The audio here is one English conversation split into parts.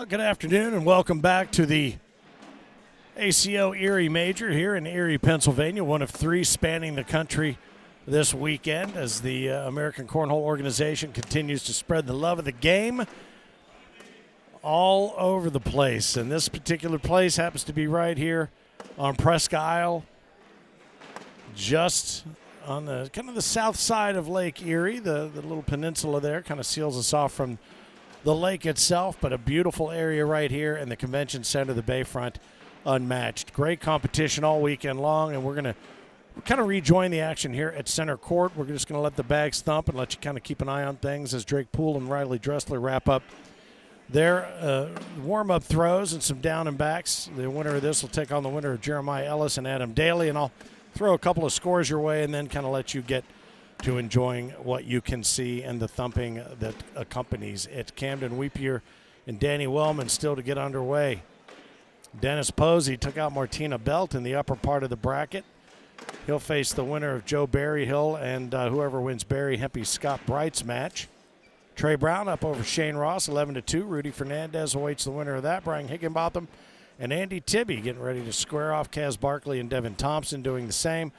Well, good afternoon and welcome back to the ACO Erie Major here in Erie, Pennsylvania, one of three spanning the country this weekend as the American Cornhole organization continues to spread the love of the game all over the place. And this particular place happens to be right here on Presque Isle, just on the kind of the south side of Lake Erie. The little peninsula there kind of seals us off from the lake itself, but a beautiful area right here in the convention center, the Bayfront, unmatched. Great competition all weekend long, and we're going to kind of rejoin the action here at center court. We're just going to let the bags thump and let you kind of keep an eye on things as Drake Poole and Riley Dressler wrap up their warm-up throws and some down and backs. The winner of this will take on the winner of Jeremiah Ellis and Adam Daly, and I'll throw a couple of scores your way and then kind of let you get to enjoying what you can see and the thumping that accompanies it. Camden Weepier and Danny Wellman still to get underway. Dennis Posey took out Martina Belt in the upper part of the bracket. He'll face the winner of Joe Berryhill and whoever wins Barry Hempy's Scott Bright's match. Trey Brown up over Shane Ross, 11-2. Rudy Fernandez awaits the winner of that. Brian Higginbotham and Andy Tibby getting ready to square off. Kaz Barkley and Devin Thompson doing the same.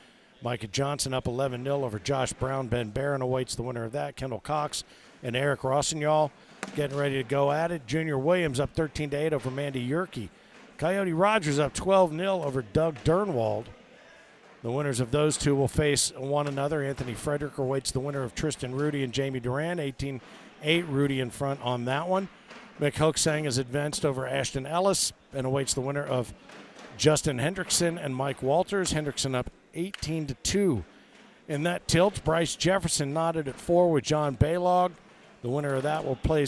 Micah Johnson up 11-0 over Josh Brown. Ben Barron awaits the winner of that. Kendall Cox and Eric Rossignol getting ready to go at it. Junior Williams up 13-8 over Mandy Yerke. Coyote Rogers up 12-0 over Doug Dernwald. The winners of those two will face one another. Anthony Frederick awaits the winner of Tristan Rudy and Jamie Duran. 18-8 Rudy in front on that one. Mick Hoaxang is advanced over Ashton Ellis and awaits the winner of Justin Hendrickson and Mike Walters. Hendrickson up 18-2. In that tilt, Bryce Jefferson knotted at 4 with John Baylog. The winner of that will play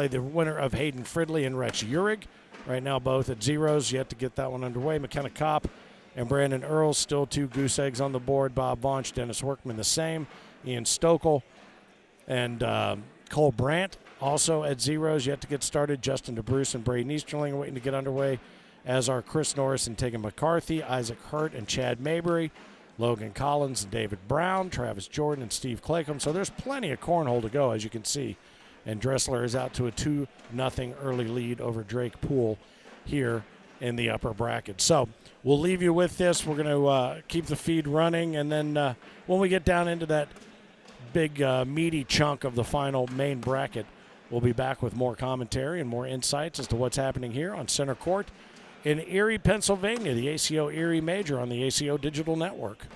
the winner of Hayden Fridley and Rex Urig. Right now both at zeros, yet to get that one underway. McKenna Kopp and Brandon Earls still 2 goose eggs on the board. Bob Vaunch, Dennis Workman the same. Ian Stokel and Cole Brandt also at zeros, yet to get started. Justin DeBruce and Braden Easterling waiting to get underway, as are Chris Norris and Tegan McCarthy, Isaac Hurt and Chad Mabry, Logan Collins and David Brown, Travis Jordan and Steve Claycomb. So there's plenty of cornhole to go, as you can see. And Dressler is out to a 2-0 early lead over Drake Poole here in the upper bracket. So we'll leave you with this. We're going to keep the feed running, and then when we get down into that big meaty chunk of the final main bracket, we'll be back with more commentary and more insights as to what's happening here on center court in Erie, Pennsylvania, the ACO Erie Major on the ACO Digital Network.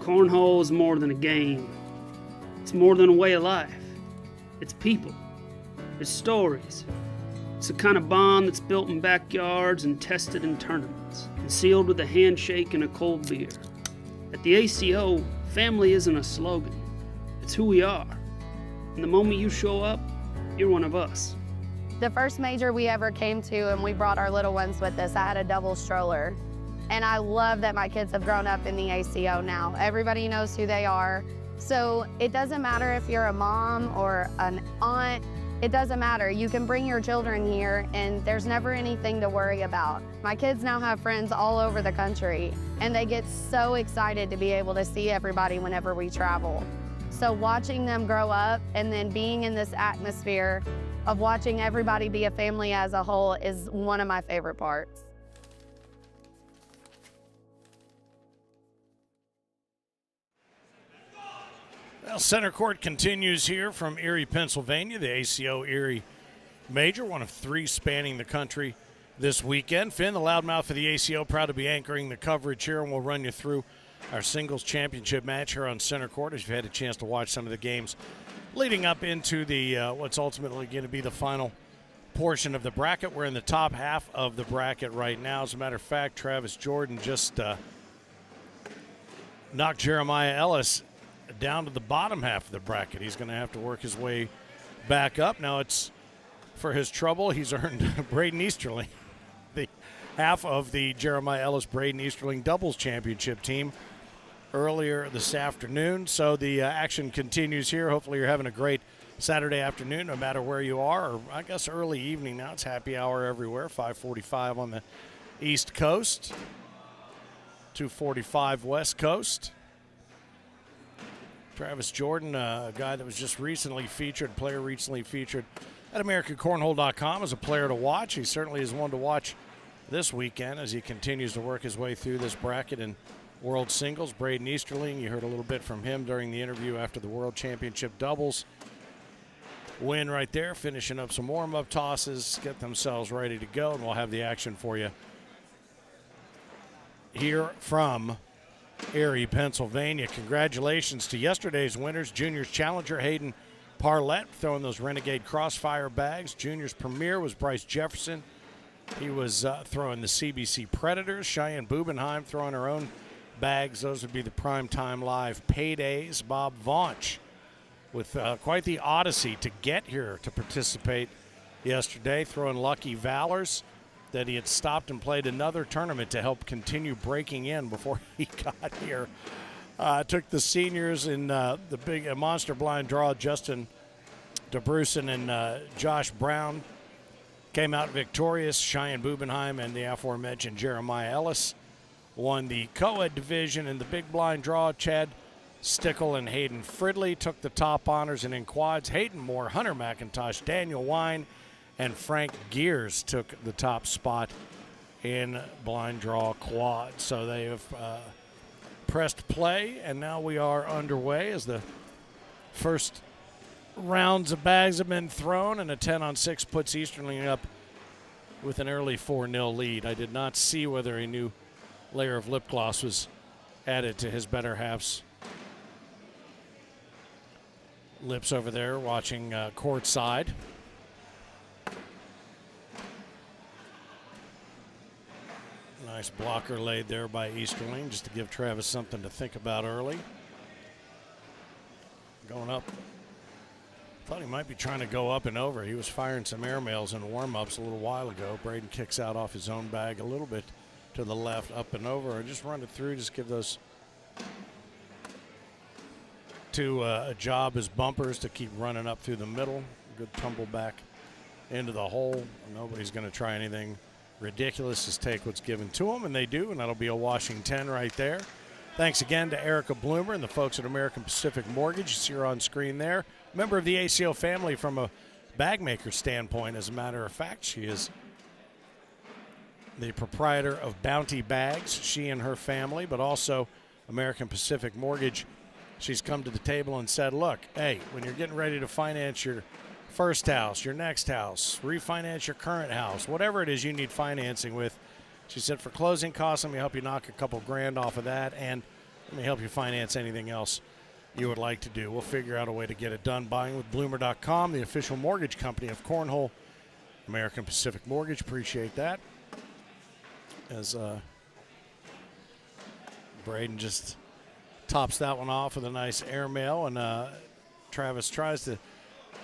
Cornhole is more than a game. It's more than a way of life. It's people. It's stories. It's the kind of bond that's built in backyards and tested in tournaments, and sealed with a handshake and a cold beer. At the ACO, family isn't a slogan. It's who we are. And the moment you show up, you're one of us. The first major we ever came to, and we brought our little ones with us, I had a double stroller. And I love that my kids have grown up in the ACO now. Everybody knows who they are. So it doesn't matter if you're a mom or an aunt, it doesn't matter. You can bring your children here and there's never anything to worry about. My kids now have friends all over the country and they get so excited to be able to see everybody whenever we travel. So watching them grow up and then being in this atmosphere of watching everybody be a family as a whole is one of my favorite parts. Well, center court continues here from Erie, Pennsylvania. The ACO Erie Major, one of 3 spanning the country this weekend. Finn, the loudmouth of the ACO, proud to be anchoring the coverage here, and we'll run you through our singles championship match here on center court as you've had a chance to watch some of the games leading up into the what's ultimately going to be the final portion of the bracket. We're in the top half of the bracket right now. As a matter of fact, Travis Jordan just knocked Jeremiah Ellis down to the bottom half of the bracket. He's going to have to work his way back up. Now it's for his trouble. He's earned Braden Easterling, the half of the Jeremiah Ellis Braden Easterling doubles championship team earlier this afternoon. So the action continues here. Hopefully you're having a great Saturday afternoon, no matter where you are, or I guess early evening now. It's happy hour everywhere, 5:45 on the East Coast, 2:45 West Coast. Travis Jordan, a guy that was just recently featured, player recently featured at AmericanCornhole.com as a player to watch. He certainly is one to watch this weekend as he continues to work his way through this bracket in World Singles. Braden Easterling, you heard a little bit from him during the interview after the World Championship doubles win right there, finishing up some warm-up tosses, get themselves ready to go, and we'll have the action for you here from Erie, Pennsylvania. Congratulations to yesterday's winners. Juniors Challenger Hayden Parlett throwing those Renegade Crossfire bags. Juniors Premier was Bryce Jefferson. He was throwing the CBC Predators. Cheyenne Bubenheim throwing her own bags. Those would be the Primetime Live Paydays. Bob Vaunch with quite the odyssey to get here to participate yesterday, throwing Lucky Valors that he had stopped and played another tournament to help continue breaking in before he got here. Took the seniors in the big monster blind draw. Justin DeBrusen and Josh Brown came out victorious. Cheyenne Bubenheim and the aforementioned Jeremiah Ellis won the co-ed division in the big blind draw. Chad Stickle and Hayden Fridley took the top honors, and in quads, Hayden Moore, Hunter McIntosh, Daniel Wine, and Frank Gears took the top spot in blind draw quad. So they have pressed play, and now we are underway as the first rounds of bags have been thrown, and a 10-on-6 puts Easterling up with an early 4-0 lead. I did not see whether a new layer of lip gloss was added to his better half's lips over there watching courtside. Nice blocker laid there by Easterling just to give Travis something to think about early. Going up. Thought he might be trying to go up and over. He was firing some airmails in warm-ups a little while ago. Braden kicks out off his own bag a little bit to the left, up and over. Just run it through, just give those two a job as bumpers to keep running up through the middle. Good tumble back into the hole. Nobody's going to try anything ridiculous. Just take what's given to them, and they do, and that'll be a washing 10 right there. Thanks again to Erica Bloomer and the folks at American Pacific Mortgage. You see her on screen there. Member of the ACO family from a bag maker standpoint, as a matter of fact. She is the proprietor of Bounty Bags, she and her family, but also American Pacific Mortgage. She's come to the table and said, look, hey, when you're getting ready to finance your first house, your next house, refinance your current house, whatever it is you need financing with, she said, for closing costs, let me help you knock a couple grand off of that. And Let me help you finance anything else you would like to do. We'll figure out a way to get it done. Buyingwithbloomer.com, the official mortgage company of Cornhole, American Pacific Mortgage. Appreciate that. As Braden just tops that one off with a nice airmail, and Travis tries to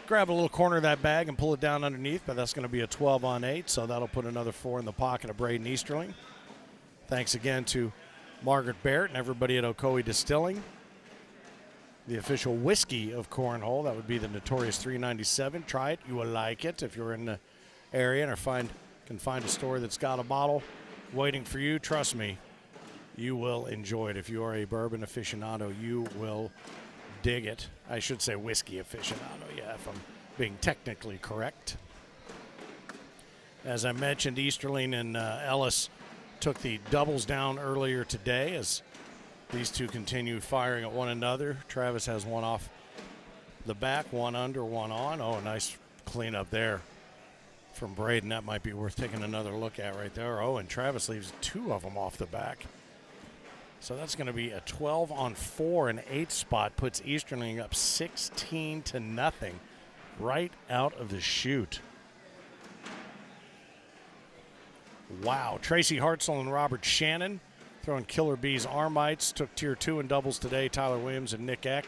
grab a little corner of that bag and pull it down underneath, but that's going to be a 12-on-8, so that'll put another 4 in the pocket of Braden Easterling. Thanks again to Margaret Barrett and everybody at Ocoee Distilling, the official whiskey of Cornhole. That would be the Notorious 397. Try it. You will like it if you're in the area and can find a store that's got a bottle waiting for you. Trust me, you will enjoy it. If you are a bourbon aficionado, you will dig it. I should say whiskey aficionado, yeah, if I'm being technically correct. As I mentioned, Easterling and Ellis took the doubles down earlier today as these two continue firing at one another. Travis has one off the back, one under, one on. Oh, nice cleanup there from Braden. That might be worth taking another look at right there. Oh, and Travis leaves 2 of them off the back. So that's going to be a 12-on-4 and 8 spot. Puts Easterling up 16-0 right out of the chute. Wow. Tracy Hartzell and Robert Shannon throwing Killer Bees Armites. Took Tier 2 in doubles today. Tyler Williams and Nick Eck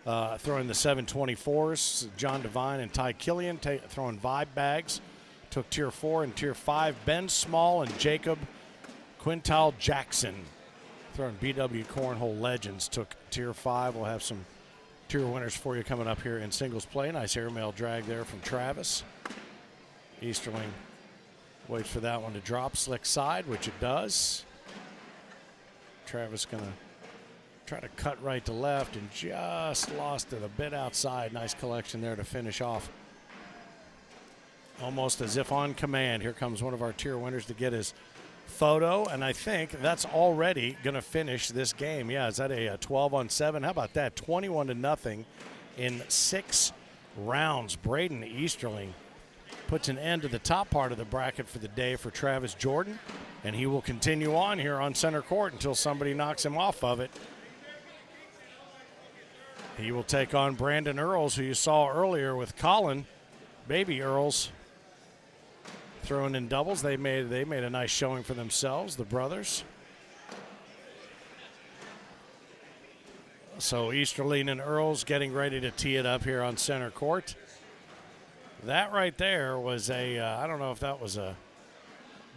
throwing the 724s. John Devine and Ty Killian throwing Vibe bags. Took Tier 4 and Tier 5. Ben Small and Jacob Quintal Jackson throwing BW Cornhole Legends. Took Tier 5. We'll have some tier winners for you coming up here in singles play. Nice airmail drag there from Travis. Easterling waits for that one to drop. Slick side, which it does. Travis going to try to cut right to left and just lost it a bit outside. Nice collection there to finish off. Almost as if on command. Here comes one of our tier winners to get his photo, and I think that's already going to finish this game. Yeah, is that a 12-on-7? How about that? 21-0 in 6 rounds. Braden Easterling puts an end to the top part of the bracket for the day for Travis Jordan, and he will continue on here on center court until somebody knocks him off of it. He will take on Brandon Earls, who you saw earlier with Colin, baby Earls, throwing in doubles. They made a nice showing for themselves, the brothers. So Easterling and Earls getting ready to tee it up here on center court. That right there was I don't know if that was a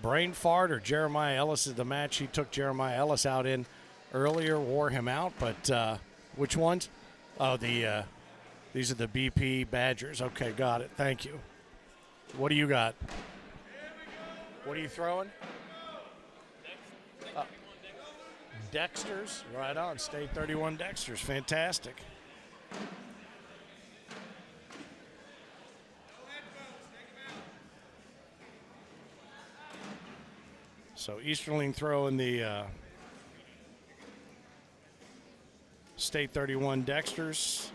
brain fart or Jeremiah Ellis is the match. He took Jeremiah Ellis out in earlier, wore him out, but which ones? Oh, these are the BP Badgers. Okay, got it. Thank you. What do you got? What are you throwing? Dexter's. Right on. State 31 Dexter's. Fantastic. So Easterling throwing the State 31 Dexter's.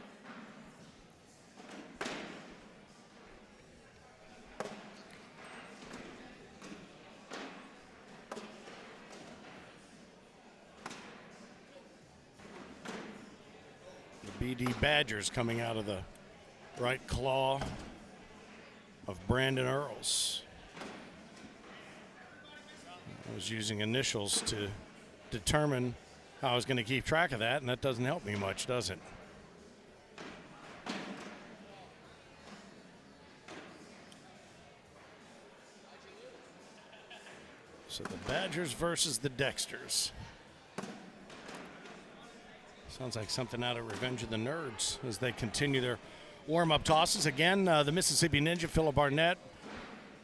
The BD Badgers coming out of the right claw of Brandon Earls. I was using initials to determine how I was going to keep track of that, and that doesn't help me much, does it? So the Badgers versus the Dexters. Sounds like something out of Revenge of the Nerds as they continue their warm-up tosses. Again, the Mississippi Ninja, Phillip Barnett.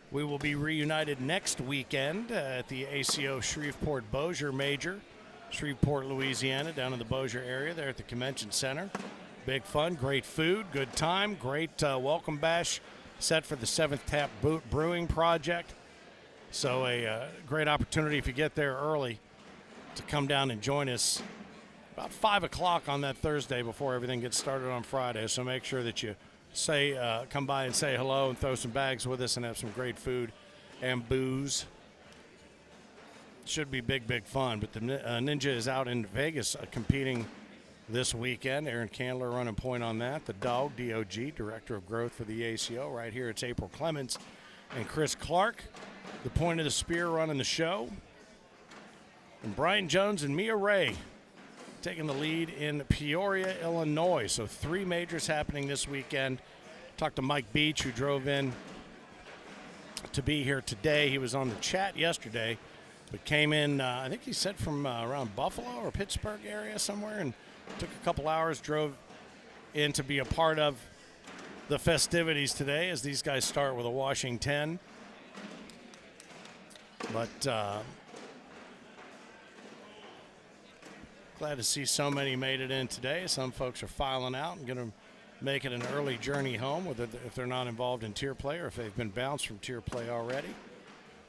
We will be reunited next weekend at the ACO Shreveport-Bossier Major, Shreveport, Louisiana, down in the Bossier area there at the Convention Center. Big fun, great food, good time, great welcome bash set for the 7th Tap Brewing Project. So a great opportunity if you get there early to come down and join us about 5 o'clock on that Thursday before everything gets started on Friday. So make sure that you come by and say hello and throw some bags with us and have some great food and booze. Should be big fun. But the Ninja is out in Vegas competing this weekend. Aaron Candler running point on that. The Dog, DOG, Director of Growth for the ACO. Right here, it's April Clements and Chris Clark, the point of the spear, running the show. And Brian Jones and Mia Ray taking the lead in Peoria, Illinois. So 3 majors happening this weekend. Talked to Mike Beach, who drove in to be here today. He was on the chat yesterday, but came in, I think he said from around Buffalo or Pittsburgh area somewhere, and took a couple hours, drove in to be a part of the festivities today as these guys start with a washing 10. But glad to see so many made it in today. Some folks are filing out and going to make it an early journey home, whether if they're not involved in tier play or if they've been bounced from tier play already.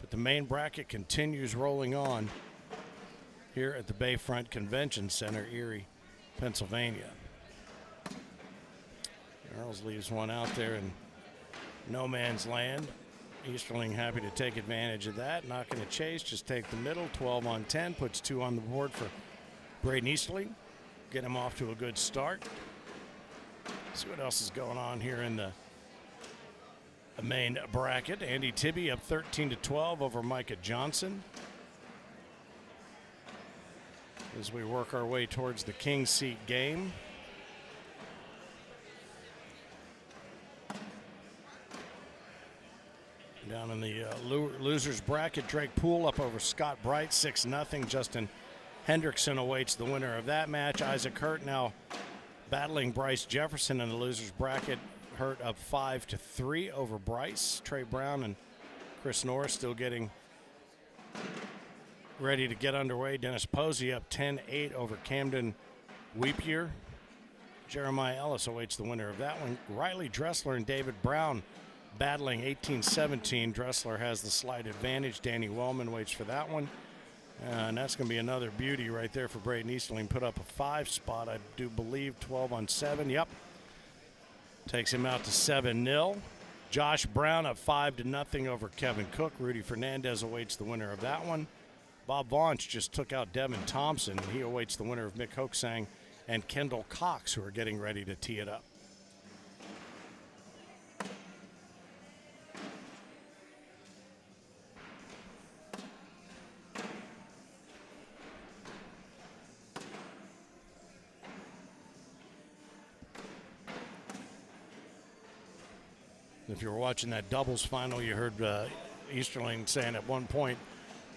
But the main bracket continues rolling on here at the Bayfront Convention Center, Erie, Pennsylvania. Earls leaves one out there in no man's land. Easterling happy to take advantage of that. Not going to chase, just take the middle. 12 on 10, puts 2 on the board for Braden Easterling. Get him off to a good start. See what else is going on here in the main bracket. Andy Tibby up 13-12 over Micah Johnson. As we work our way towards the King Seat game. Down in the losers bracket, Drake Poole up over Scott Bright, 6-0. Justin Hendrickson awaits the winner of that match. Isaac Hurt now battling Bryce Jefferson in the losers bracket. Hurt up 5-3 over Bryce. Trey Brown and Chris Norris still getting ready to get underway. Dennis Posey up 10-8 over Camden Weepier. Jeremiah Ellis awaits the winner of that one. Riley Dressler and David Brown battling 18-17. Dressler has the slight advantage. Danny Wellman waits for that one. And that's going to be another beauty right there for Braden Easterling. Put up a 5 spot, I do believe, 12 on 7. Yep. Takes him out to 7-0. Josh Brown up 5-0 over Kevin Cook. Rudy Fernandez awaits the winner of that one. Bob Vaunch just took out Devin Thompson. He awaits the winner of Mick Hoaxang and Kendall Cox, who are getting ready to tee it up. If you were watching that doubles final, you heard Easterling saying at one point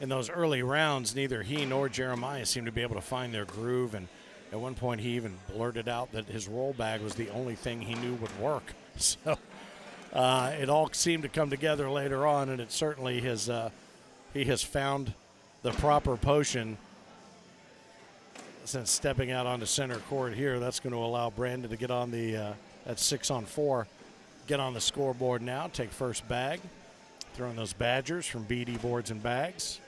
in those early rounds, neither he nor Jeremiah seemed to be able to find their groove. And at one point, he even blurted out that his roll bag was the only thing he knew would work. So it all seemed to come together later on, and it certainly has. He has found the proper potion since stepping out onto center court here. That's going to allow Brandon to get on the at 6 on 4. Get on the scoreboard now, take first bag. Throwing those Badgers from BD Boards and Bags.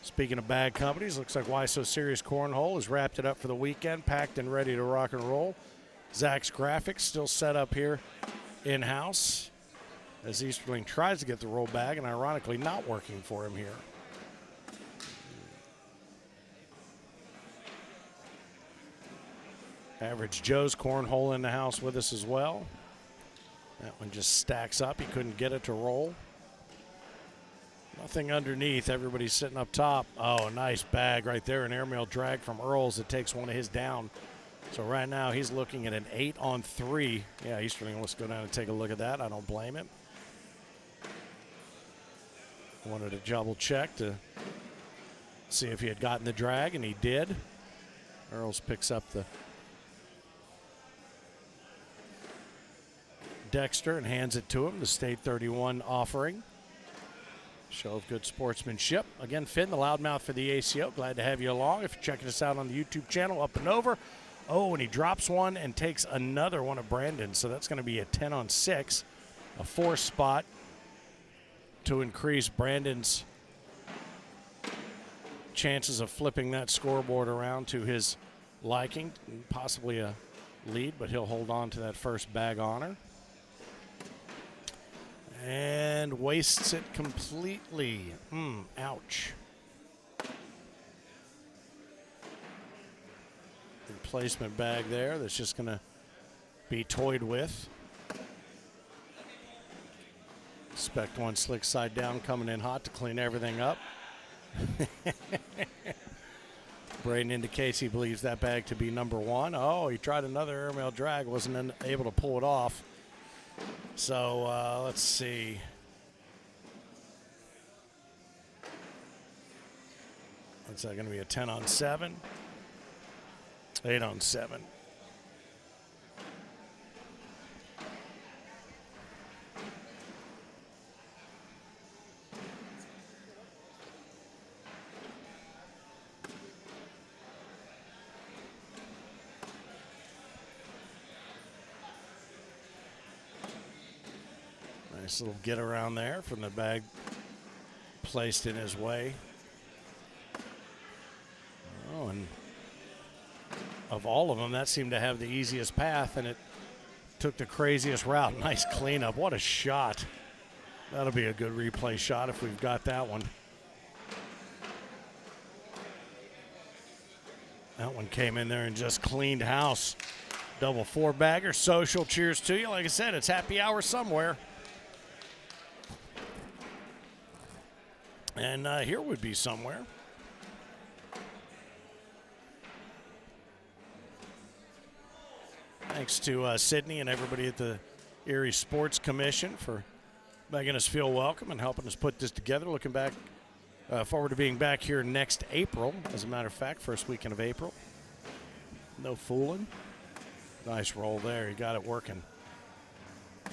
Speaking of bag companies, looks like Why So Serious Cornhole has wrapped it up for the weekend, packed and ready to rock and roll. Zach's Graphics still set up here in-house as Easterling tries to get the roll bag and ironically not working for him here. Average Joe's Cornhole in the house with us as well. That one just stacks up. He couldn't get it to roll. Nothing underneath. Everybody's sitting up top. Oh, nice bag right there. An airmail drag from Earls that takes one of his down. So right now he's looking at an 8 on 3. Yeah, Easterling, let's go down and take a look at that. I don't blame him. Wanted to double check to see if he had gotten the drag, and he did. Earls picks up the Dexter and hands it to him, the State 31 offering. Show of good sportsmanship. Again, Finn, the loudmouth for the ACO. Glad to have you along. If you're checking us out on the YouTube channel, up and over. Oh, and he drops one and takes another one of Brandon's. So that's going to be a 10 on 6, a 4 spot to increase Brandon's chances of flipping that scoreboard around to his liking. Possibly a lead, but he'll hold on to that first bag honor. And wastes it completely. Ouch. replacement bag there that's just going to be toyed with. Expect one slick side down coming in hot to clean everything up. Braden indicates he believes that bag to be number 1. Oh, he tried another airmail drag, wasn't able to pull it off. So let's see. What's that going to be, a 10 on 7? 8 on 7. Nice little get around there from the bag placed in his way. Oh, and of all of them, that seemed to have the easiest path, and it took the craziest route. Nice cleanup. What a shot. That'll be a good replay shot if we've got that one. That one came in there and just cleaned house. Double 4-bagger. Social, cheers to you. Like I said, it's happy hour somewhere. And here would be somewhere. Thanks to Sydney and everybody at the Erie Sports Commission for making us feel welcome and helping us put this together. Looking back, forward to being back here next April, as a matter of fact, first weekend of April. No fooling. Nice roll there. He got it working.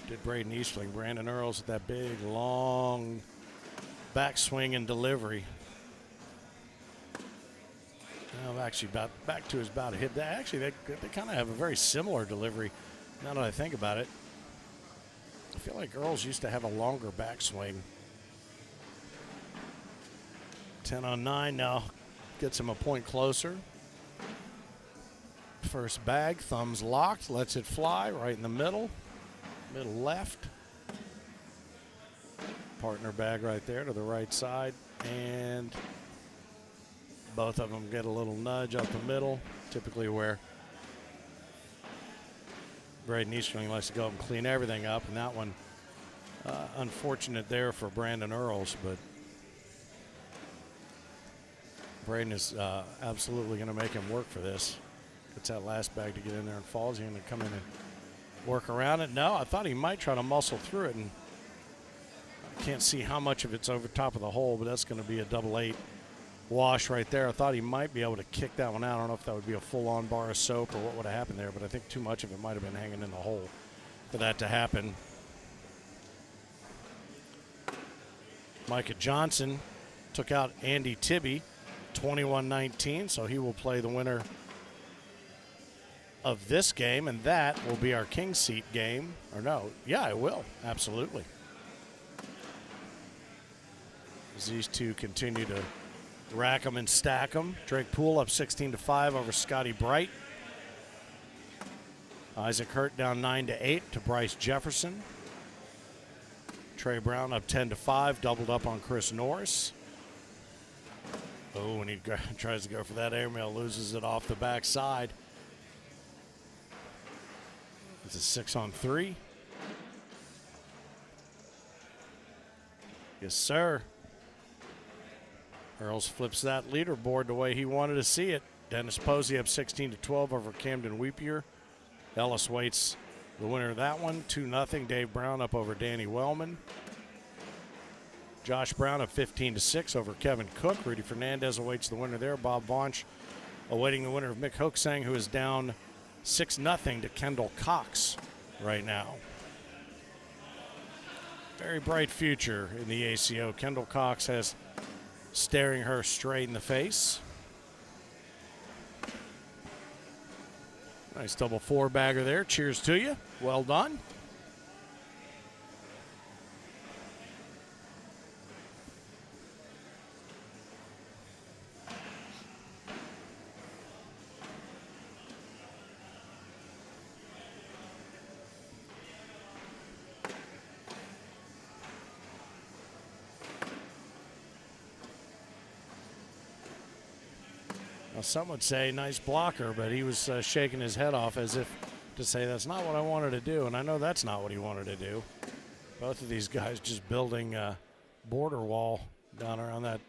Did Braden Eastling. Brandon Earls with that big, long backswing and delivery. Well, actually, back to his bow to hit. Actually, they kind of have a very similar delivery, now that I think about it. I feel like Earls used to have a longer backswing. 10 on 9 now gets him a point closer. First bag, thumbs locked, lets it fly right in the middle left. Partner bag right there to the right side, and both of them get a little nudge up the middle, typically where Braden Eastling likes to go up and clean everything up, and that one unfortunate there for Brandon Earls, but Braden is absolutely going to make him work for this. Gets that last bag to get in there and falls. He's going to come in and work around it. No, I thought he might try to muscle through it, and I can't see how much of it's over top of the hole, but that's going to be a double 8 wash right there. I thought he might be able to kick that one out. I don't know if that would be a full-on bar of soap or what would have happened there, but I think too much of it might have been hanging in the hole for that to happen. Micah Johnson took out Andy Tibby 21-19, so he will play the winner of this game, and that will be our king seat game. Or no, yeah, it will, absolutely. As these two continue to rack them and stack them. Drake Poole up 16-5 over Scotty Bright. Isaac Hurt down 9-8 to Bryce Jefferson. Trey Brown up 10-5, doubled up on Chris Norris. Oh, and he tries to go for that airmail, loses it off the backside. It's a 6 on 3. Yes, sir. Earls flips that leaderboard the way he wanted to see it. Dennis Posey up 16-12 over Camden Weepier. Ellis Waits, the winner of that one, 2-0. Dave Brown up over Danny Wellman. Josh Brown up 15-6 over Kevin Cook. Rudy Fernandez awaits the winner there. Bob Vaunch awaiting the winner of Mick Hoaksang, who is down 6-0 to Kendall Cox right now. Very bright future in the ACO. Kendall Cox has staring her straight in the face. Nice double 4-bagger there. Cheers to you. Well done. Well, some would say nice blocker, but he was shaking his head off as if to say that's not what I wanted to do, and I know that's not what he wanted to do. Both of these guys just building a border wall down around that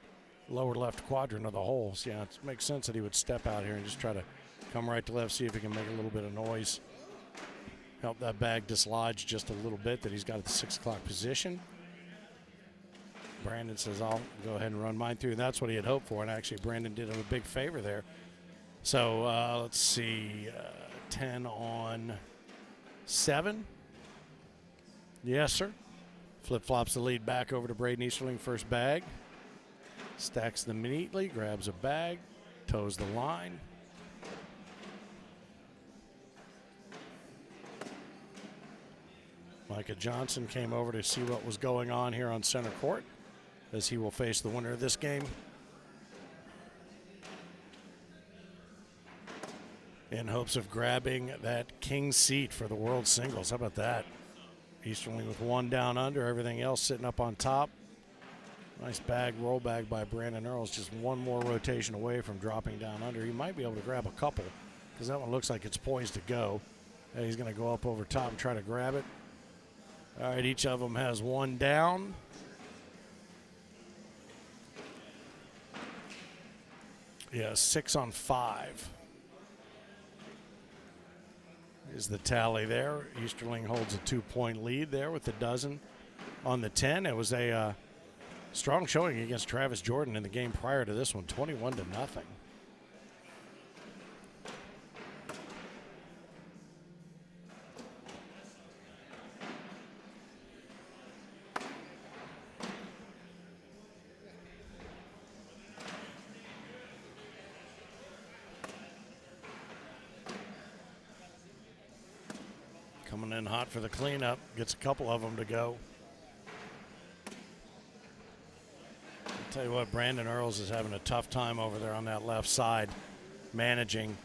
lower left quadrant of the hole. So, yeah, it makes sense that he would step out here and just try to come right to left, see if he can make a little bit of noise. Help that bag dislodge just a little bit that he's got at the 6 o'clock position. Brandon says, I'll go ahead and run mine through. And that's what he had hoped for. And actually, Brandon did him a big favor there. So let's see, 10 on 7. Yes, sir. Flip-flops the lead back over to Braden Easterling, first bag. Stacks them neatly, grabs a bag, toes the line. Micah Johnson came over to see what was going on here on center court, as he will face the winner of this game. In hopes of grabbing that king seat for the world singles. How about that? Easterling with 1 down under, everything else sitting up on top. Nice bag, roll bag by Brandon Earls. Just one more rotation away from dropping down under. He might be able to grab a couple because that one looks like it's poised to go. And he's going to go up over top and try to grab it. All right, each of them has 1 down. Yeah, 6 on 5 is the tally there. Easterling holds a 2-point lead there with the dozen on the 10. It was a strong showing against Travis Jordan in the game prior to this one, 21-0. Coming in hot for the cleanup, gets a couple of them to go. I'll tell you what, Brandon Earls is having a tough time over there on that left side, managing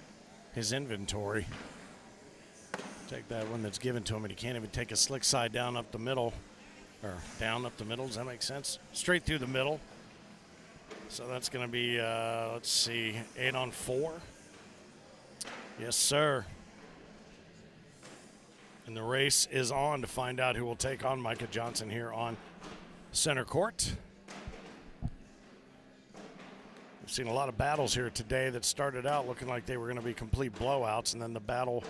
his inventory. Take that one that's given to him, and he can't even take a slick side down up the middle, or down up the middle. Does that make sense? Straight through the middle. So that's going to be, let's see, 8 on 4. Yes, sir. And the race is on to find out who will take on Micah Johnson here on center court. We've seen a lot of battles here today that started out looking like they were going to be complete blowouts, and then the battle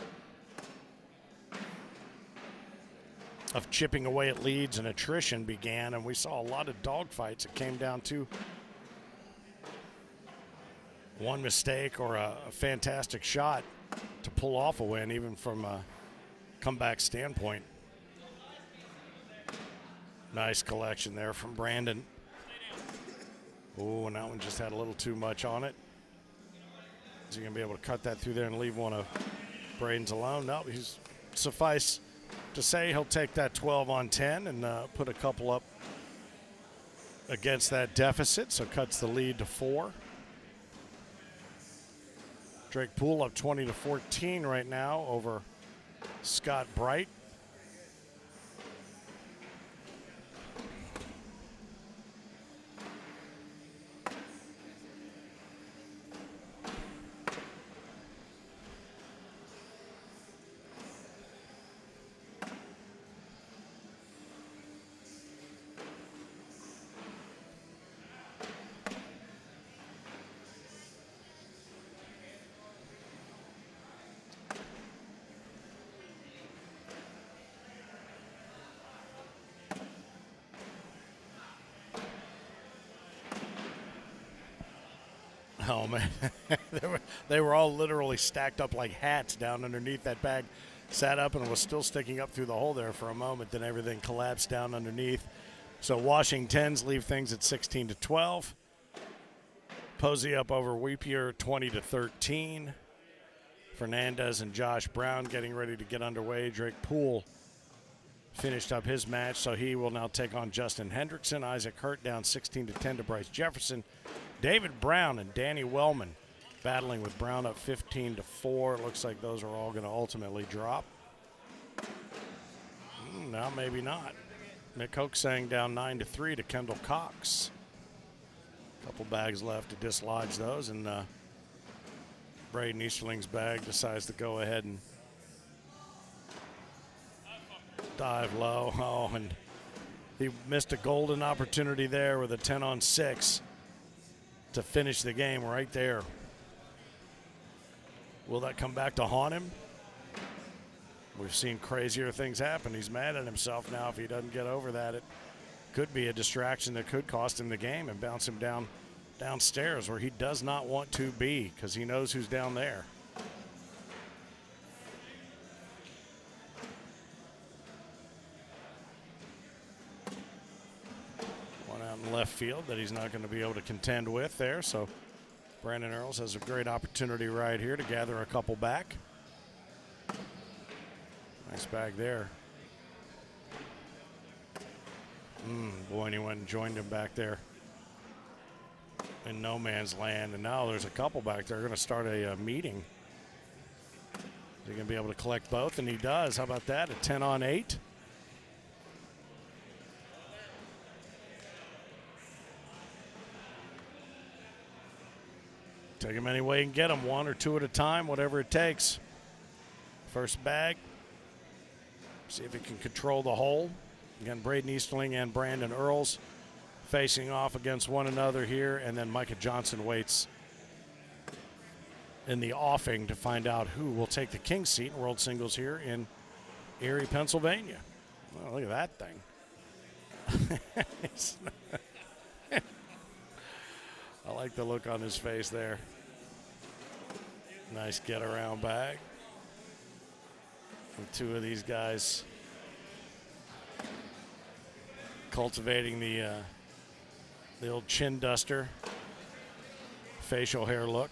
of chipping away at leads and attrition began, and we saw a lot of dogfights. It came down to one mistake or a fantastic shot to pull off a win, even from a comeback standpoint. Nice collection there from Brandon. Oh, and that one just had a little too much on it. Is he going to be able to cut that through there and leave one of Braden's alone? No, he's suffice to say he'll take that 12 on 10 and put a couple up against that deficit, so cuts the lead to 4. Drake Poole up 20-14 right now over Scott Bright. Oh, man. they were all literally stacked up like hats down underneath that bag. Sat up and was still sticking up through the hole there for a moment. Then everything collapsed down underneath. So Washingtons leave things at 16-12. Posey up over Weepier 20-13. Fernandez and Josh Brown getting ready to get underway. Drake Poole finished up his match, so he will now take on Justin Hendrickson. Isaac Hurt down 16-10 to Bryce Jefferson. David Brown and Danny Wellman battling with Brown up 15-4. It looks like those are all going to ultimately drop. No, maybe not. Mick Hoaxang down 9-3 to Kendall Cox. Couple bags left to dislodge those, and Braden Easterling's bag, decides to go ahead and dive low. Oh, and he missed a golden opportunity there with a 10-on-6 to finish the game right there. Will that come back to haunt him? We've seen crazier things happen. He's mad at himself now. If he doesn't get over that, it could be a distraction that could cost him the game and bounce him downstairs where he does not want to be, because he knows who's down there. One out in left field that he's not going to be able to contend with there. So Brandon Earls has a great opportunity right here to gather a couple back. Nice bag there. Boy, and he went and joined him back there in no man's land. And now there's a couple back there going to start a meeting. Is he going to be able to collect both? And he does. How about that? A 10-on-8. Take him any way you can get him, one or two at a time, whatever it takes. First bag. See if he can control the hole. Again, Braden Easterling and Brandon Earls facing off against one another here, and then Micah Johnson waits in the offing to find out who will take the king seat in World Singles here in Erie, Pennsylvania. Oh, look at that thing. I like the look on his face there. Nice get around bag. And two of these guys cultivating the old chin duster, facial hair look.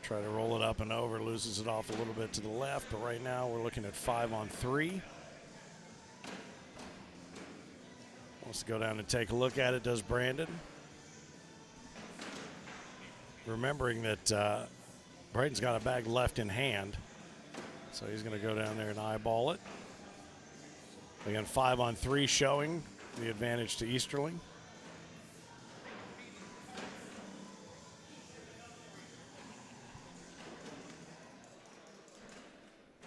Try to roll it up and over, loses it off a little bit to the left, but right now we're looking at 5-on-3. Wants to go down and take a look at it, does Brandon. Remembering that Braden's got a bag left in hand, so he's going to go down there and eyeball it. Again, 5-on-3 showing the advantage to Easterling.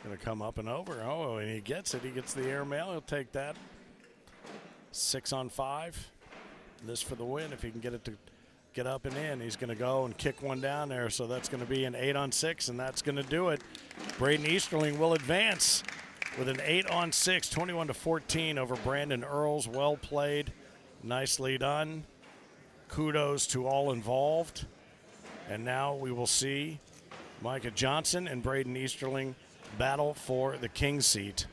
Going to come up and over. Oh, and he gets it. He gets the airmail. He'll take that. 6-on-5. This for the win. If he can get it to get up and in, he's going to go and kick one down there. So that's going to be an 8-on-6, and that's going to do it. Braden Easterling will advance with an 8-on-6, 21-14 over Brandon Earls. Well played. Nicely done. Kudos to all involved. And now we will see Micah Johnson and Braden Easterling battle for the king seat.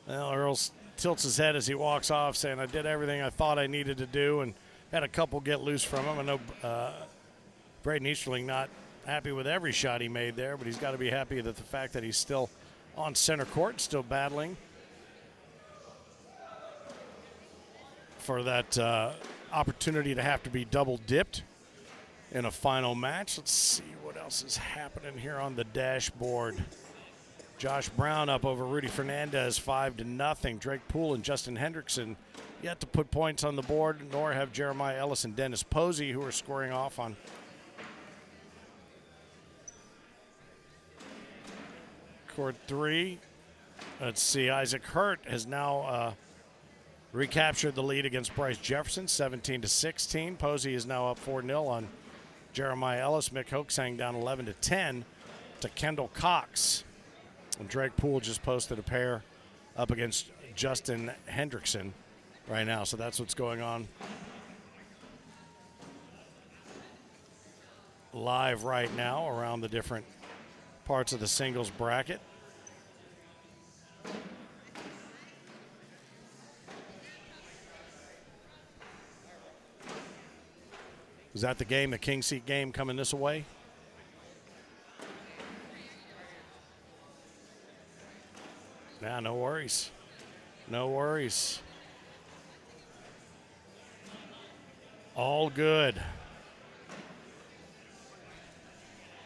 Well, Earls tilts his head as he walks off, saying, I did everything I thought I needed to do, and had a couple get loose from him. I know Braden Easterling not happy with every shot he made there, but he's got to be happy that the fact that he's still on center court, still battling for that opportunity to have to be double dipped in a final match. Let's see what else is happening here on the dashboard. Josh Brown up over Rudy Fernandez 5-0. Drake Poole and Justin Hendrickson yet to put points on the board, nor have Jeremiah Ellis and Dennis Posey, who are scoring off on court 3. Let's see, Isaac Hurt has now recaptured the lead against Bryce Jefferson, 17-16. Posey is now up 4-0 on Jeremiah Ellis. Mick Hoaxang down 11-10 to Kendall Cox. And Drake Poole just posted a pair up against Justin Hendrickson right now. So that's what's going on live right now around the different parts of the singles bracket. Is that the game, the king seat game coming this way? Yeah, no worries. No worries. All good.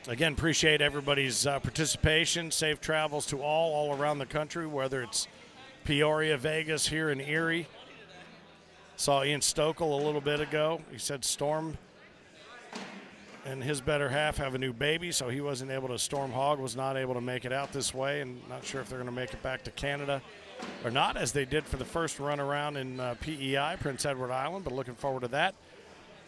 Again, appreciate everybody's participation. Safe travels to all around the country, whether it's Peoria, Vegas, here in Erie. Saw Ian Stokel a little bit ago. He said Storm and his better half have a new baby, so he wasn't able to. Storm Hog was not able to make it out this way, and not sure if they're going to make it back to Canada or not, as they did for the first run around in PEI, Prince Edward Island, but looking forward to that.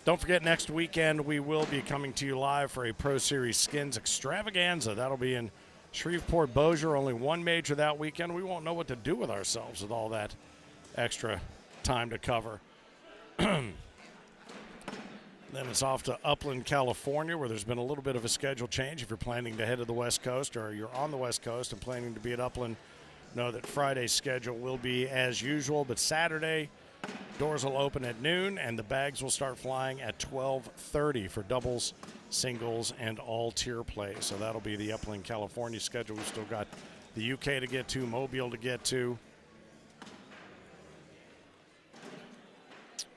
Don't forget, next weekend we will be coming to you live for a Pro Series Skins Extravaganza. That'll be in Shreveport, Bossier. Only one major that weekend. We won't know what to do with ourselves with all that extra time to cover. Then it's off to Upland, California, where there's been a little bit of a schedule change. If you're planning to head to the West Coast, or you're on the West Coast and planning to be at Upland, know that Friday's schedule will be as usual, but Saturday doors will open at noon and the bags will start flying at 12:30 for doubles, singles, and all tier play. So that'll be the Upland, California schedule. We've still got the UK to get to, Mobile to get to.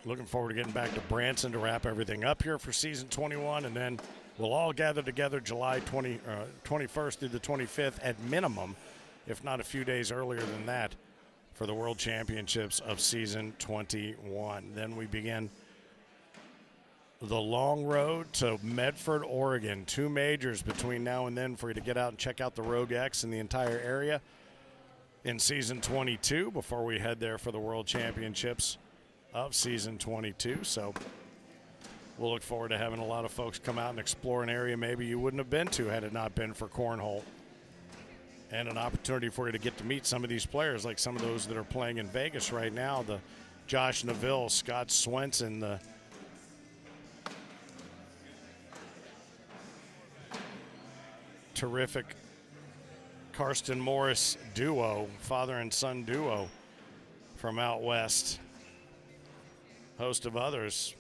Looking forward to getting back to Branson to wrap everything up here for season 21, and then we'll all gather together July 21st through the 25th at minimum, if not a few days earlier than that, for the World Championships of season 21. Then we begin the long road to Medford, Oregon. 2 majors between now and then for you to get out and check out the Rogue X in the entire area in season 22 before we head there for the World Championships of season 22. So we'll look forward to having a lot of folks come out and explore an area maybe you wouldn't have been to had it not been for Cornhole. And an opportunity for you to get to meet some of these players, like some of those that are playing in Vegas right now. The Josh Neville, Scott Swenson, the terrific Karsten Morris duo, father and son duo from out west. Host of others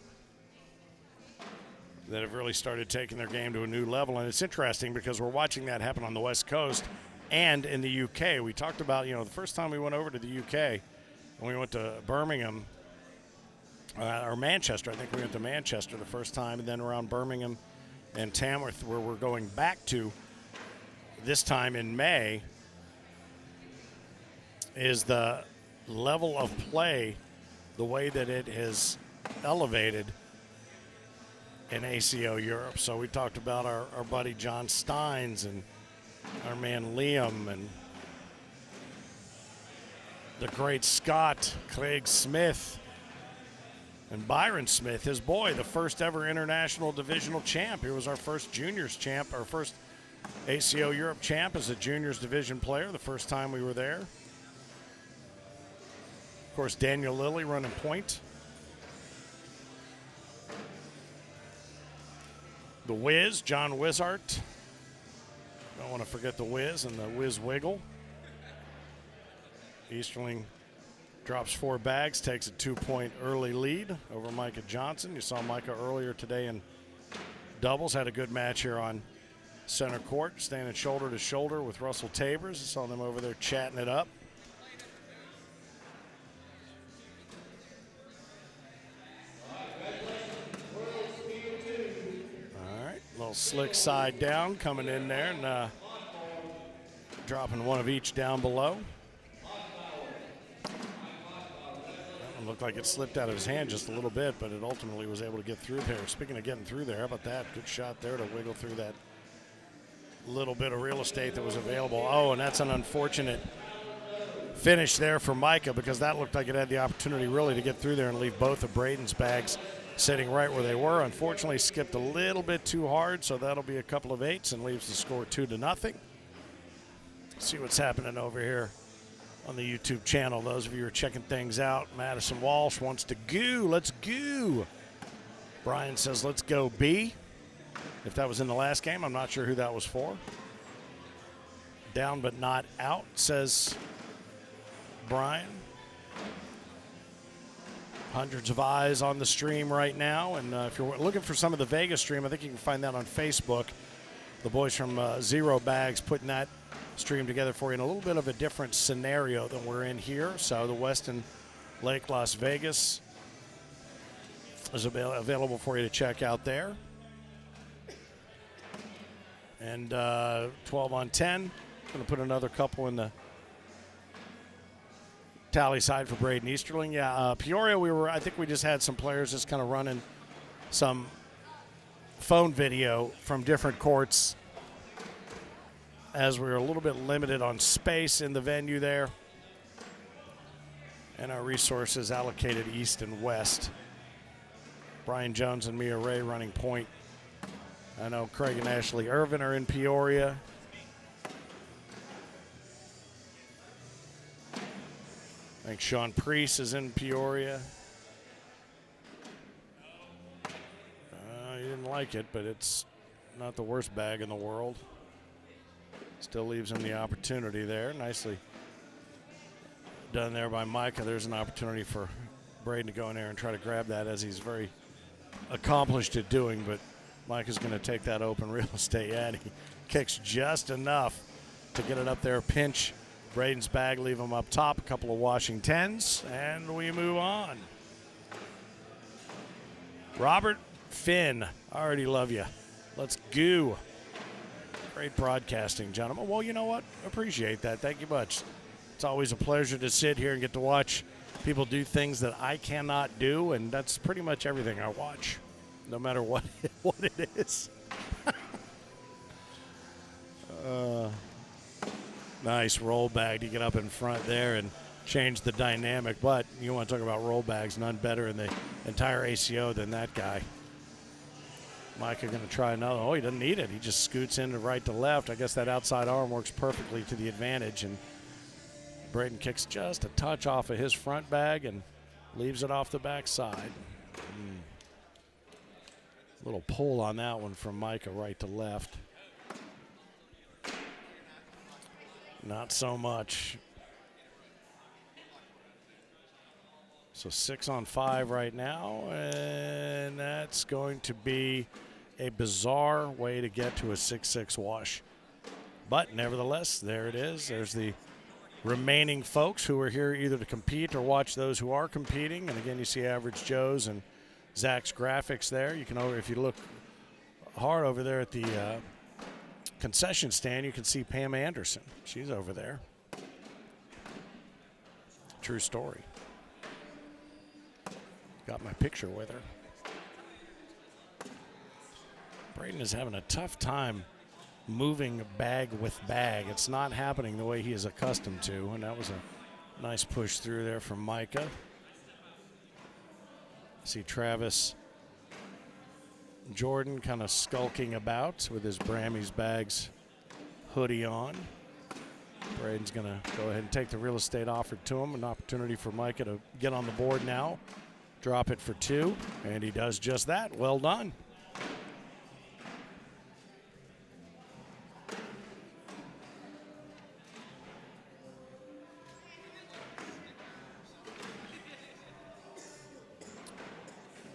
that have really started taking their game to a new level. And it's interesting because we're watching that happen on the West Coast and in the UK. We talked about, the first time we went over to the UK, and we went to Birmingham, or Manchester. I think we went to Manchester the first time, and then around Birmingham and Tamworth, where we're going back to this time in May, is the level of play, the way that it has elevated in ACO Europe. So we talked about our buddy John Steins and our man Liam and the great Scott, Craig Smith, and Byron Smith, his boy, the first ever international divisional champ. He was our first juniors champ, our first ACO Europe champ as a juniors division player the first time we were there. Of course, Daniel Lilly running point. The Wiz, John Wizart. Don't want to forget the Wiz and the Wiz Wiggle. Easterling drops 4 bags, takes a 2-point early lead over Micah Johnson. You saw Micah earlier today in doubles. Had a good match here on center court, standing shoulder to shoulder with Russell Tabers. I saw them over there chatting it up. Little slick side down coming in there and dropping one of each down below. That one looked like it slipped out of his hand just a little bit, but it ultimately was able to get through there. Speaking of getting through there, how about that? Good shot there to wiggle through that little bit of real estate that was available. Oh, and that's an unfortunate finish there for Micah, because that looked like it had the opportunity really to get through there and leave both of Braden's bags sitting right where they were. Unfortunately, skipped a little bit too hard, so that'll be a couple of 8s and leaves the score 2-0. See what's happening over here on the YouTube channel. Those of you who are checking things out, Madison Walsh wants to goo. Let's goo. Brian says, let's go B. If that was in the last game, I'm not sure who that was for. Down but not out, says Brian. Hundreds of eyes on the stream right now, and if you're looking for some of the Vegas stream, I think you can find that on Facebook. The boys from Zero Bags putting that stream together for you in a little bit of a different scenario than we're in here. So the Westin Lake Las Vegas is available for you to check out there. And 12 on 10. Going to put another couple in the tally side for Braden Easterling. Yeah, Peoria, I think we just had some players just kind of running some phone video from different courts as we were a little bit limited on space in the venue there. And our resources allocated east and west. Brian Jones and Mia Ray running point. I know Craig and Ashley Irvin are in Peoria. I think Sean Priest is in Peoria. He didn't like it, but it's not the worst bag in the world. Still leaves him the opportunity there. Nicely done there by Micah. There's an opportunity for Braden to go in there and try to grab that, as he's very accomplished at doing, but Micah's going to take that open real estate. Yeah, and he kicks just enough to get it up there. Pinch Braden's bag, leave him up top. A couple of washing 10s, and we move on. Robert Finn, I already love you. Let's go. Great broadcasting, gentlemen. Well, you know what? Appreciate that. Thank you much. It's always a pleasure to sit here and get to watch people do things that I cannot do, and that's pretty much everything I watch, no matter what it is. Nice roll bag to get up in front there and change the dynamic. But you want to talk about roll bags, none better in the entire ACO than that guy. Micah going to try another. Oh, he doesn't need it. He just scoots in to right to left. I guess that outside arm works perfectly to the advantage. And Braden kicks just a touch off of his front bag and leaves it off the backside. Little pull on that one from Micah right to left. Not so much. So 6 on 5 right now, and that's going to be a bizarre way to get to a 6-6 wash. But nevertheless, there it is. There's the remaining folks who are here either to compete or watch those who are competing. And again, you see Average Joe's and Zach's graphics there. You can, if you look hard over there at the concession stand, you can see Pam Anderson. She's over there. True story. Got my picture with her. Braden is having a tough time moving bag with bag. It's not happening the way he is accustomed to, and that was a nice push through there from Micah. See Travis Jordan kind of skulking about with his Brammy's bags hoodie on. Braden's going to go ahead and take the real estate offered to him. An opportunity for Micah to get on the board now. Drop it for 2, and he does just that. Well done.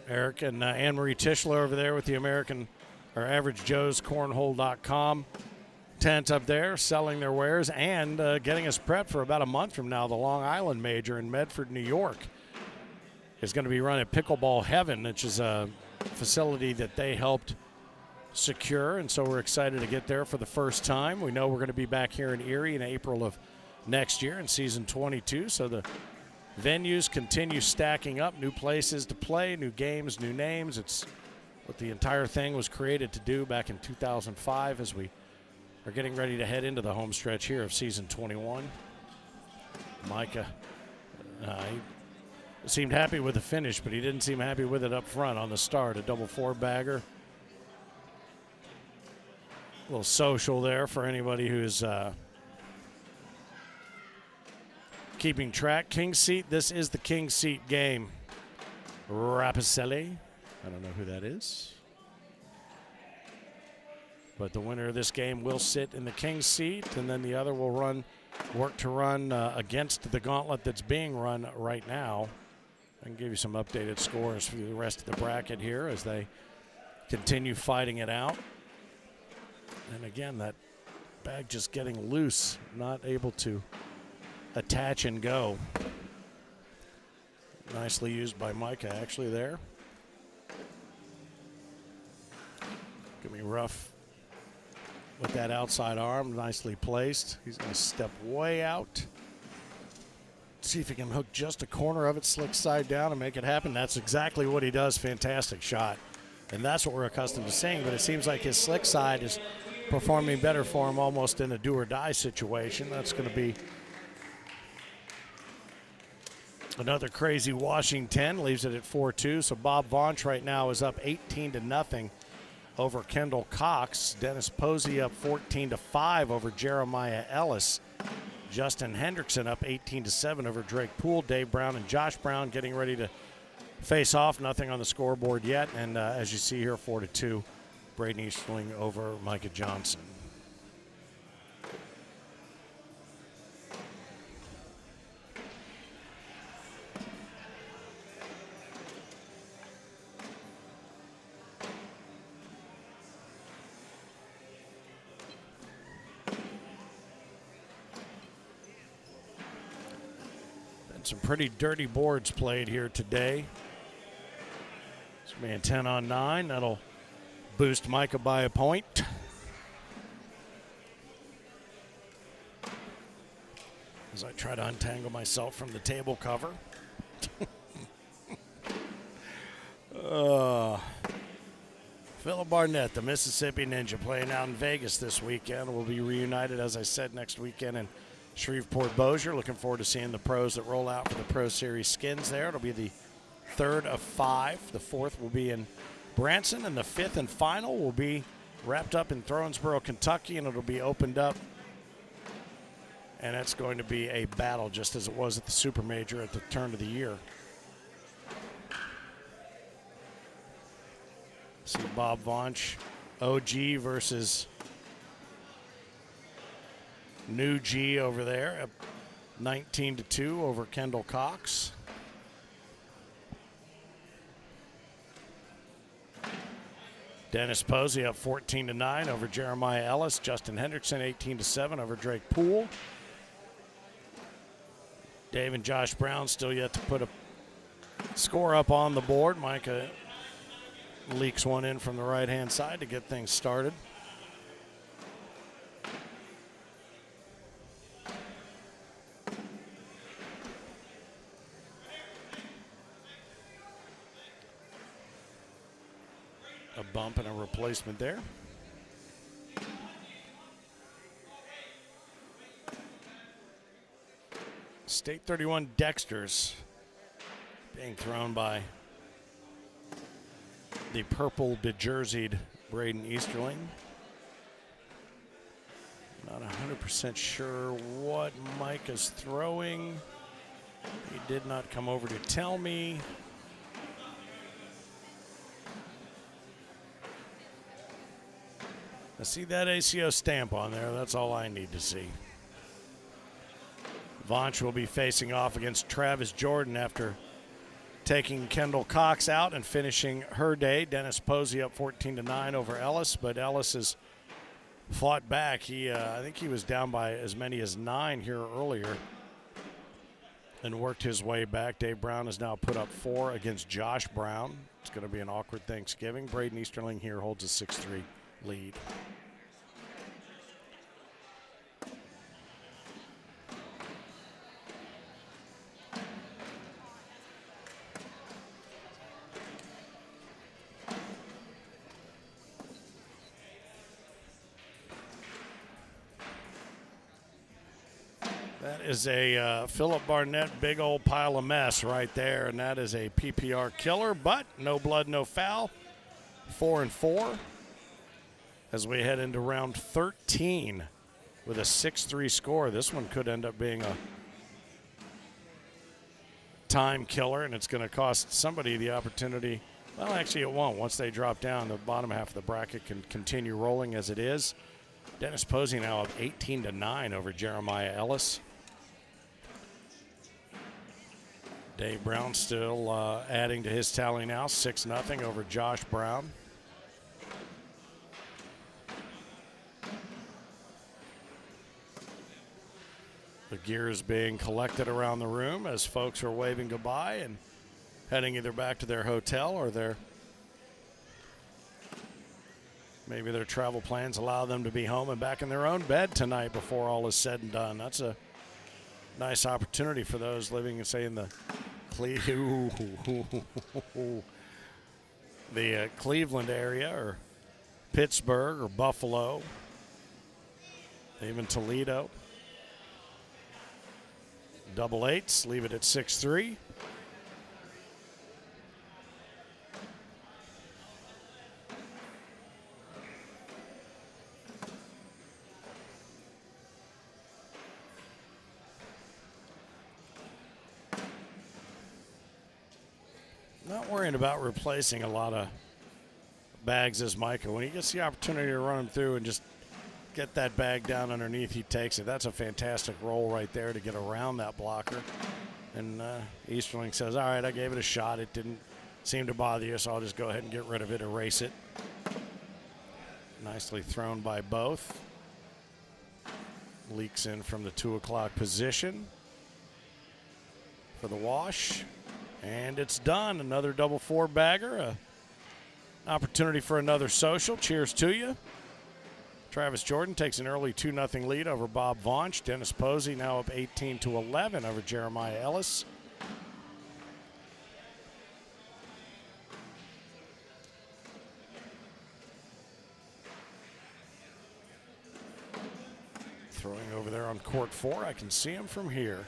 Eric and Anne-Marie Tischler over there with the Average Joe's Cornhole.com tent up there, selling their wares and getting us prepped for about a month from now. The Long Island Major in Medford, New York is going to be run at Pickleball Heaven, which is a facility that they helped secure, and so we're excited to get there for the first time. We know we're going to be back here in Erie in April of next year in season 22, so the venues continue stacking up, new places to play, new games, new names. It's what the entire thing was created to do back in 2005 as we are getting ready to head into the home stretch here of season 21. Micah, he seemed happy with the finish, but he didn't seem happy with it up front on the start. A double 4-bagger. A little social there for anybody who's keeping track. King seat, this is the king seat game. Rapicelli, I don't know who that is. But the winner of this game will sit in the king seat, and then the other will work to run against the gauntlet that's being run right now. I can give you some updated scores for the rest of the bracket here as they continue fighting it out. And again, that bag just getting loose, not able to attach and go. Nicely used by Micah actually there. Gonna be rough with that outside arm, nicely placed. He's gonna step way out See if he can hook just a corner of it, slick side down, and make it happen. That's exactly what he does. Fantastic shot. And that's what we're accustomed to seeing, but it seems like his slick side is performing better for him, almost in a do-or-die situation. That's going to be another crazy Washington, leaves it at 4-2. So Bob Vaunch right now is up 18-0 over Kendall Cox. Dennis Posey up 14-5 over Jeremiah Ellis. Justin Hendrickson up 18-7 over Drake Poole. Dave Brown and Josh Brown getting ready to face off. Nothing on the scoreboard yet. And as you see here, 4-2, Braden Easterling over Micah Johnson. Some pretty dirty boards played here today. It's going to be a 10-on-9. That'll boost Micah by a point. As I try to untangle myself from the table cover. Philip Barnett, the Mississippi Ninja, playing out in Vegas this weekend. We'll be reunited, as I said, next weekend in Shreveport-Bossier. Looking forward to seeing the pros that roll out for the Pro Series skins there. It'll be the third of 5. The fourth will be in Branson, and the fifth and final will be wrapped up in Thronesboro, Kentucky, and it'll be opened up. And it's going to be a battle, just as it was at the Super Major at the turn of the year. See Bob Vaunch, OG versus New G over there, up 19-2 over Kendall Cox. Dennis Posey up 14-9 over Jeremiah Ellis. Justin Hendrickson 18-7 over Drake Poole. Dave and Josh Brown still yet to put a score up on the board. Micah leaks one in from the right-hand side to get things started. A bump and a replacement there. State 31 Dexter's being thrown by the purple bejerseyed Braden Easterling. Not 100% sure what Mike is throwing. He did not come over to tell me. I see that ACO stamp on there. That's all I need to see. Vaunch will be facing off against Travis Jordan after taking Kendall Cox out and finishing her day. Dennis Posey up 14-9 over Ellis, but Ellis has fought back. I think he was down by as many as 9 here earlier and worked his way back. Dave Brown has now put up 4 against Josh Brown. It's going to be an awkward Thanksgiving. Braden Easterling here holds a 6-3 lead. That is a Philip Barnett big old pile of mess right there, and that is a PPR killer, but no blood, no foul. 4-4 as we head into round 13 with a 6-3 score. This one could end up being a time killer, and it's going to cost somebody the opportunity. Well, actually it won't. Once they drop down, the bottom half of the bracket can continue rolling as it is. Dennis Posey now up 18-9 over Jeremiah Ellis. Dave Brown still adding to his tally now, 6-0 over Josh Brown. The gear is being collected around the room as folks are waving goodbye and heading either back to their hotel or maybe their travel plans allow them to be home and back in their own bed tonight before all is said and done. That's a nice opportunity for those living, say, in the Cleveland area or Pittsburgh or Buffalo, even Toledo. Double eights, leave it at 6-3. Not worrying about replacing a lot of bags as Micah. When he gets the opportunity to run him through and just get that bag down underneath, he takes it. That's a fantastic roll right there to get around that blocker. And Easterling says, all right, I gave it a shot. It didn't seem to bother you, so I'll just go ahead and get rid of it, erase it. Nicely thrown by both. Leaks in from the 2 o'clock position for the wash. And it's done. Another double 4-bagger. Opportunity for another social. Cheers to you. Travis Jordan takes an early 2-0 lead over Bob Vaunch. Dennis Posey now up 18-11 over Jeremiah Ellis. Throwing over there on court 4. I can see him from here.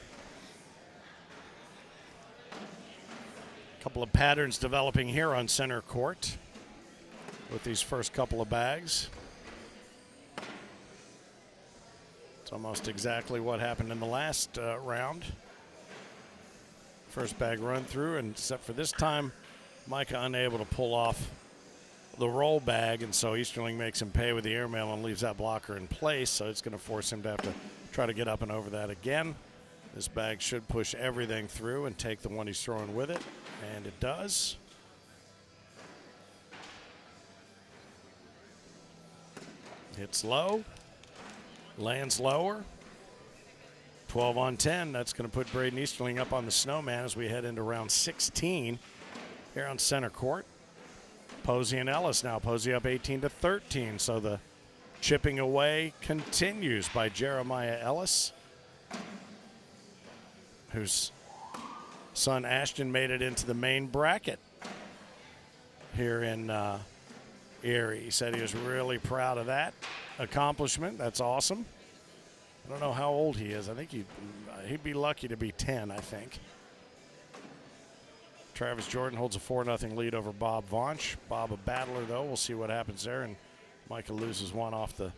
Couple of patterns developing here on center court with these first couple of bags. It's almost exactly what happened in the last round. First bag run through, and except for this time, Micah unable to pull off the roll bag, and so Easterling makes him pay with the airmail and leaves that blocker in place, so it's going to force him to have to try to get up and over that again. This bag should push everything through and take the one he's throwing with it, and it does. Hits low, lands lower. 12 on 10. That's going to put Braden Easterling up on the snowman as we head into round 16 here on center court. Posey and Ellis now. Posey up 18-13. So the chipping away continues by Jeremiah Ellis, whose son Ashton made it into the main bracket here in Erie. He said he was really proud of that accomplishment. That's awesome. I don't know how old he is. I think he'd be lucky to be 10, I think. Travis Jordan holds a 4-0 lead over Bob Vaunch. Bob a battler, though. We'll see what happens there. And Micah loses one off the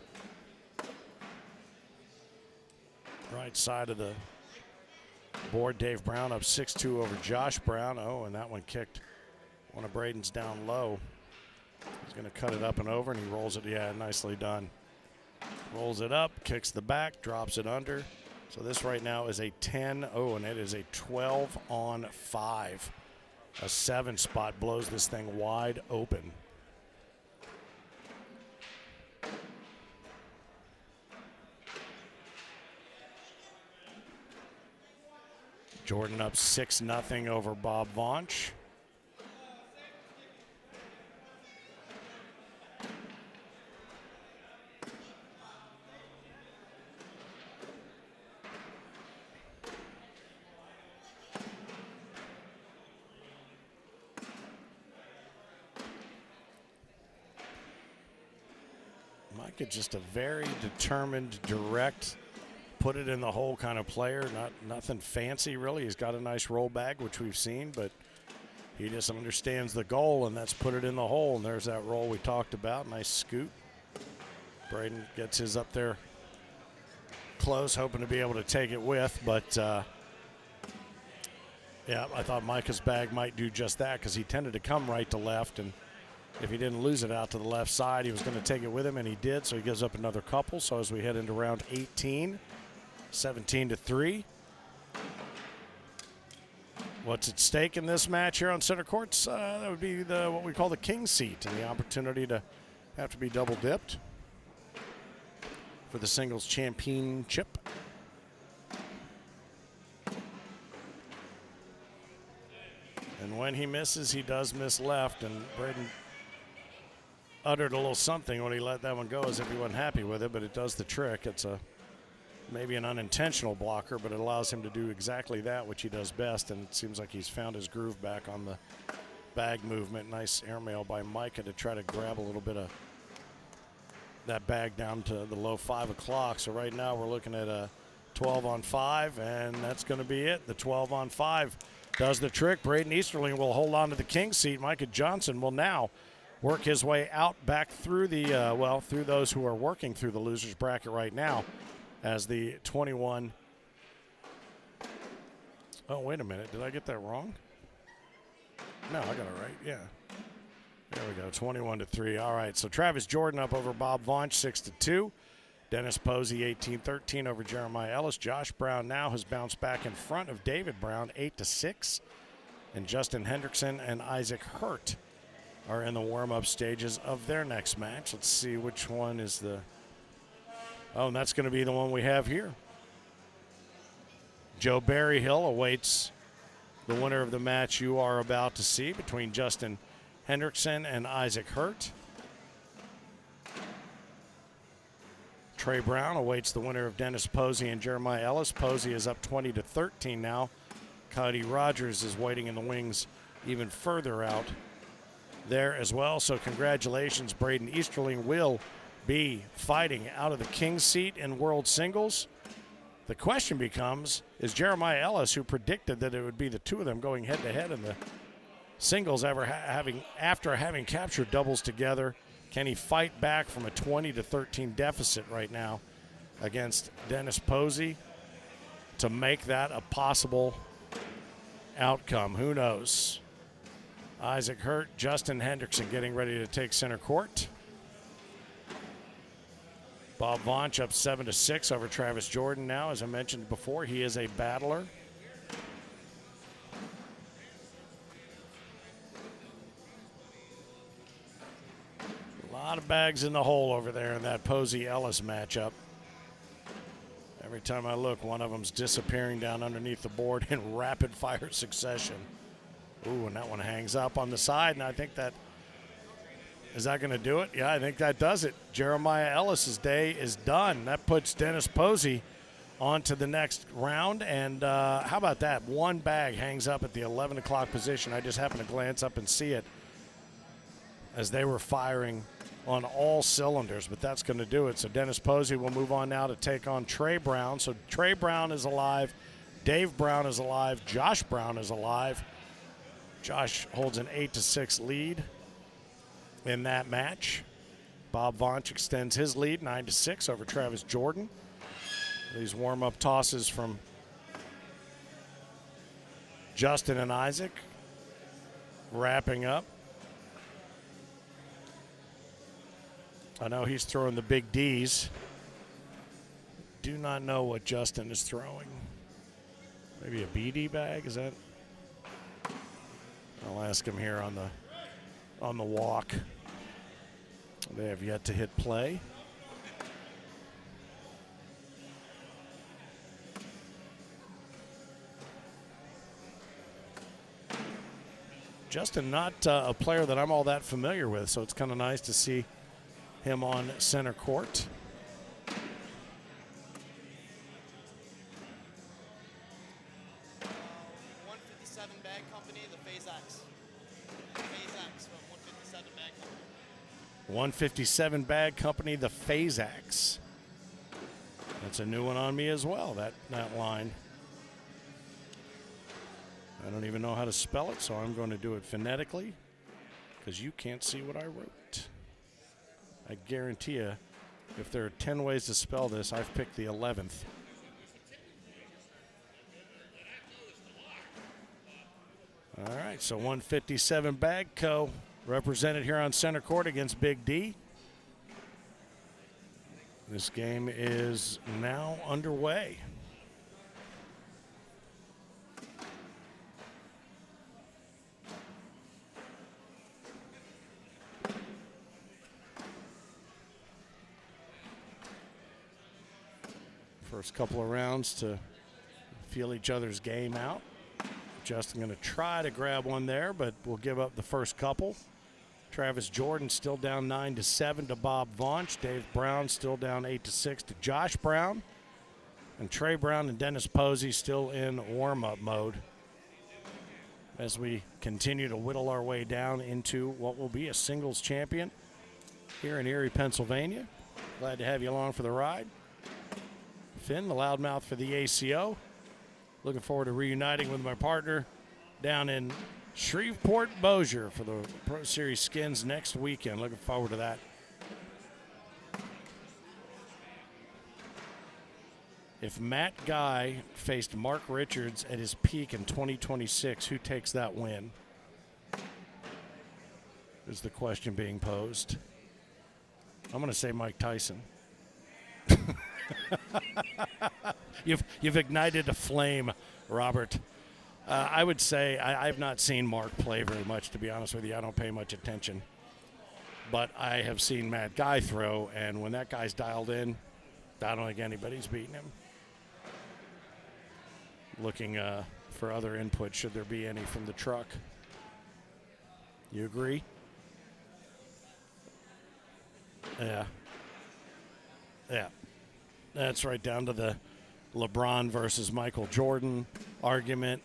right side of the board. Dave Brown up 6-2 over Josh Brown. Oh, and that one kicked one of Braden's down low. He's going to cut it up and over, and he rolls it. Yeah, nicely done. Rolls it up, kicks the back, drops it under. So this right now is a 10. Oh, and it is a 12 on 5. A 7 spot blows this thing wide open. Jordan up 6-0 over Bob Vaunch. Micah just a very determined, direct, put it in the hole kind of player. Nothing fancy really. He's got a nice roll bag, which we've seen, but he just understands the goal, and that's put it in the hole. And there's that roll we talked about. Nice scoot. Braden gets his up there close, hoping to be able to take it with, but yeah, I thought Micah's bag might do just that because he tended to come right to left, and if he didn't lose it out to the left side, he was going to take it with him, and he did, so he gives up another couple. So as we head into round 18, 17-3. What's at stake in this match here on center courts? That would be what we call the king seat, and the opportunity to have to be double dipped for the singles championship. And when he misses, he does miss left, and Braden uttered a little something when he let that one go as if he wasn't happy with it, but it does the trick. It's a maybe an unintentional blocker, but it allows him to do exactly that, which he does best, and it seems like he's found his groove back on the bag movement. Nice airmail by Micah to try to grab a little bit of that bag down to the low 5 o'clock. So right now we're looking at a 12 on 5, and that's going to be it. The 12 on 5 does the trick. Braden Easterling will hold on to the king seat. Micah Johnson will now work his way out back through the, through those who are working through the losers bracket right now as the 21. Oh, wait a minute. Did I get that wrong? No, I got it right. Yeah. There we go. 21-3. All right. So Travis Jordan up over Bob Vaunch, 6-2. Dennis Posey, 18-13 over Jeremiah Ellis. Josh Brown now has bounced back in front of David Brown, 8-6. And Justin Hendrickson and Isaac Hurt are in the warm-up stages of their next match. Let's see which one is the... Oh, and that's going to be the one we have here. Joe Berryhill awaits the winner of the match you are about to see between Justin Hendrickson and Isaac Hurt. Trey Brown awaits the winner of Dennis Posey and Jeremiah Ellis. Posey is up 20-13 now. Cody Rogers is waiting in the wings even further out there as well. So congratulations, Braden Easterling will be fighting out of the king seat in World Singles. The question becomes, is Jeremiah Ellis, who predicted that it would be the two of them going head-to-head in the singles after having captured doubles together, can he fight back from a 20-13 deficit right now against Dennis Posey to make that a possible outcome? Who knows? Isaac Hurt, Justin Hendrickson getting ready to take center court. Bob Vaunch up 7-6 over Travis Jordan now. As I mentioned before, he is a battler. A lot of bags in the hole over there in that Posey-Ellis matchup. Every time I look, one of them's disappearing down underneath the board in rapid-fire succession. Ooh, and that one hangs up on the side, and I think that... Is that going to do it? Yeah, I think that does it. Jeremiah Ellis's day is done. That puts Dennis Posey on to the next round. And how about that? One bag hangs up at the 11 o'clock position. I just happened to glance up and see it as they were firing on all cylinders. But that's going to do it. So Dennis Posey will move on now to take on Trey Brown. So Trey Brown is alive. Dave Brown is alive. Josh Brown is alive. Josh holds an 8-6 lead in that match. Bob Vaunch extends his lead 9-6 over Travis Jordan. These warm-up tosses from Justin and Isaac wrapping up. I know he's throwing the big D's. Do not know what Justin is throwing. Maybe a BD bag, is that? I'll ask him here on the walk. They have yet to hit play. Justin, not a player that I'm all that familiar with, so it's kind of nice to see him on center court. Bag company, the Phase X. Phase X from 157 Bag Company. 157 bag company, the Phase X. That's a new one on me as well, that line. I don't even know how to spell it, so I'm going to do it phonetically because you can't see what I wrote. I guarantee you, if there are 10 ways to spell this, I've picked the 11th. All right, so 157 Bag Co. represented here on center court against Big D. This game is now underway. First couple of rounds to feel each other's game out. Justin going to try to grab one there, but we'll give up the first couple. Travis Jordan still down 9-7 to Bob Vaunch. Dave Brown still down 8-6 to Josh Brown. And Trey Brown and Dennis Posey still in warm-up mode as we continue to whittle our way down into what will be a singles champion here in Erie, Pennsylvania. Glad to have you along for the ride. Finn, the loudmouth for the ACO. Looking forward to reuniting with my partner down in Shreveport, Bossier for the Pro Series Skins next weekend. Looking forward to that. If Matt Guy faced Mark Richards at his peak in 2026, who takes that win? Is the question being posed. I'm going to say Mike Tyson. You've ignited a flame, Robert. I would say I've not seen Mark play very much, to be honest with you. I don't pay much attention. But I have seen Matt Guy throw, and when that guy's dialed in, I don't think anybody's beating him. Looking for other input, should there be any from the truck. You agree? Yeah. That's right down to the LeBron versus Michael Jordan argument,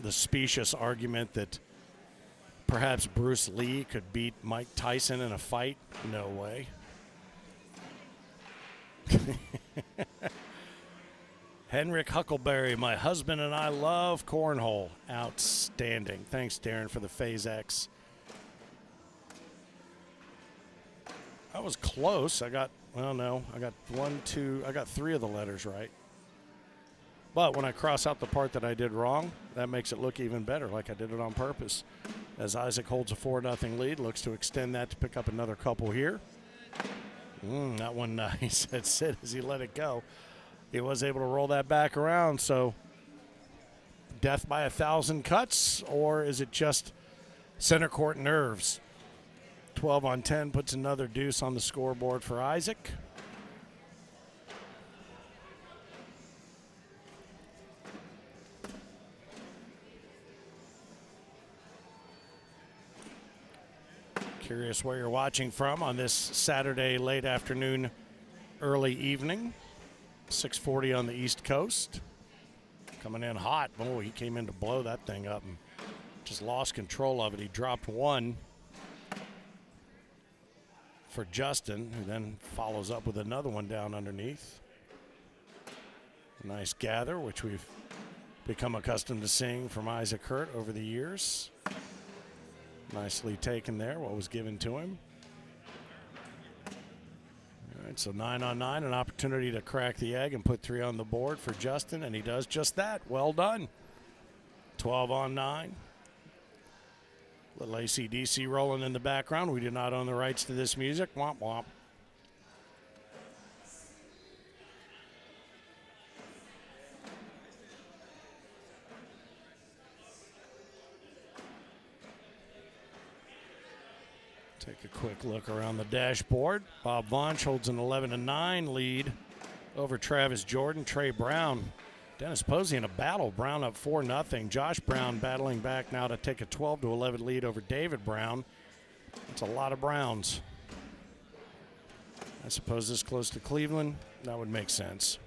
the specious argument that perhaps Bruce Lee could beat Mike Tyson in a fight. No way. Henrik Huckleberry, my husband and I love cornhole. Outstanding. Thanks, Darren, for the Phase X. I was close. I got three of the letters right. But when I cross out the part that I did wrong, that makes it look even better, like I did it on purpose. As Isaac holds a 4-0 lead, looks to extend that to pick up another couple here. That one, he said sit as he let it go. He was able to roll that back around, so death by 1,000 cuts, or is it just center court nerves? 12 on 10 puts another deuce on the scoreboard for Isaac. Curious where you're watching from on this Saturday late afternoon, early evening. 6:40 on the East Coast. Coming in hot. Oh, he came in to blow that thing up and just lost control of it. He dropped one for Justin, who then follows up with another one down underneath. Nice gather, which we've become accustomed to seeing from Isaac Hurt over the years. Nicely taken there, what was given to him. All right, so 9 on 9, an opportunity to crack the egg and put 3 on the board for Justin, and he does just that. Well done. 12 on 9. Little AC/DC rolling in the background. We do not own the rights to this music. Womp womp. Take a quick look around the dashboard. Bob Vonch holds an 11-9 lead over Travis Jordan. Trey Brown, Dennis Posey in a battle. Brown up 4-0. Josh Brown battling back now to take a 12-11 lead over David Brown. That's a lot of Browns. I suppose this close to Cleveland, that would make sense.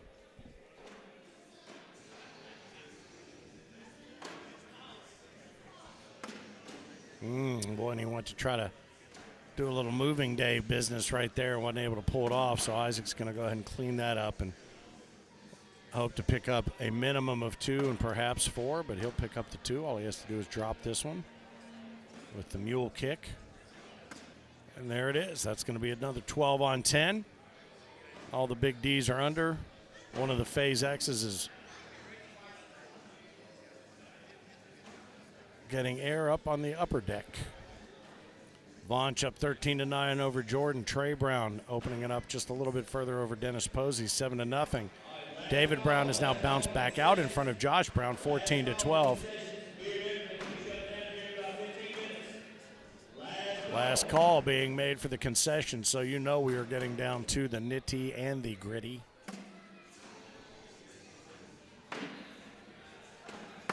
Boy, and he went to try to do a little moving day business right there. Wasn't able to pull it off, so Isaac's going to go ahead and clean that up and hope to pick up a minimum of 2 and perhaps 4, but he'll pick up the 2. All he has to do is drop this one with the mule kick. And there it is. That's going to be another 12 on 10. All the big D's are under. One of the Phase X's is getting air up on the upper deck. Vonch up 13-9 over Jordan. Trey Brown opening it up just a little bit further over Dennis Posey, 7-0. David Brown has now bounced back out in front of Josh Brown, 14-12. Last call being made for the concession, so you know we are getting down to the nitty and the gritty.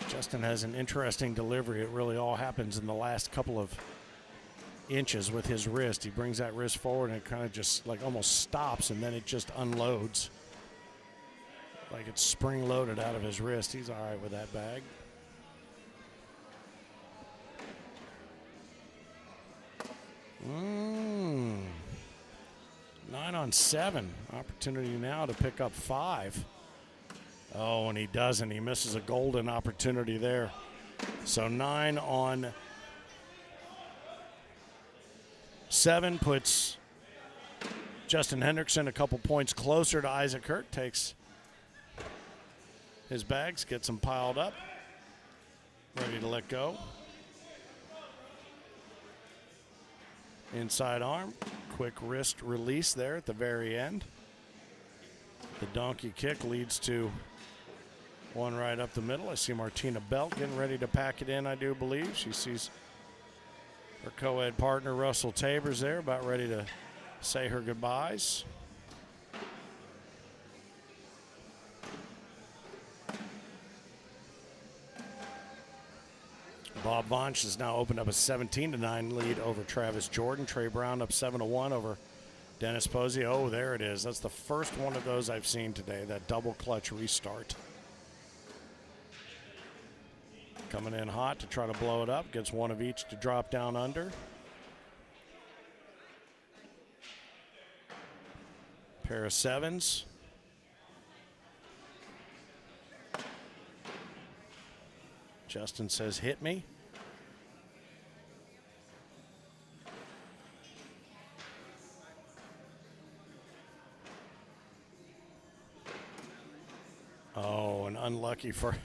Justin has an interesting delivery. It really all happens in the last couple of inches with his wrist. He brings that wrist forward and it kind of just like almost stops, and then it just unloads. Like it's spring-loaded out of his wrist. He's all right with that bag. Mm. 9 on 7. Opportunity now to pick up 5. Oh, and he doesn't. He misses a golden opportunity there. So 9 on 7 puts Justin Hendrickson a couple points closer to Isaac Hurt. Takes his bags, gets them piled up, ready to let go. Inside arm, quick wrist release there at the very end. The donkey kick leads to one right up the middle. I see Martina Belt getting ready to pack it in, I do believe. She sees her co-ed partner, Russell Tabers, there, about ready to say her goodbyes. Bob Vonch has now opened up a 17-9 lead over Travis Jordan. Trey Brown up 7-1 over Dennis Posey. Oh, there it is. That's the first one of those I've seen today, that double clutch restart. Coming in hot to try to blow it up. Gets one of each to drop down under. Pair of 7s. Justin says, hit me. Oh, and unlucky for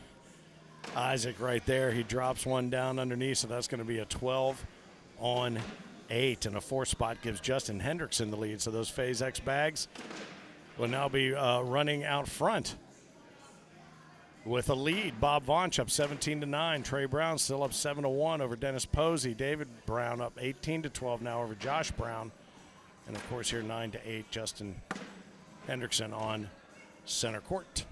Isaac right there. He drops one down underneath, so that's going to be a 12 on 8. And a 4 spot gives Justin Hendrickson the lead. So those Phase X bags will now be running out front with a lead. Bob Vonch up 17-9. Trey Brown still up 7-1 over Dennis Posey. David Brown up 18-12 now over Josh Brown. And of course here 9-8, Justin Hendrickson on center court.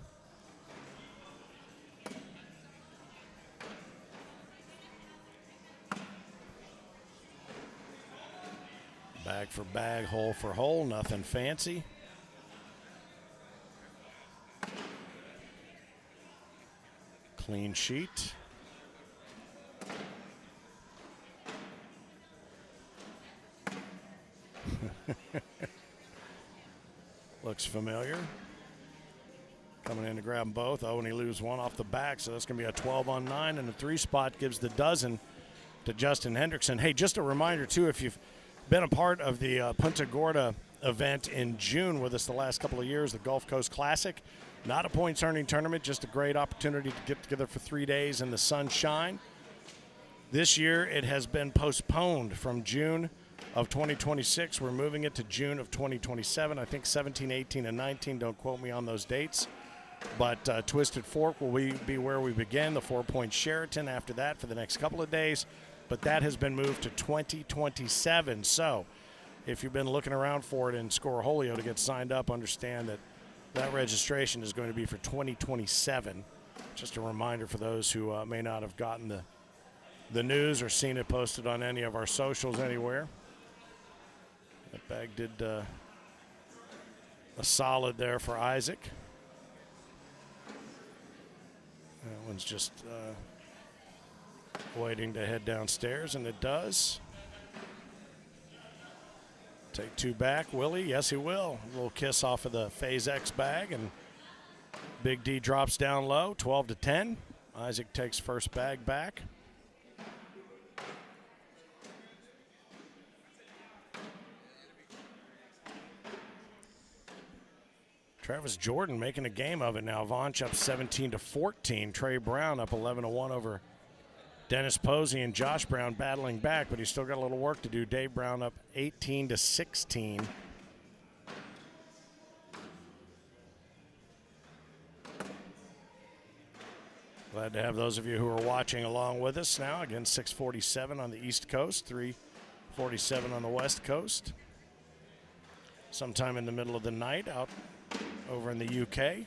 Bag for bag, hole for hole, nothing fancy. Clean sheet. Looks familiar. Coming in to grab them both. Oh, and he loses one off the back, so that's going to be a 12 on 9, and the 3 spot gives the dozen to Justin Hendrickson. Hey, just a reminder, too, if you've been a part of the Punta Gorda event in June with us the last couple of years, the Gulf Coast Classic. Not a points earning tournament, just a great opportunity to get together for 3 days in the sunshine. This year it has been postponed from June of 2026. We're moving it to June of 2027. I think 17, 18, and 19. Don't quote me on those dates. But Twisted Fork will be where we begin. The 4 Point Sheraton after that for the next couple of days. But that has been moved to 2027. So if you've been looking around for it in Scorholio to get signed up, understand that that registration is going to be for 2027. Just a reminder for those who may not have gotten the news or seen it posted on any of our socials anywhere. That bag did a solid there for Isaac. That one's just waiting to head downstairs, and it does. Take 2 back, will he? Yes, he will. A little kiss off of the Phase X bag, and Big D drops down low, 12-10. Isaac takes first bag back. Travis Jordan making a game of it now. Vonch up 17-14. Trey Brown up 11-1 over Dennis Posey, and Josh Brown battling back, but he's still got a little work to do. Dave Brown up 18-16. Glad to have those of you who are watching along with us now. Again, 6:47 on the East Coast, 3:47 on the West Coast. Sometime in the middle of the night out over in the UK.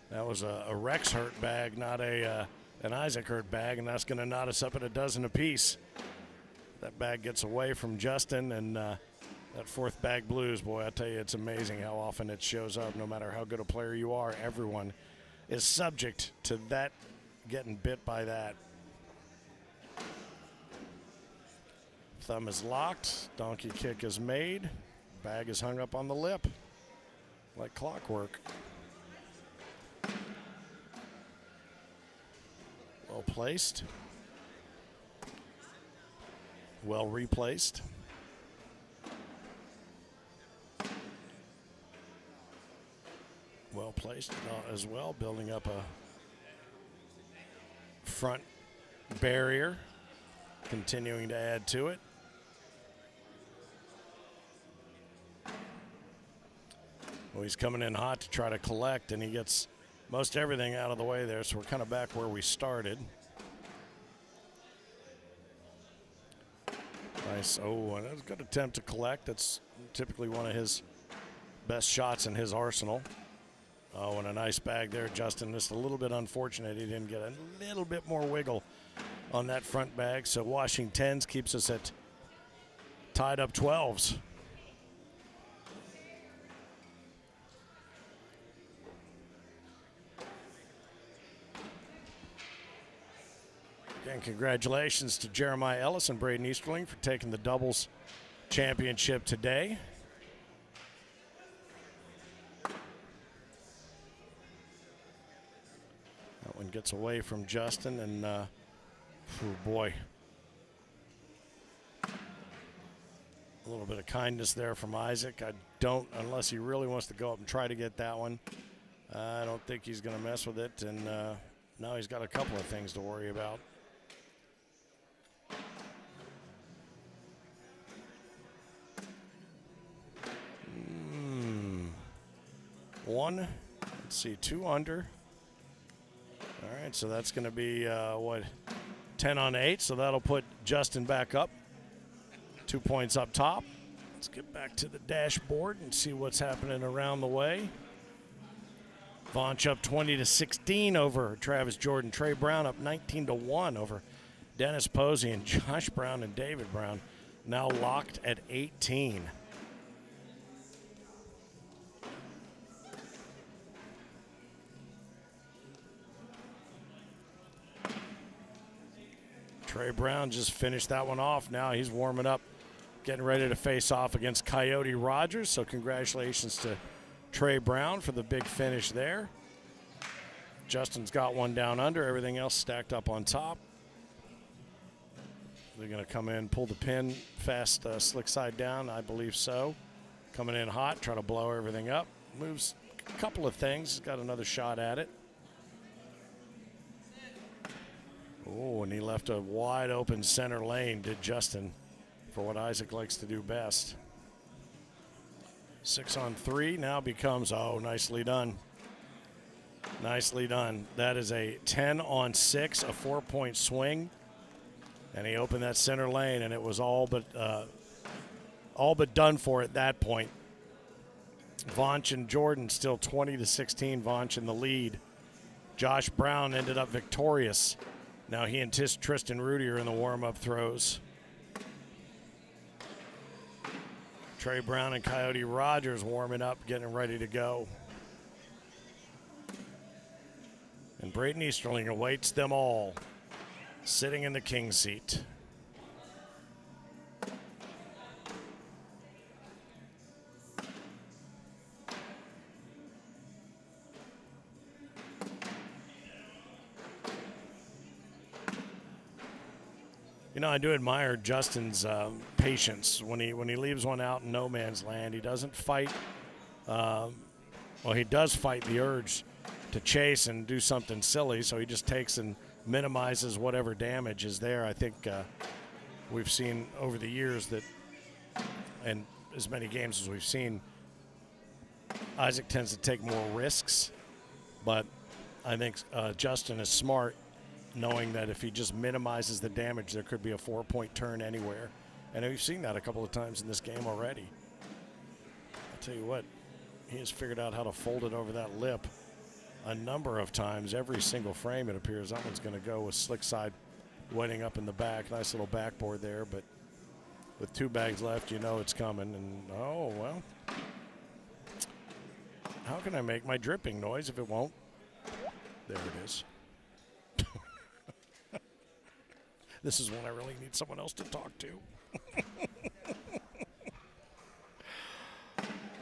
That was a Rex Hurt bag, not a And Isaac heard bag, and that's going to knot us up at a dozen apiece. That bag gets away from Justin, and that fourth bag blues, boy, I tell you, it's amazing how often it shows up. No matter how good a player you are, everyone is subject to that, getting bit by that. Thumb is locked, donkey kick is made, bag is hung up on the lip like clockwork. Well placed. Well replaced. Well placed as well, building up a front barrier, continuing to add to it. Well, he's coming in hot to try to collect, and he gets most everything out of the way there, so we're kind of back where we started. Nice. Oh, and a good attempt to collect. That's typically one of his best shots in his arsenal. Oh, and a nice bag there, Justin. Just a little bit unfortunate he didn't get a little bit more wiggle on that front bag. So washing 10s keeps us at tied up 12s. Again, congratulations to Jeremiah Ellis and Braden Easterling for taking the doubles championship today. That one gets away from Justin, and oh boy. A little bit of kindness there from Isaac. I don't, unless he really wants to go up and try to get that one. I don't think he's going to mess with it, and now he's got a couple of things to worry about. One, let's see, 2 under. All right, so that's going to be, 10 on 8, so that'll put Justin back up. 2 points up top. Let's get back to the dashboard and see what's happening around the way. Vonch up 20-16 over Travis Jordan. Trey Brown up 19-1 over Dennis Posey, and Josh Brown and David Brown now locked at 18. Trey Brown just finished that one off. Now he's warming up, getting ready to face off against Coyote Rogers. So congratulations to Trey Brown for the big finish there. Justin's got one down under, everything else stacked up on top. They're going to come in, pull the pin fast, slick side down, I believe so. Coming in hot, try to blow everything up. Moves a couple of things, got another shot at it. Oh, and he left a wide open center lane, did Justin, for what Isaac likes to do best. 6 on 3 now becomes, oh, nicely done. Nicely done. That is a 10 on 6, a 4-point swing. And he opened that center lane, and it was all but done for at that point. Vonch and Jordan still 20-16, Vonch in the lead. Josh Brown ended up victorious. Now he and Tristan Rudy are in the warm-up throws. Trey Brown and Coyote Rogers warming up, getting ready to go. And Braden Easterling awaits them all, sitting in the king seat. You know, I do admire Justin's patience when he leaves one out in no man's land. He doesn't fight. Well, he does fight the urge to chase and do something silly, so he just takes and minimizes whatever damage is there. I think we've seen over the years that, and as many games as we've seen, Isaac tends to take more risks, but I think Justin is smart, knowing that if he just minimizes the damage, there could be a 4-point turn anywhere. And we've seen that a couple of times in this game already. I'll tell you what, he has figured out how to fold it over that lip a number of times. Every single frame, it appears. That one's going to go with slick side wetting up in the back. Nice little backboard there, but with 2 bags left, you know it's coming. And, oh, well. How can I make my dripping noise if it won't? There it is. This is when I really need someone else to talk to.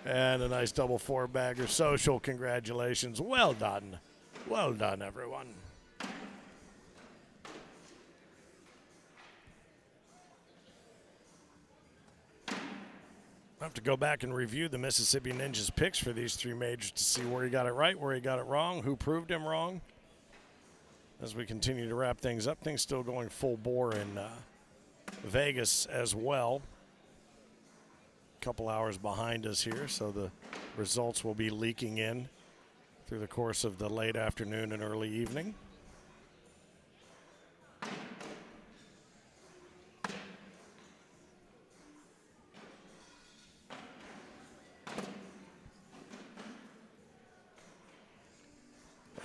And a nice double 4-bagger. Social, congratulations. Well done. Well done, everyone. I have to go back and review the Mississippi Ninja's picks for these 3 majors to see where he got it right, where he got it wrong, who proved him wrong. As we continue to wrap things up, things still going full bore in Vegas as well. A couple hours behind us here, so the results will be leaking in through the course of the late afternoon and early evening.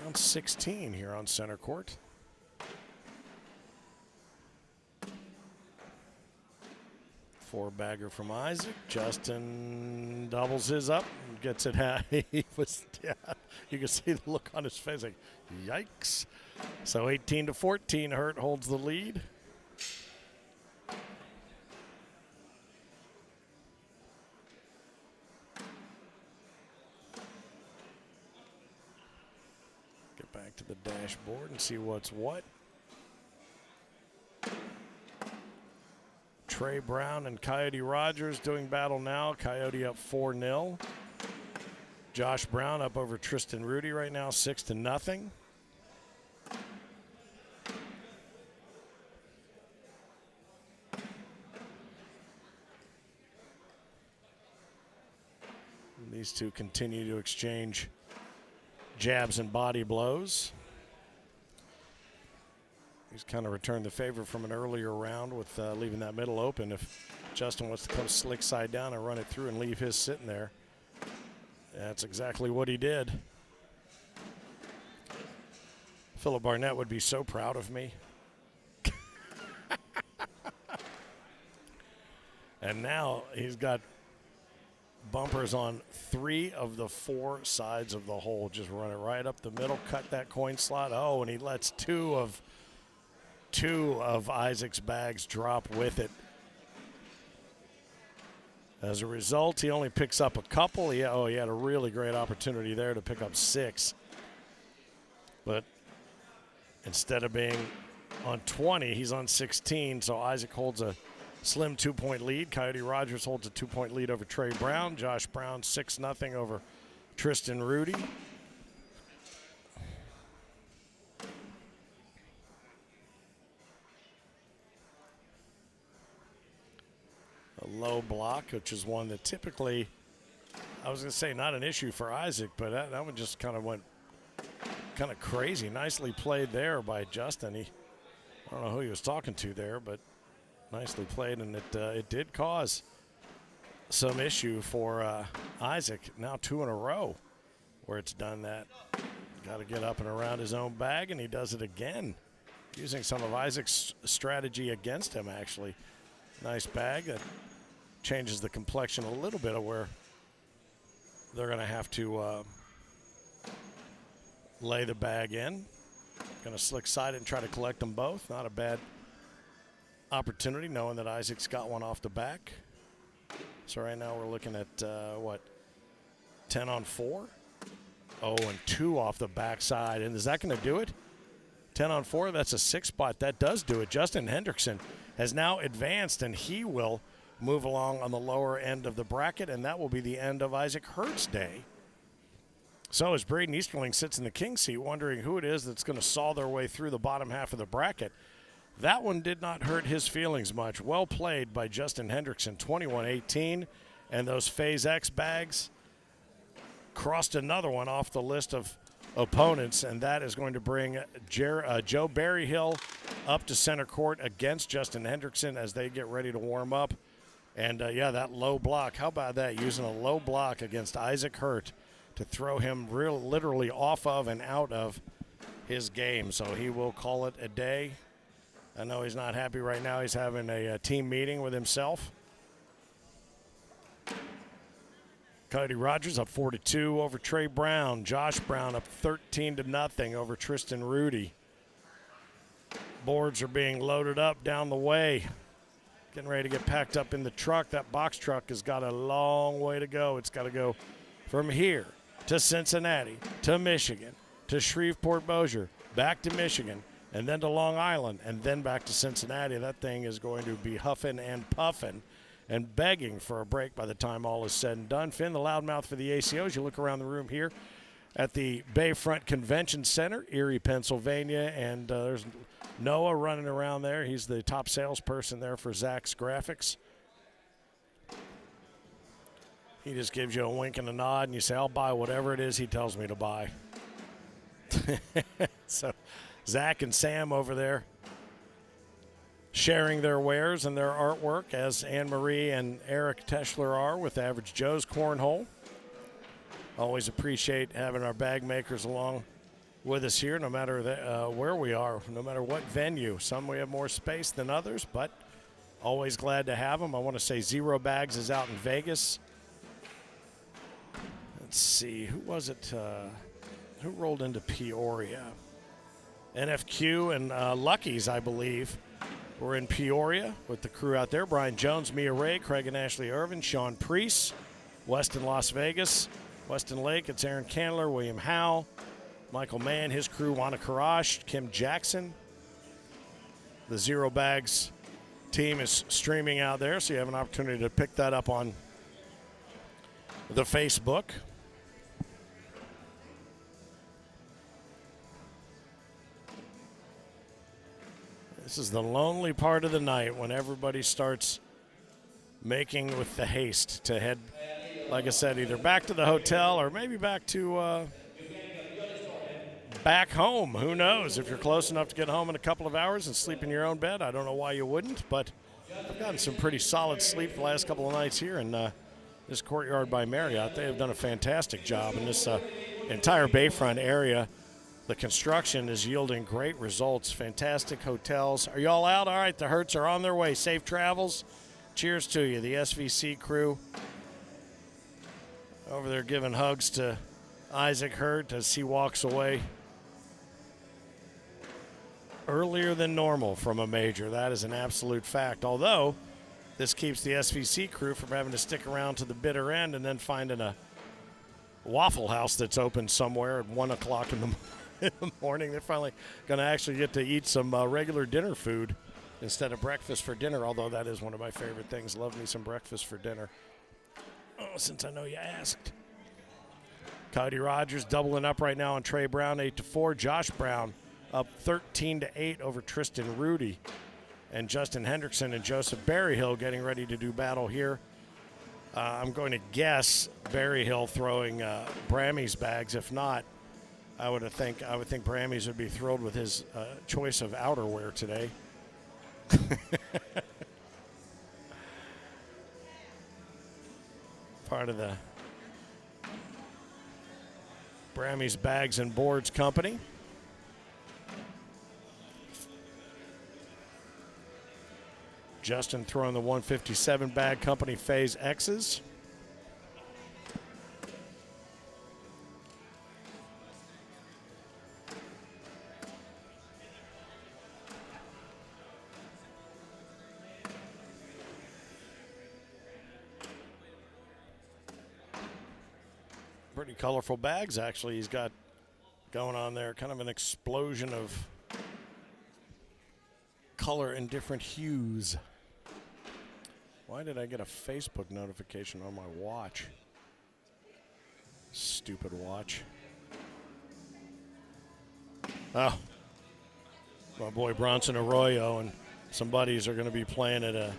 Round 16 here on center court. Four-bagger from Isaac. Justin doubles his up and gets it. He was, yeah, you can see the look on his face like, yikes. So 18-14, Hurt holds the lead. Get back to the dashboard and see what's what. Trey Brown and Coyote Rogers doing battle now. Coyote up 4-0. Josh Brown up over Tristan Rudy right now, 6-0. These two continue to exchange jabs and body blows. He's kind of returned the favor from an earlier round with leaving that middle open. If Justin wants to come slick side down and run it through and leave his sitting there, that's exactly what he did. Philip Barnett would be so proud of me. And now he's got bumpers on 3 of the 4 sides of the hole. Just run it right up the middle, cut that coin slot. Oh, and he lets two of Isaac's bags drop with it. As a result, he only picks up a couple. He had a really great opportunity there to pick up 6. But instead of being on 20, he's on 16, so Isaac holds a slim 2-point lead. Coyote Rogers holds a 2-point lead over Trey Brown. Josh Brown 6-0 over Tristan Rudy. A low block, which is one that typically, I was going to say not an issue for Isaac, but that one just kind of went kind of crazy. Nicely played there by Justin. I don't know who he was talking to there, but nicely played, and it did cause some issue for Isaac. Now 2 in a row where it's done that. Got to get up and around his own bag, and he does it again, using some of Isaac's strategy against him, actually. Nice bag that changes the complexion a little bit of where they're going to have to lay the bag in. Going to slick side it and try to collect them both. Not a bad opportunity, knowing that Isaac's got one off the back. So right now we're looking at, 10 on 4? Oh, and 2 off the backside. And is that going to do it? 10 on 4, that's a 6 spot. That does do it. Justin Hendrickson has now advanced, and he will move along on the lower end of the bracket, and that will be the end of Isaac Hurt's day. So as Braden Easterling sits in the king seat wondering who it is that's going to saw their way through the bottom half of the bracket, that one did not hurt his feelings much. Well played by Justin Hendrickson, 21-18, and those Phase X bags crossed another one off the list of opponents, and that is going to bring Joe Berryhill up to center court against Justin Hendrickson as they get ready to warm up. And, that low block, how about that, using a low block against Isaac Hurt to throw him literally off of and out of his game. So he will call it a day. I know he's not happy right now. He's having a team meeting with himself. Cody Rogers up 4-2 over Trey Brown. Josh Brown up 13-0 over Tristan Rudy. Boards are being loaded up down the way. Getting ready to get packed up in the truck. That box truck has got a long way to go. It's got to go from here to Cincinnati, to Michigan, to Shreveport-Bossier, back to Michigan, and then to Long Island, and then back to Cincinnati. That thing is going to be huffing and puffing and begging for a break by the time all is said and done. Finn, the loudmouth for the ACOs. You look around the room here at the Bayfront Convention Center, Erie, Pennsylvania, and there's Noah running around there. He's the top salesperson there for Zach's Graphics. He just gives you a wink and a nod, and you say, I'll buy whatever it is he tells me to buy. So Zach and Sam over there sharing their wares and their artwork, as Anne-Marie and Eric Teschler are with Average Joe's Cornhole. Always appreciate having our bag makers along with us here, no matter where we are, no matter what venue. Some we have more space than others, but always glad to have them. I want to say Zero Bags is out in Vegas. Let's see, who was it? Who rolled into Peoria? NFQ and Lucky's, I believe, were in Peoria with the crew out there. Brian Jones, Mia Ray, Craig and Ashley Irvin, Sean Priest, Weston Las Vegas, Weston Lake, it's Aaron Candler, William Howe, Michael Mann, his crew, Juana Karash, Kim Jackson. The Zero Bags team is streaming out there, so you have an opportunity to pick that up on the Facebook. This is the lonely part of the night when everybody starts making with the haste to head, like I said, either back to the hotel or maybe back to back home. Who knows? If you're close enough to get home in a couple of hours and sleep in your own bed, I don't know why you wouldn't, but I've gotten some pretty solid sleep the last couple of nights here in this Courtyard by Marriott. They have done a fantastic job in this entire Bayfront area. The construction is yielding great results. Fantastic hotels. Are you all out? All right, the Hertz are on their way. Safe travels. Cheers to you, the SVC crew. Over there giving hugs to Isaac Hurt as he walks away earlier than normal from a major. That is an absolute fact. Although, this keeps the SVC crew from having to stick around to the bitter end and then finding a Waffle House that's open somewhere at 1 o'clock in the morning. They're finally going to actually get to eat some regular dinner food instead of breakfast for dinner, although that is one of my favorite things. Love me some breakfast for dinner. Oh, since I know you asked. Cody Rogers doubling up right now on Trey Brown, 8-4. Josh Brown up 13-8 over Tristan Rudy. And Justin Hendrickson and Joseph Berryhill getting ready to do battle here. I'm going to guess Berryhill throwing Brammy's bags. If not, I would think Brammy's would be thrilled with his choice of outerwear today. Part of the Brammy's Bags and Boards Company. Justin throwing the 157 Bag Company Phase X's. Pretty colorful bags, actually, he's got going on there. Kind of an explosion of color in different hues. Why did I get a Facebook notification on my watch? Stupid watch. Oh, my boy Bronson Arroyo and some buddies are going to be playing at a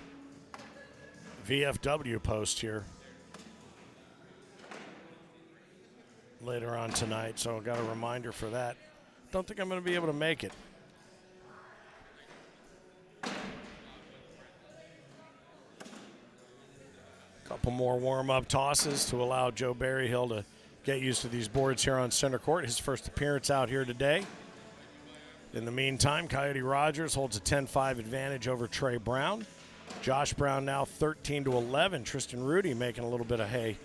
VFW post here later on tonight, so I got a reminder for that. Don't think I'm going to be able to make it. Couple more warm-up tosses to allow Joe Berryhill to get used to these boards here on center court. His first appearance out here today. In the meantime, Coyote Rogers holds a 10-5 advantage over Trey Brown. Josh Brown now 13-11. Tristan Rudy making a little bit of hay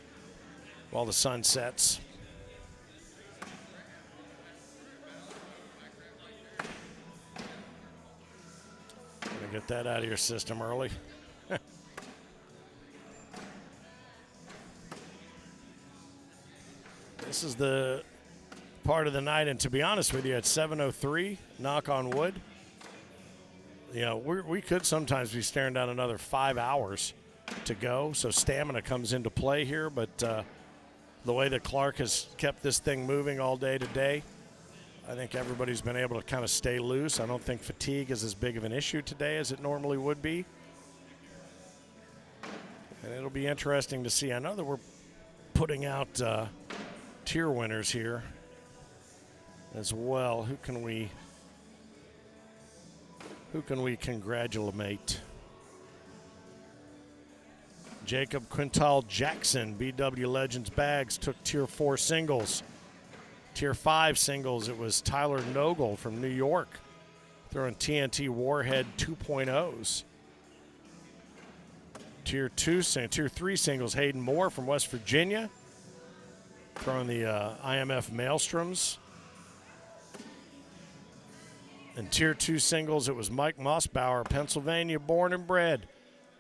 while the sun sets. Gonna get that out of your system early. This is the part of the night, and to be honest with you, at 7:03, knock on wood, you know, we could sometimes be staring down another 5 hours to go, so stamina comes into play here, but the way that Clark has kept this thing moving all day today, I think everybody's been able to kind of stay loose. I don't think fatigue is as big of an issue today as it normally would be, and it'll be interesting to see. I know that we're putting out tier winners here as well. Who can we congratulate? Jacob Quintal Jackson, BW Legends Bags, took Tier 4 singles. Tier 5 singles, it was Tyler Nogel from New York, throwing TNT Warhead 2.0s. Tier 3 singles, Hayden Moore from West Virginia, throwing the IMF Maelstroms. And Tier 2 singles, it was Mike Mossbauer, Pennsylvania born and bred,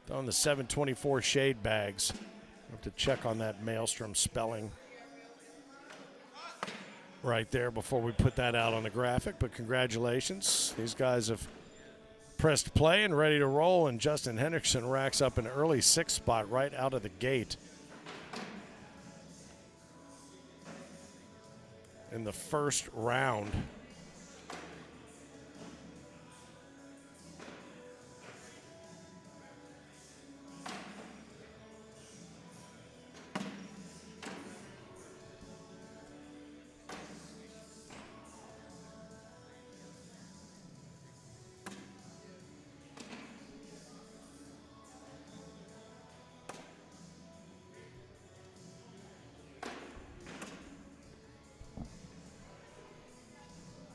throwing the 724 shade bags. I have to check on that Maelstrom spelling right there before we put that out on the graphic, but congratulations. These guys have pressed play and ready to roll, and Justin Hendrickson racks up an early 6th spot right out of the gate in the first round.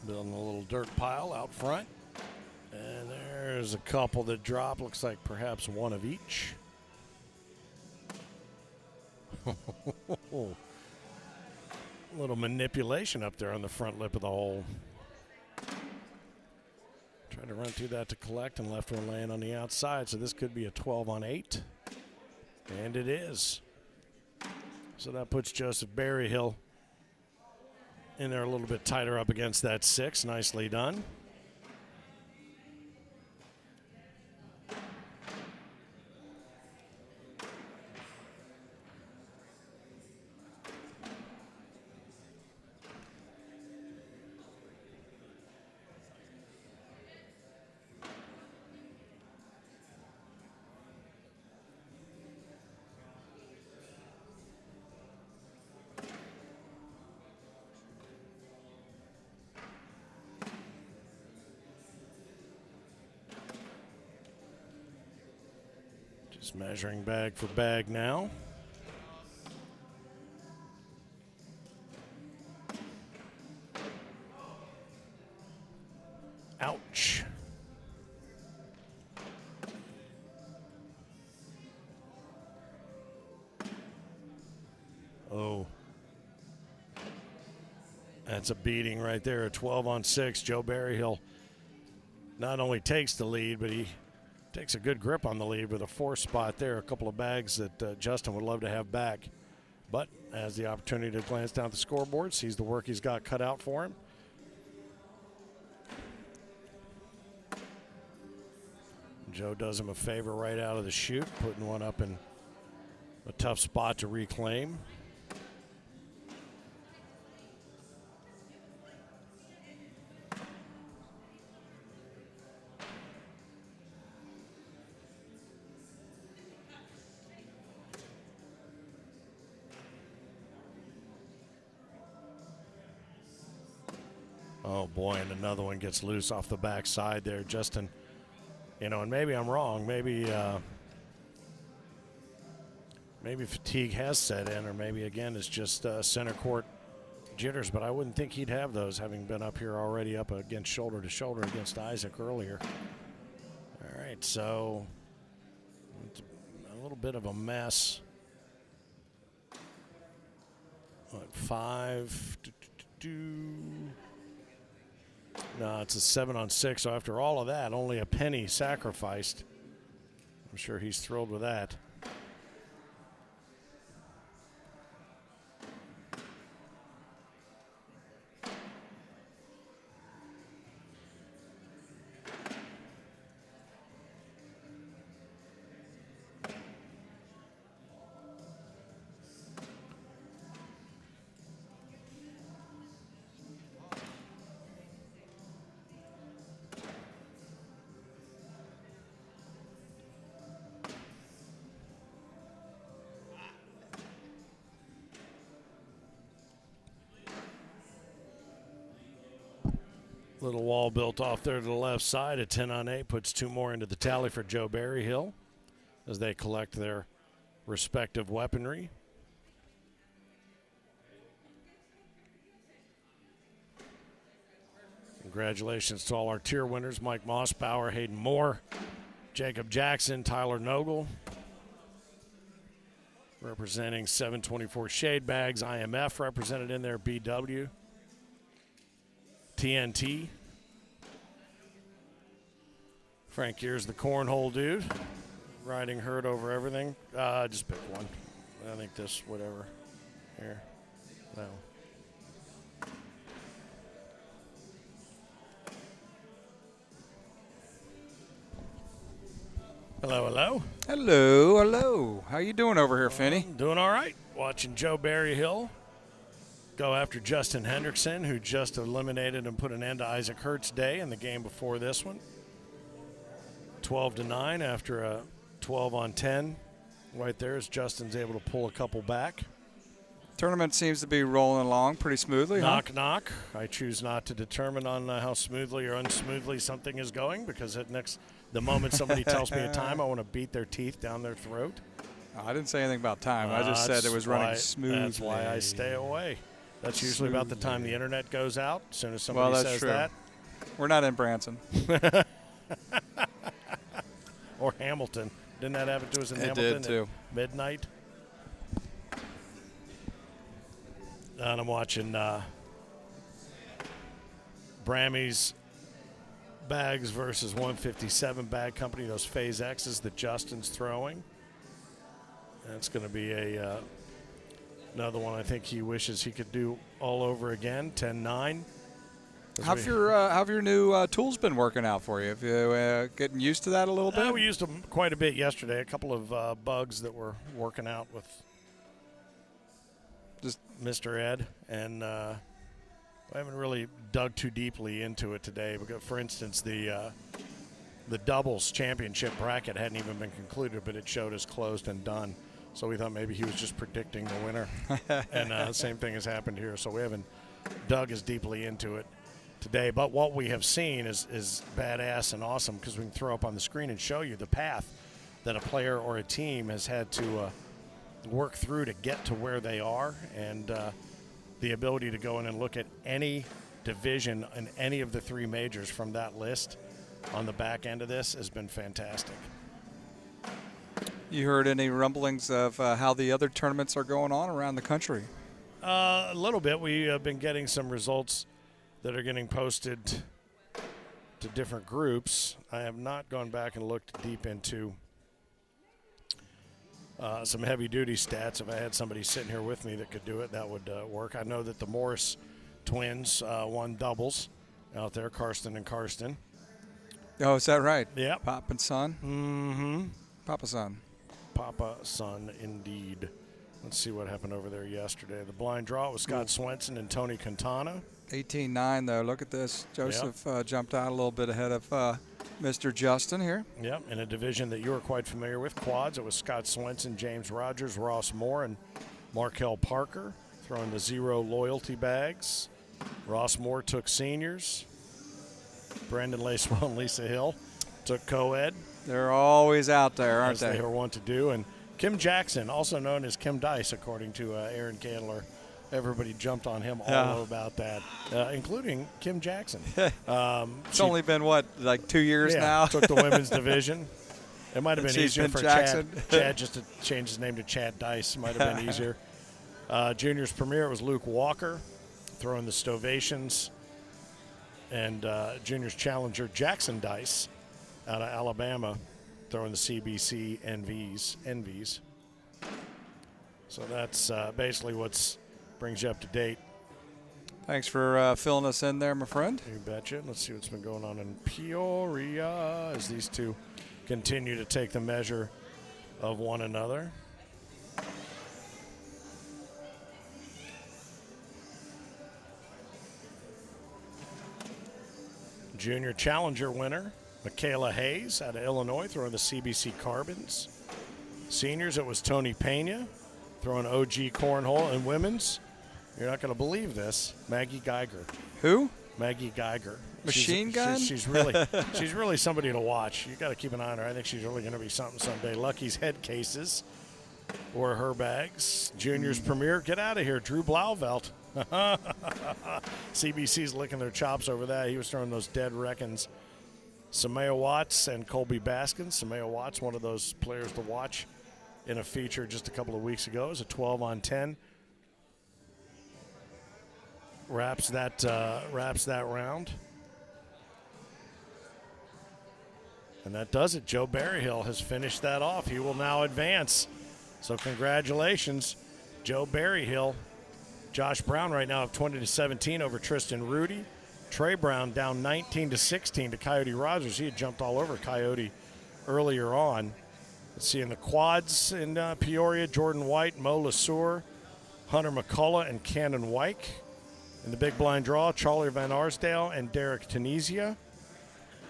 Building a little dirt pile out front. And there's a couple that drop. Looks like perhaps one of each. Little manipulation up there on the front lip of the hole. Trying to run through that to collect, and left one laying on the outside. So this could be a 12 on 8. And it is. So that puts Joseph Berryhill in there a little bit tighter up against that 6. Nicely done. Just measuring bag for bag now. Ouch. Oh. That's a beating right there. A 12 on 6. Joe Berryhill not only takes the lead, but he takes a good grip on the lead with a 4th spot there. A couple of bags that Justin would love to have back, but has the opportunity to glance down at the scoreboard, sees the work he's got cut out for him. Joe does him a favor right out of the chute, putting one up in a tough spot to reclaim. Oh boy, and another one gets loose off the backside there. Justin, you know, and maybe I'm wrong. Maybe maybe fatigue has set in, or maybe, again, it's just center court jitters, but I wouldn't think he'd have those, having been up here already up against shoulder to shoulder against Isaac earlier. All right, so it's a little bit of a mess. What, 5? No, it's a 7-on-6, so after all of that, only a penny sacrificed. I'm sure he's thrilled with that. Little wall built off there to the left side. A 10-on-8 puts 2 more into the tally for Joe Berryhill as they collect their respective weaponry. Congratulations to all our tier winners: Mike Mossbauer, Hayden Moore, Jacob Jackson, Tyler Nogel. Representing 724 Shade Bags, IMF represented in there, BW. TNT. Frank here's the cornhole dude. Riding herd over everything. Just pick one. I think this, whatever. Here. No. Hello, hello. Hello, hello. How you doing over here, Finney? Doing all right. Watching Joe Berryhill go after Justin Hendrickson, who just eliminated and put an end to Isaac Hurt's day in the game before this one. 12-9 after a 12-on-10. Right there as Justin's able to pull a couple back. Tournament seems to be rolling along pretty smoothly, Knock, knock. I choose not to determine on how smoothly or unsmoothly something is going, because the moment somebody tells me a time, I want to beat their teeth down their throat. I didn't say anything about time. I just said it was running smoothly. That's why I stay away. That's usually about the time the internet goes out. As soon as somebody says true. that. We're not in Branson. Or Hamilton. Didn't that happen to us in Hamilton? It did, too. At midnight? And I'm watching Brammy's bags versus 157 bag company, those Phase X's that Justin's throwing. That's going to be another one I think he wishes he could do all over again, 10-9. How have your new tools been working out for you? Have you getting used to that a little bit? We used them quite a bit yesterday. A couple of bugs that were working out with just Mr. Ed, and I haven't really dug too deeply into it today. Because, for instance, the doubles championship bracket hadn't even been concluded, but it showed as closed and done. So we thought maybe he was just predicting the winner, and the same thing has happened here. So we haven't dug as deeply into it today, but what we have seen is badass and awesome, because we can throw up on the screen and show you the path that a player or a team has had to work through to get to where they are, and the ability to go in and look at any division in any of the 3 majors from that list on the back end of this has been fantastic. You heard any rumblings of how the other tournaments are going on around the country? A little bit. We have been getting some results that are getting posted to different groups. I have not gone back and looked deep into some heavy-duty stats. If I had somebody sitting here with me that could do it, that would work. I know that the Morris twins won doubles out there, Karsten and Karsten. Oh, is that right? Yeah. Pop and son? Mm-hmm. Papa son. Papa son, indeed. Let's see what happened over there yesterday. The blind draw was Scott Swenson and Tony Quintana. 18-9, though. Look at this. Joseph jumped out a little bit ahead of Mr. Justin here. Yep, in a division that you are quite familiar with, quads. It was Scott Swenson, James Rogers, Ross Moore, and Markel Parker throwing the 0 loyalty bags. Ross Moore took seniors. Brandon Lacewell and Lisa Hill took co-ed. They're always out there, aren't as they they? are wont to do. And Kim Jackson, also known as Kim Dice, according to Aaron Candler. Everybody jumped on him all about that, including Kim Jackson. It's only been, what, like 2 years now? Took the women's division. It might have been easier for Jackson. Chad just to change his name to Chad Dice. Might have been easier. Juniors premier, it was Luke Walker throwing the Stovations. And juniors challenger Jackson Dice out of Alabama throwing the CBC NVs. So that's basically what's brings you up to date. Thanks for filling us in there, my friend. You betcha. Let's see what's been going on in Peoria as these two continue to take the measure of one another. Junior Challenger winner, Michaela Hayes out of Illinois, throwing the CBC Carbons. Seniors, it was Tony Pena throwing OG Cornhole. And women's, you're not going to believe this, Maggie Geiger. Who? Maggie Geiger. Machine gun? She's really somebody to watch. You got to keep an eye on her. I think she's really going to be something someday. Lucky's head cases were her bags. Juniors premier, get out of here, Drew Blauvelt. CBC's licking their chops over that. He was throwing those dead reckons. Samaya Watts and Colby Baskins. Samaya Watts, one of those players to watch in a feature just a couple of weeks ago. It was a 12-on-10. Wraps that round. And that does it. Joe Berryhill has finished that off. He will now advance. So congratulations, Joe Berryhill. Josh Brown right now up 20-17 over Tristan Rudy. Trey Brown down 19-16 to Coyote Rogers. He had jumped all over Coyote earlier on. Let's see in the quads in Peoria, Jordan White, Mo Lesueur, Hunter McCullough, and Cannon Wyke. In the big blind draw, Charlie Van Arsdale and Derek Tunisia.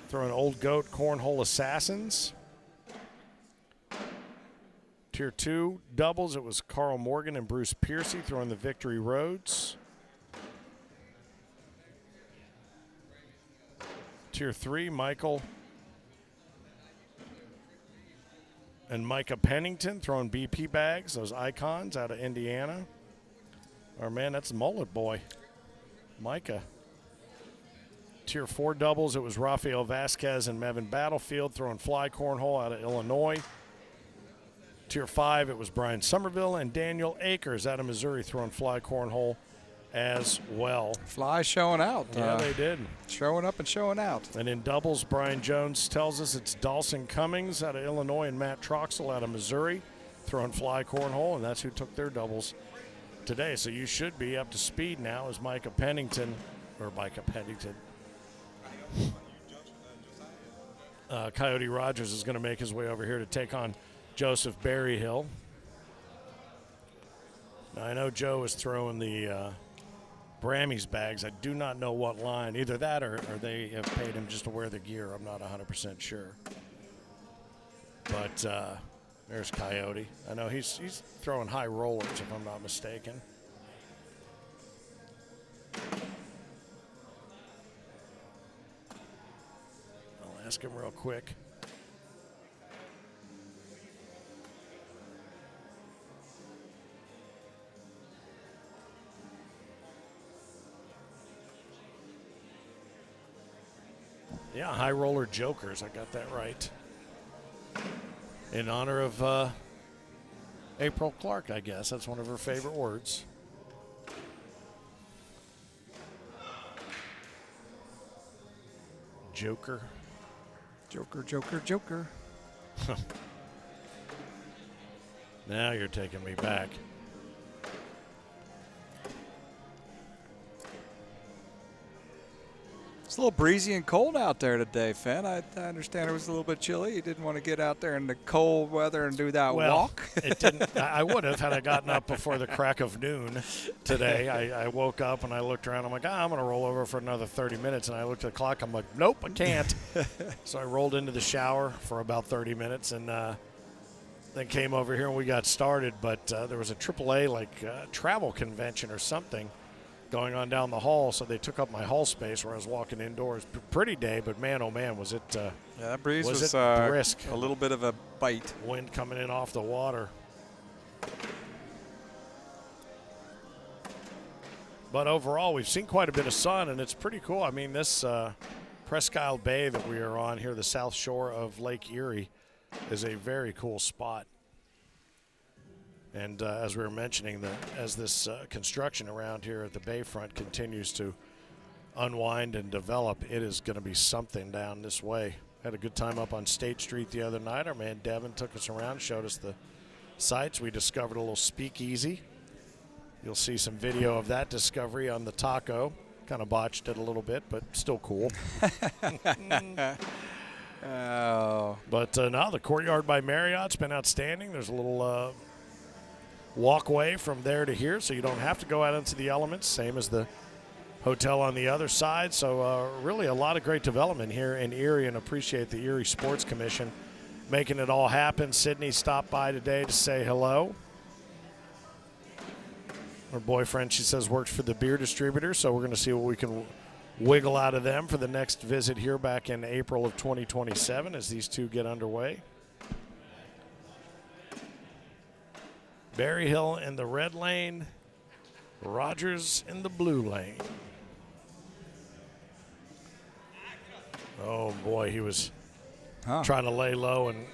Throwing Old Goat Cornhole Assassins. Tier 2 doubles, it was Carl Morgan and Bruce Piercy throwing the Victory Roads. Tier 3, Michael and Micah Pennington throwing BP bags, those icons out of Indiana. Oh man, that's Mullet Boy, Micah. Tier 4 doubles, it was Rafael Vasquez and Mevin Battlefield throwing fly cornhole out of Illinois. Tier 5, it was Brian Somerville and Daniel Akers out of Missouri throwing fly cornhole as well. Fly showing out. Yeah, they did. Showing up and showing out. And in doubles, Brian Jones tells us it's Dawson Cummings out of Illinois and Matt Troxel out of Missouri throwing fly cornhole, and that's who took their doubles today. So you should be up to speed now as Micah Pennington. Coyote Rogers is going to make his way over here to take on Joseph Berryhill. Now, I know Joe is throwing the Brammy's bags. I do not know what line. Either that or they have paid him just to wear the gear. I'm not 100% sure. But there's Coyote. I know he's throwing high rollers, if I'm not mistaken. I'll ask him real quick. Yeah, high roller jokers. I got that right. In honor of April Clark, I guess. That's one of her favorite words. Joker. Joker, joker, joker. Now you're taking me back. It's a little breezy and cold out there today, Finn. I understand it was a little bit chilly. You didn't want to get out there in the cold weather and do that walk. It didn't. I would have had I gotten up before the crack of noon today. I woke up and I looked around. I'm like, I'm going to roll over for another 30 minutes. And I looked at the clock. I'm like, nope, I can't. So I rolled into the shower for about 30 minutes and then came over here and we got started. But there was a AAA travel convention or something going on down the hall, so they took up my hall space where I was walking indoors. Pretty day, but man, oh man, was it Yeah, that breeze was was it brisk. a little bit of a bite. Wind coming in off the water. But overall, we've seen quite a bit of sun, and it's pretty cool. I mean, this Presque Isle Bay that we are on here, the south shore of Lake Erie, is a very cool spot. And as we were mentioning, as this construction around here at the Bayfront continues to unwind and develop, it is going to be something down this way. Had a good time up on State Street the other night. Our man Devin took us around, showed us the sights. We discovered a little speakeasy. You'll see some video of that discovery on the taco. Kind of botched it a little bit, but still cool. Oh. But no, the Courtyard by Marriott's been outstanding. There's a little walkway from there to here, so you don't have to go out into the elements, same as the hotel on the other side. So really a lot of great development here in Erie, and appreciate the Erie Sports Commission making it all happen. Sydney stopped by today to say hello. Her boyfriend, she says, works for the beer distributor, so we're going to see what we can wiggle out of them for the next visit here back in April of 2027 as these two get underway. Berryhill in the red lane, Rogers in the blue lane. Oh boy, he was trying to lay low and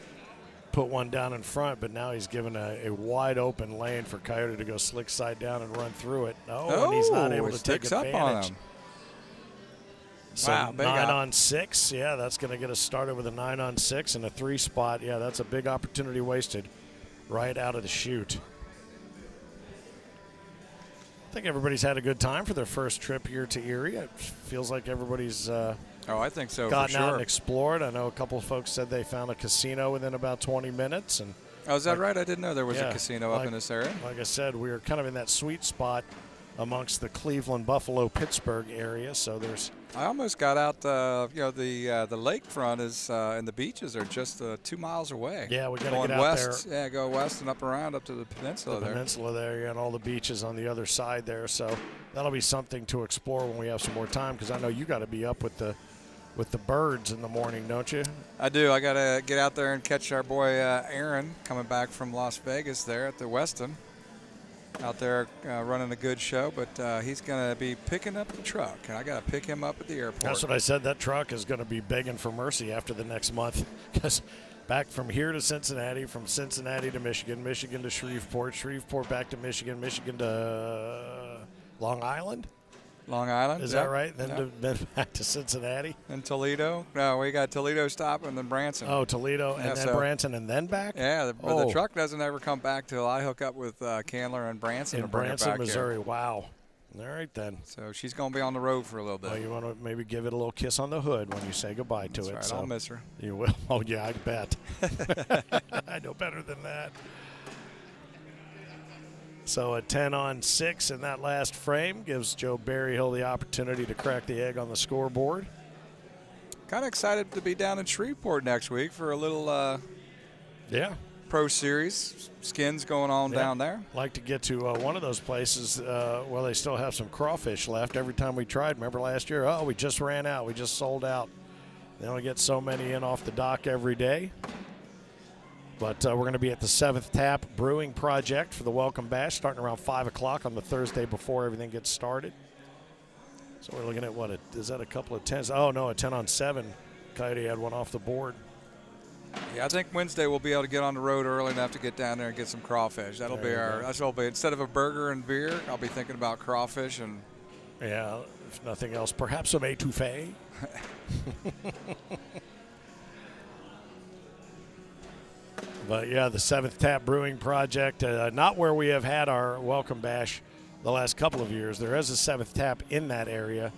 put one down in front, but now he's given a wide open lane for Coyote to go slick side down and run through it. And he's not able to take advantage. Up on him. So wow, 9-on-6, yeah, that's going to get us started with a 9-on-6 and a 3 spot. Yeah, that's a big opportunity wasted right out of the chute. I think everybody's had a good time for their first trip here to Erie. It feels like everybody's I think so. gotten for out sure. and explored. I know a couple of folks said they found a casino within about 20 minutes. And Oh, is that right? I didn't know there was a casino up in this area. Like I said, we are kind of in that sweet spot amongst the Cleveland, Buffalo, Pittsburgh area. So there's. I almost got out. The lakefront is and the beaches are just 2 miles away. Yeah, we got to Going get out west. there. Yeah, go west and up around up to the peninsula there. Peninsula there, yeah, and all the beaches on the other side there. So that'll be something to explore when we have some more time, because I know you got to be up with the birds in the morning, don't you? I do. I got to get out there and catch our boy Aaron coming back from Las Vegas there at the Westin. Out there running a good show, but he's going to be picking up the truck, and I got to pick him up at the airport. That's what I said. That truck is going to be begging for mercy after the next month, because back from here to Cincinnati, from Cincinnati to Michigan, Michigan to Shreveport, Shreveport back to Michigan, Michigan to Long Island. Long Island. Is that right? Then back to Cincinnati. And Toledo. No, we got Toledo stop and then Branson. Oh, Toledo and then Branson and then back? Yeah, the truck doesn't ever come back till I hook up with Candler and Branson. In and bring her Branson, back Missouri. here. Wow. All right, then. So she's going to be on the road for a little bit. Well, you want to maybe give it a little kiss on the hood when you say goodbye to That's it. right. So I'll miss her. You will? Oh, yeah, I bet. I know better than that. So a 10-on-6 in that last frame gives Joe Berryhill the opportunity to crack the egg on the scoreboard. Kind of excited to be down in Shreveport next week for a little Pro Series. Skins going on down there. Like to get to one of those places where they still have some crawfish left. Every time we tried, remember last year? Oh, we just ran out. We just sold out. They only get so many in off the dock every day. But we're going to be at the 7th Tap Brewing Project for the Welcome Bash, starting around 5 o'clock on the Thursday before everything gets started. So we're looking at is that a couple of 10s? Oh, no, a 10-on-7. Coyote had one off the board. Yeah, I think Wednesday we'll be able to get on the road early enough to get down there and get some crawfish. That'll be instead of a burger and beer, I'll be thinking about crawfish and. Yeah, if nothing else, perhaps some etouffee. But, yeah, the 7th Tap Brewing Project, not where we have had our Welcome Bash the last couple of years. There is a 7th Tap in that area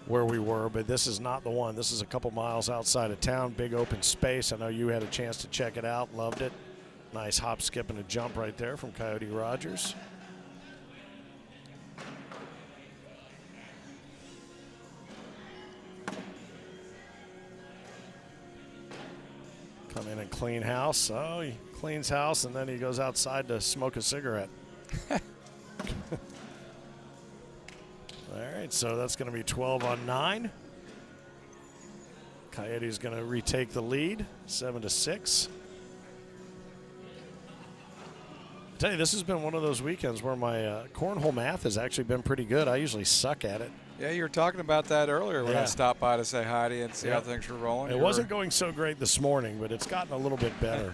where we were, but this is not the one. This is a couple miles outside of town, big open space. I know you had a chance to check it out, loved it. Nice hop, skip, and a jump right there from Coyote Rogers. Come in and clean house. Oh, he cleans house, and then he goes outside to smoke a cigarette. right, so that's going to be 12 on 9. Coyotes going to retake the lead, 7-6. I tell you, this has been one of those weekends where my cornhole math has actually been pretty good. I usually suck at it. Yeah, you were talking about that earlier when I Yeah. stopped by to say hi to you and see how Yep. things were rolling. It wasn't going so great this morning, but it's gotten a little bit better.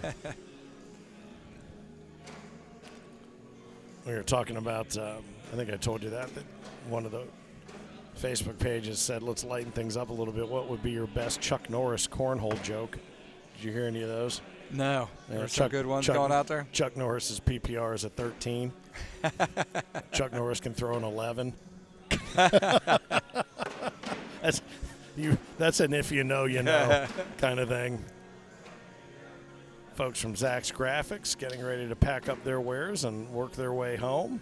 We were talking about, I think I told you that one of the Facebook pages said, let's lighten things up a little bit. What would be your best Chuck Norris cornhole joke? Did you hear any of those? No. Yeah, There's some good ones going out there. Chuck Norris's PPR is a 13. Chuck Norris can throw an 11. That's an if you know, you know kind of thing. Folks from Zach's Graphics getting ready to pack up their wares and work their way home.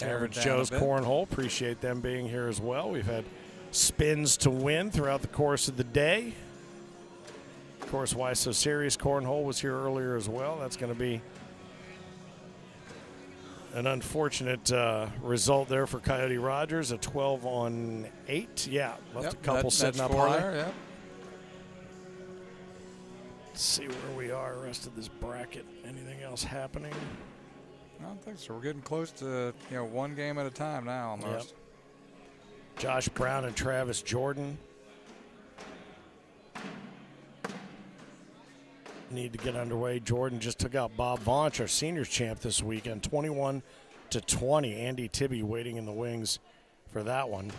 Average down Joe's a bit. Cornhole, appreciate them being here as well. We've had spins to win throughout the course of the day. Of course, Why So Serious Cornhole was here earlier as well. That's going to be an unfortunate result there for Coyote Rogers, a 12 on 8. Yeah, left a couple sitting up high. There, yeah. Let's see where we are, rest of this bracket. Anything else happening? I don't think so. We're getting close to one game at a time now almost. Yep. Josh Brown and Travis Jordan need to get underway. Jordan just took out Bob Vaunch, our seniors champ this weekend, 21-20. Andy Tibby waiting in the wings for that one.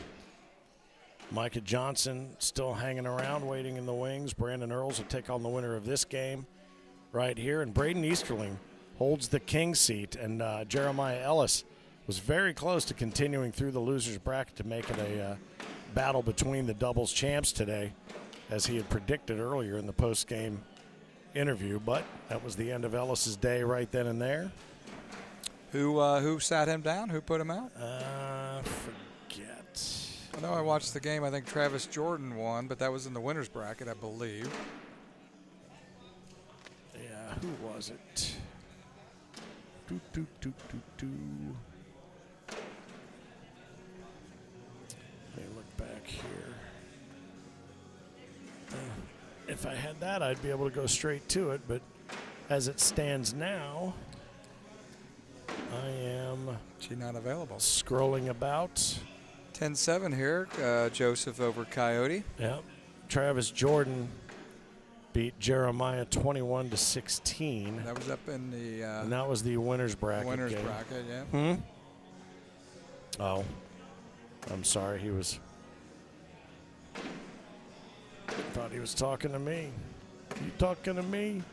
Micah Johnson still hanging around, waiting in the wings. Brandon Earls will take on the winner of this game right here. And Braden Easterling holds the king seat. And Jeremiah Ellis was very close to continuing through the loser's bracket to make it a battle between the doubles champs today, as he had predicted earlier in the post-game interview. But that was the end of Ellis's day right then and there. Who sat him down? Who put him out? Forget. I know I watched the game. I think Travis Jordan won, but that was in the winner's bracket, I believe. Yeah, who was it? Let me look back here. If I had that, I'd be able to go straight to it, but as it stands now, I am She not available. scrolling about. 10-7 here. Joseph over Coyote. Yep. Travis Jordan beat Jeremiah 21-16. That was up in the And that was the winner's bracket winner's game. bracket, yeah. Oh, I'm sorry. He was. Thought he was talking to me. You talking to me?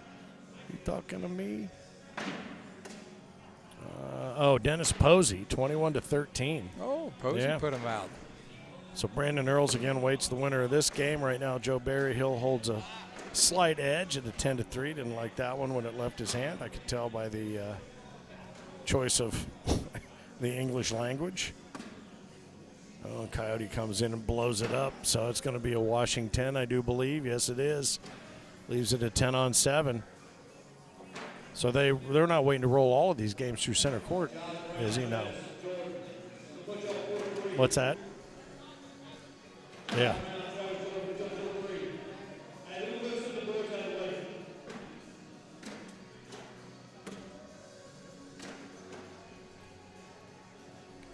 You talking to me? Dennis Posey, 21-13. Oh, Posey Yeah. put him out. So Brandon Earls again waits the winner of this game. Right now, Joe Berryhill holds a slight edge at a 10-3. Didn't like that one when it left his hand. I could tell by the choice of the English language. Oh, Coyote comes in and blows it up. So it's going to be a Washington, I do believe. Yes, it is. Leaves it at 10 on 7. So they're not waiting to roll all of these games through center court, is he? No. What's that? Yeah.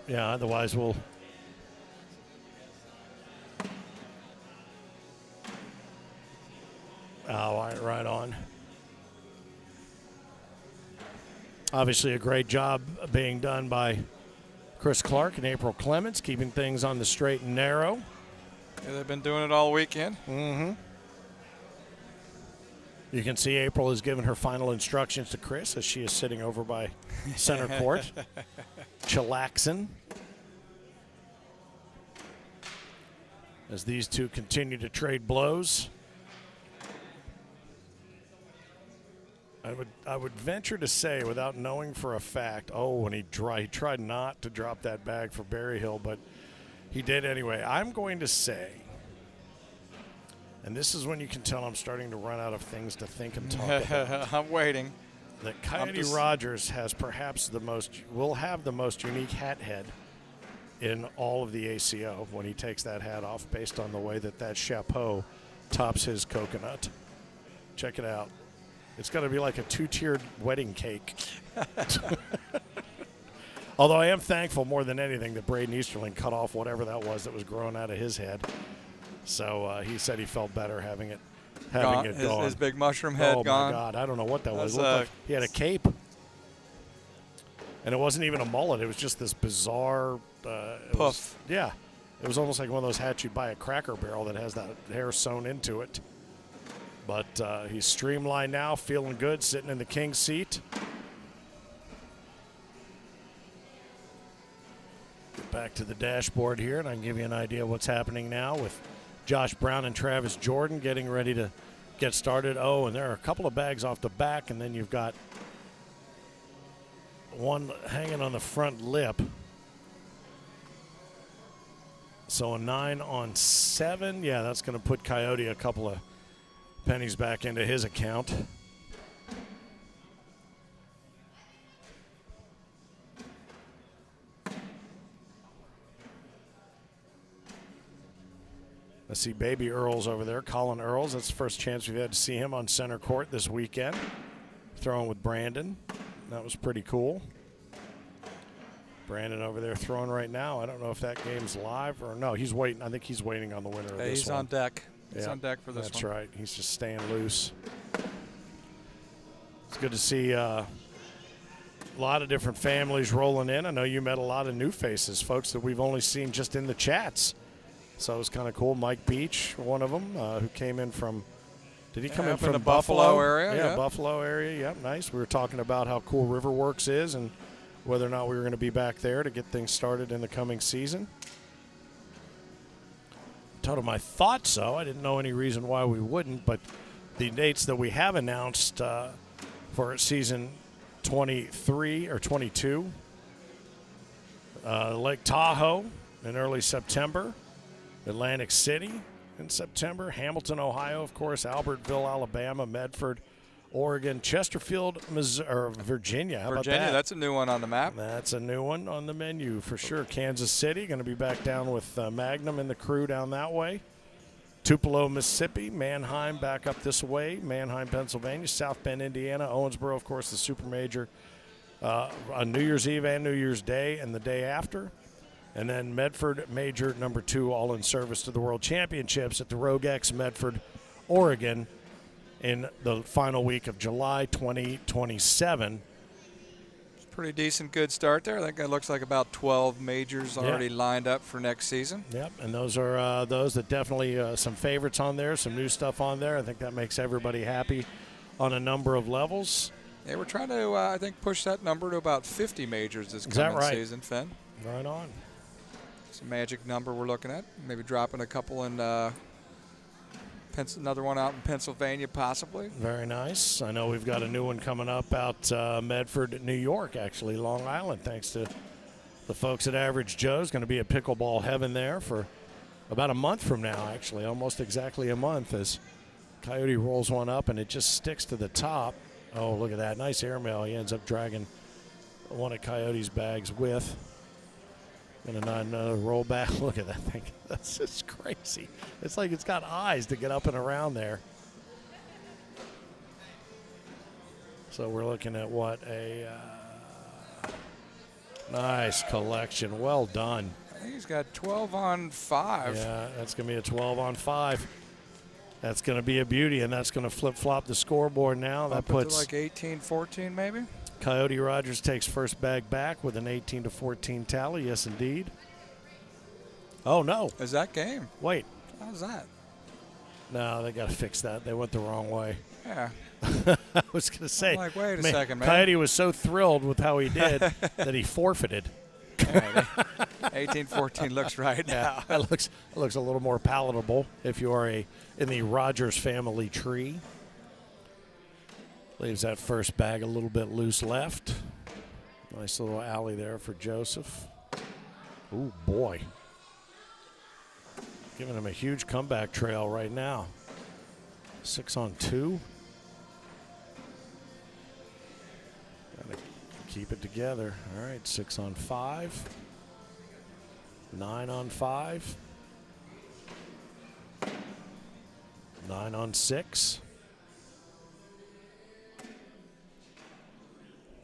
Yeah, otherwise we'll. Oh, right on. Obviously, a great job being done by Chris Clark and April Clements, keeping things on the straight and narrow. Yeah, they've been doing it all weekend. Mm-hmm. You can see April has given her final instructions to Chris as she is sitting over by center court, chillaxing. As these two continue to trade blows. I would venture to say, without knowing for a fact, and he tried not to drop that bag for Berryhill, but he did anyway. I'm going to say, and this is when you can tell I'm starting to run out of things to think and talk about, I'm waiting. that Coyote Rogers has perhaps will have the most unique hat head in all of the ACO when he takes that hat off, based on the way that chapeau tops his coconut. Check it out. It's going to be like a 2-tiered wedding cake. Although I am thankful more than anything that Braden Easterling cut off whatever that was growing out of his head. So he said he felt better having it gone. His big mushroom head gone. Oh, my God. I don't know what that was. It That's looked like he had a cape. And it wasn't even a mullet. It was just this bizarre puff. Yeah. It was almost like one of those hats you buy at Cracker Barrel that has that hair sewn into it. But he's streamlined now, feeling good, sitting in the king's seat. Get back to the dashboard here, and I can give you an idea of what's happening now with Josh Brown and Travis Jordan getting ready to get started. Oh, and there are a couple of bags off the back, and then you've got one hanging on the front lip. So a 9 on 7. Yeah, that's going to put Coyote a couple of pennies back into his account. I see Baby Earls over there, Colin Earls. That's the first chance we've had to see him on center court this weekend, throwing with Brandon. That was pretty cool. Brandon over there throwing right now. I don't know if that game's live or no. He's waiting. I think he's waiting on the winner of this one. He's on deck. He's on deck for this one. That's right. He's just staying loose. It's good to see a lot of different families rolling in. I know you met a lot of new faces, folks that we've only seen just in the chats. So it was kind of cool. Mike Beach, one of them, who came in from, did he come in from the Buffalo area? Yeah, Buffalo area. Yep, nice. We were talking about how cool Riverworks is and whether or not we were going to be back there to get things started in the coming season. Told him I thought so. I didn't know any reason why we wouldn't, but the dates that we have announced for season 23 or 22, Lake Tahoe in early September, Atlantic City in September, Hamilton, Ohio, of course, Albertville, Alabama, Medford, Oregon, Chesterfield, Missouri, or Virginia. How Virginia, about that? That's a new one on the map. That's a new one on the menu for sure. Kansas City, going to be back down with Magnum and the crew down that way. Tupelo, Mississippi. Manheim back up this way. Manheim, Pennsylvania. South Bend, Indiana. Owensboro, of course, the super major on New Year's Eve and New Year's Day and the day after. And then Medford Major number 2, all in service to the World Championships at the Rogue X Medford, Oregon, in the final week of July 2027. Pretty decent, good start there. I think it looks like about 12 majors already lined up for next season. Yep, and those are those that definitely some favorites on there, some new stuff on there. I think that makes everybody happy on a number of levels. Yeah, we're trying to, I think, push that number to about 50 majors this coming season, Finn. Right on. It's a magic number we're looking at. Maybe dropping a couple in another one out in Pennsylvania, possibly. Very nice. I know we've got a new one coming up out Medford, New York, actually, Long Island, thanks to the folks at Average Joe's. Going to be a pickleball heaven there for about a month from now, actually, almost exactly a month, as Coyote rolls one up and it just sticks to the top. Oh, look at that. Nice airmail. He ends up dragging one of Coyote's bags with. And another roll back. Look at that thing. That's just crazy. It's like it's got eyes to get up and around there. So we're looking at what a nice collection. Well done. I think he's got 12 on 5. Yeah, that's going to be a 12 on 5. That's going to be a beauty, and that's going to flip-flop the scoreboard now. That puts like 18-14 maybe. Coyote Rogers takes first bag back with an 18-14 tally. Yes, indeed. Oh, no. Is that game? Wait. How's that? No, they got to fix that. They went the wrong way. Yeah. I was going to say. I'm like, wait a second, man. Coyote was so thrilled with how he did that he forfeited. 18-14 looks right now. Yeah, it looks a little more palatable if you are in the Rogers family tree. Leaves that first bag a little bit loose left. Nice little alley there for Joseph. Ooh, boy. Giving him a huge comeback trail right now. 6 on 2. Gotta keep it together. All right, 6 on 5. 9 on 5. 9 on 6.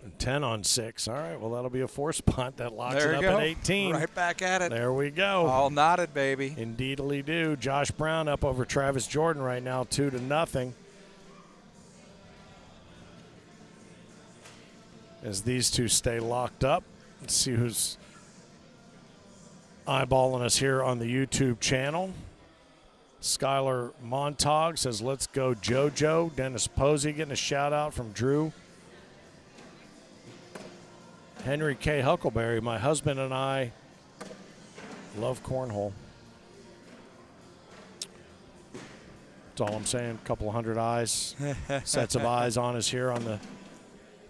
And 10 on 6. All right, well, that'll be a force punt. That locks There it you up go. at 18. Right back at it. There we go. All knotted, baby. Indeedly do. Josh Brown up over Travis Jordan right now, 2-0. As these two stay locked up. Let's see who's eyeballing us here on the YouTube channel. Skylar Montag says, let's go JoJo. Dennis Posey getting a shout out from Drew. Henry K. Huckleberry, my husband and I love cornhole. That's all I'm saying. A couple of hundred eyes, sets of eyes on us here on the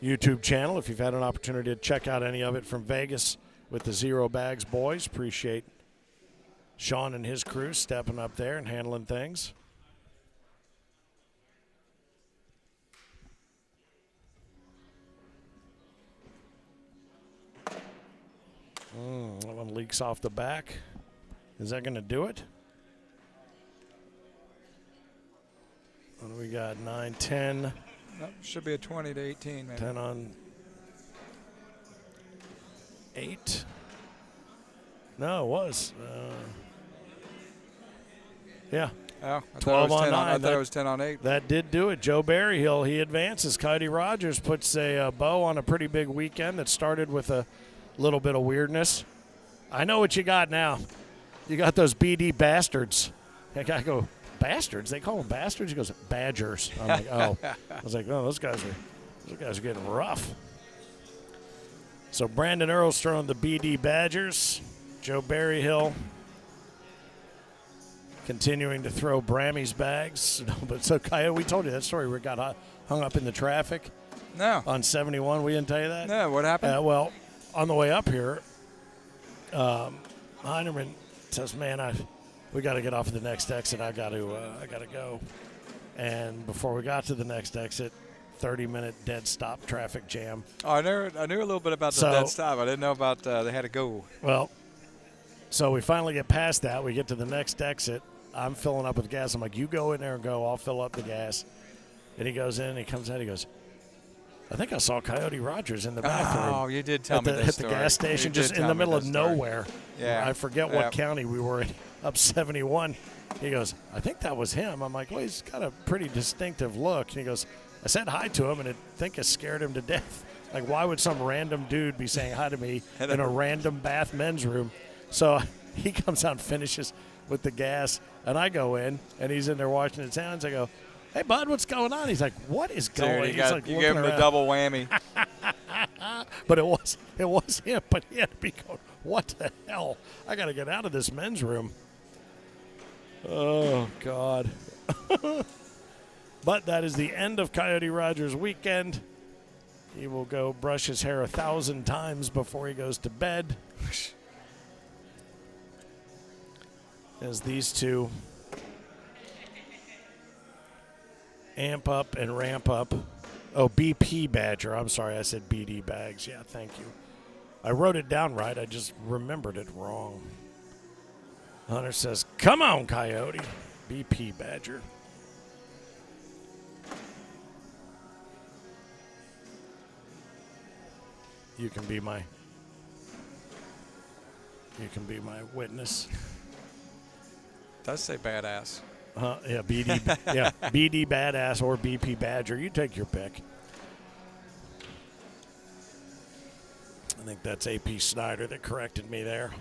YouTube channel. If you've had an opportunity to check out any of it from Vegas with the Zero Bags boys, appreciate Sean and his crew stepping up there and handling things. That one leaks off the back. Is that going to do it? What do we got? 9, 10. That should be a 20 to 18, man. 10 on 8. No, it was. Yeah. Oh, I 12 thought it was on 10 9. I thought it was 10 on 8. That did do it. Joe Berryhill, he advances. Coyote Rogers puts a bow on a pretty big weekend that started with a little bit of weirdness. I know what you got now. You got those BD bastards. I go, bastards? They call them bastards? He goes, badgers. I'm like, oh. I was like, oh, those guys are getting rough. So Brandon Earl's throwing the BD Badgers. Joe Berryhill continuing to throw Brammy's bags. But so, Coyote, we told you that story where it got hung up in the traffic No. on 71. We didn't tell you that? No, what happened? Well, on the way up here, Heinerman says, man, we got to get off at the next exit. I got to go. And before we got to the next exit, 30-minute dead stop traffic jam. Oh, I knew a little bit about the dead stop. I didn't know about they had to go. Well, so we finally get past that. We get to the next exit. I'm filling up with gas. I'm like, you go in there and go. I'll fill up the gas. And he goes in. He comes out. He goes, I think I saw Coyote Rogers in the bathroom. Oh, you did tell me this at the gas station, You just did in tell the me middle of this story. nowhere. Yeah. I forget Yeah. what county we were in, up 71. He goes, I think that was him. I'm like, well, he's got a pretty distinctive look. And he goes, I said hi to him, and I think it scared him to death. Like, why would some random dude be saying hi to me in a random bath men's room? So he comes out and finishes with the gas, and I go in, and he's in there washing his hands. I go, hey, bud, what's going on? He's like, what is going on? Dude, He's like, you gave him the around. double whammy. But it was him. But he had to be going, what the hell? I got to get out of this men's room. Oh, God. But that is the end of Coyote Rogers' weekend. He will go brush his hair 1,000 times before he goes to bed. As these two amp up and ramp up. Oh, BP Badger. I'm sorry, I said BD Bags. Yeah, thank you. I wrote it down right. I just remembered it wrong. Hunter says, come on, Coyote. BP Badger. You can be my witness. Does say badass. Yeah, BD, yeah, BD Badass or BP Badger. You take your pick. I think that's AP Snyder that corrected me there.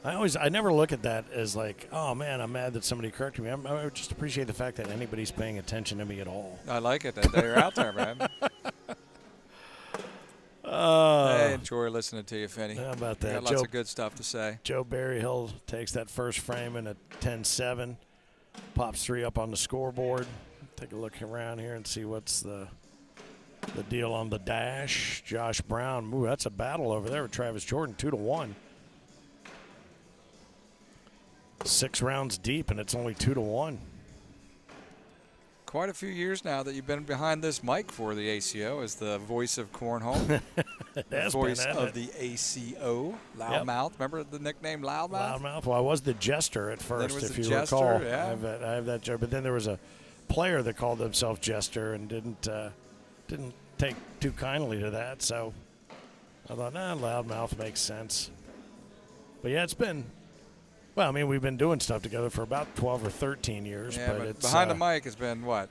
I never look at that as like, oh man, I'm mad that somebody corrected me. I just appreciate the fact that anybody's paying attention to me at all. I like it that they're out there, man. I enjoy listening to you, Finney. How about that? You got lots of good stuff to say. Joe Berryhill takes that first frame in a 10-7, pops 3 up on the scoreboard. Take a look around here and see what's the deal on the dash. Josh Brown, ooh, that's a battle over there with Travis Jordan, 2-1. 6 rounds deep, and it's only 2-1. Quite a few years now that you've been behind this mic for the ACO as the voice of Cornhole. It The has voice been, of hasn't it? the ACO, Loudmouth. Remember the nickname Loudmouth? Loudmouth. Well, I was the jester at first, was if the you jester, recall. yeah. I have that joke. But then there was a player that called himself Jester and didn't take too kindly to that. So I thought, Loudmouth makes sense. But yeah, it's been. Well, I mean, we've been doing stuff together for about 12 or 13 years. Yeah, but it's, behind the mic has been what?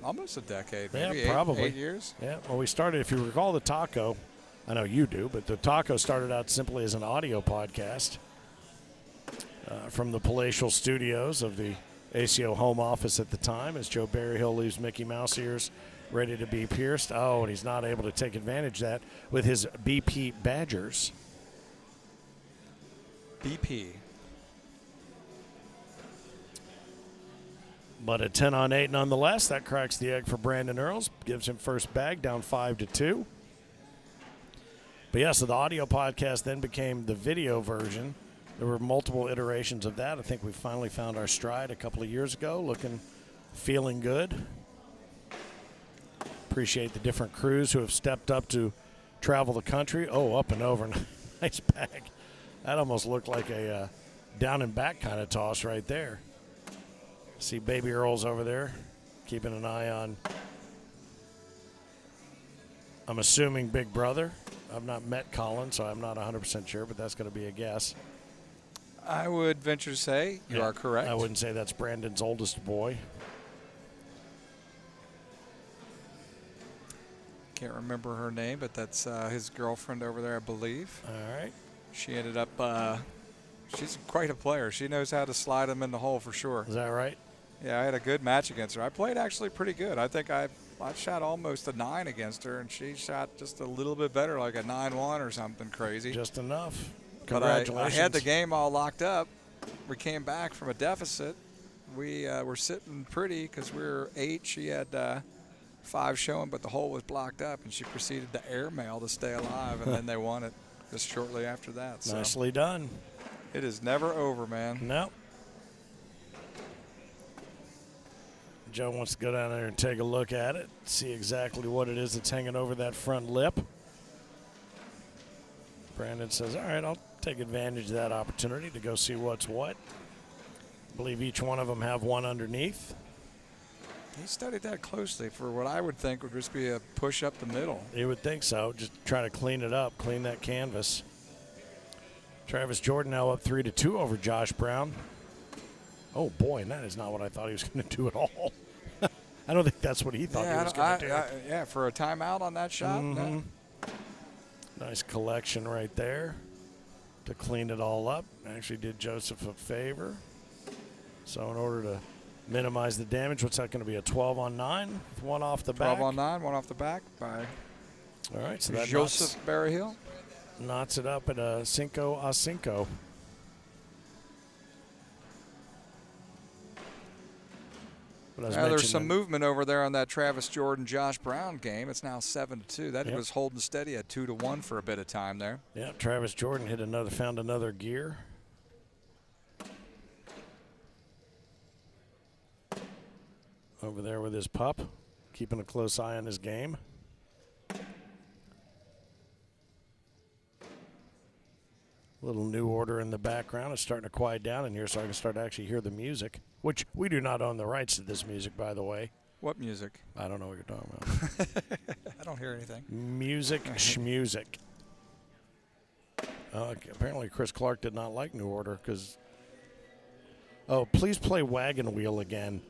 Almost a decade, maybe Yeah, probably. 8 years. Yeah, well, we started, if you recall the Taco, I know you do, but the Taco started out simply as an audio podcast from the palatial studios of the ACO home office at the time as Joe Berryhill leaves Mickey Mouse ears ready to be pierced. Oh, and he's not able to take advantage of that with his BP Badgers. BP. But a 10-on-8 nonetheless. That cracks the egg for Brandon Earls. Gives him first bag, down 5-2. But yeah, so the audio podcast then became the video version. There were multiple iterations of that. I think we finally found our stride a couple of years ago, feeling good. Appreciate the different crews who have stepped up to travel the country. Oh, up and over. Nice bag. That almost looked like a down and back kind of toss right there. See Baby Earl's over there, keeping an eye on, I'm assuming, Big Brother. I've not met Colin, so I'm not 100% sure, but that's going to be a guess. I would venture to say you are correct. I wouldn't say that's Brandon's oldest boy. Can't remember her name, but that's his girlfriend over there, I believe. All right. She ended up, she's quite a player. She knows how to slide them in the hole for sure. Is that right? Yeah, I had a good match against her. I played actually pretty good. I think I shot almost a 9 against her, and she shot just a little bit better, like a 9-1 or something crazy. Just enough. But Congratulations. I had the game all locked up. We came back from a deficit. We were sitting pretty because we were 8. She had 5 showing, but the hole was blocked up, and she proceeded to airmail to stay alive, and then they won it just shortly after that. So Nicely done. it is never over, man. No. Joe wants to go down there and take a look at it, see exactly what it is that's hanging over that front lip. Brandon says, all right, I'll take advantage of that opportunity to go see what's what. I believe each one of them have one underneath. He studied that closely for what I would think would just be a push up the middle. You would think so. Just try to clean it up, clean that canvas. Travis Jordan now up 3-2 over Josh Brown. Oh, boy, and that is not what I thought he was going to do at all. I don't think that's what he thought he was going to do. Yeah, for a timeout on that shot. Mm-hmm. Nice collection right there to clean it all up. Actually did Joseph a favor. So in order to minimize the damage, what's that going to be, a 12-on-9 with one off the back? 12-on-9, one off the back by All right, so that Joseph Berryhill. knots it up at a 5-5. Now there's some movement over there on that Travis Jordan-Josh Brown game. It's now 7-2. That was holding steady at 2-1 for a bit of time there. Yeah, Travis Jordan found another gear. Over there with his pup, keeping a close eye on his game. Little new order in the background. It's starting to quiet down in here so I can start to actually hear the music, which we do not own the rights to this music, by the way. What music? I don't know what you're talking about. I don't hear anything. Music, schmusic. Apparently Chris Clark did not like New Order because... Oh, please play Wagon Wheel again.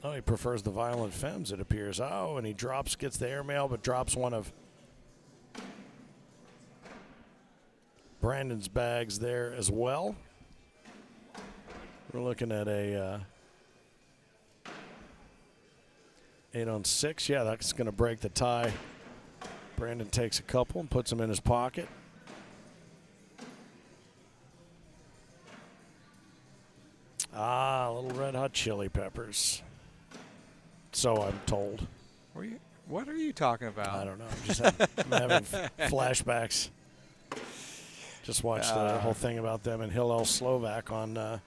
Oh, he prefers the Violent Femmes, it appears. Oh, and he gets the airmail, but drops one of Brandon's bags there as well. We're looking at a 8-on-6. Yeah, that's going to break the tie. Brandon takes a couple and puts them in his pocket. Ah, little Red Hot Chili Peppers. So I'm told. What are you talking about? I don't know. I'm having flashbacks. Just watched the whole thing about them and Hillel Slovak on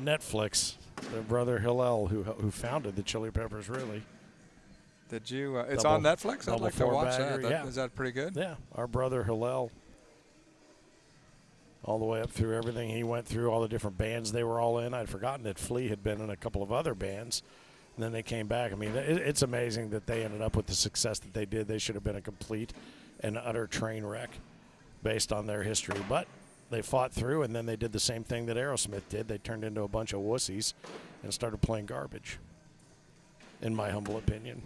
Netflix. Their brother Hillel, who founded the Chili Peppers, really. Did you? It's on Netflix. I'd double like to watch four-bagger, that. yeah. Is that pretty good? Yeah, our brother Hillel, all the way up through everything he went through, all the different bands they were all in. I'd forgotten that Flea had been in a couple of other bands, and then they came back. I mean, it's amazing that they ended up with the success that they did. They should have been a complete and utter train wreck based on their history, but they fought through, and then they did the same thing that Aerosmith did. They turned into a bunch of wussies and started playing garbage, in my humble opinion.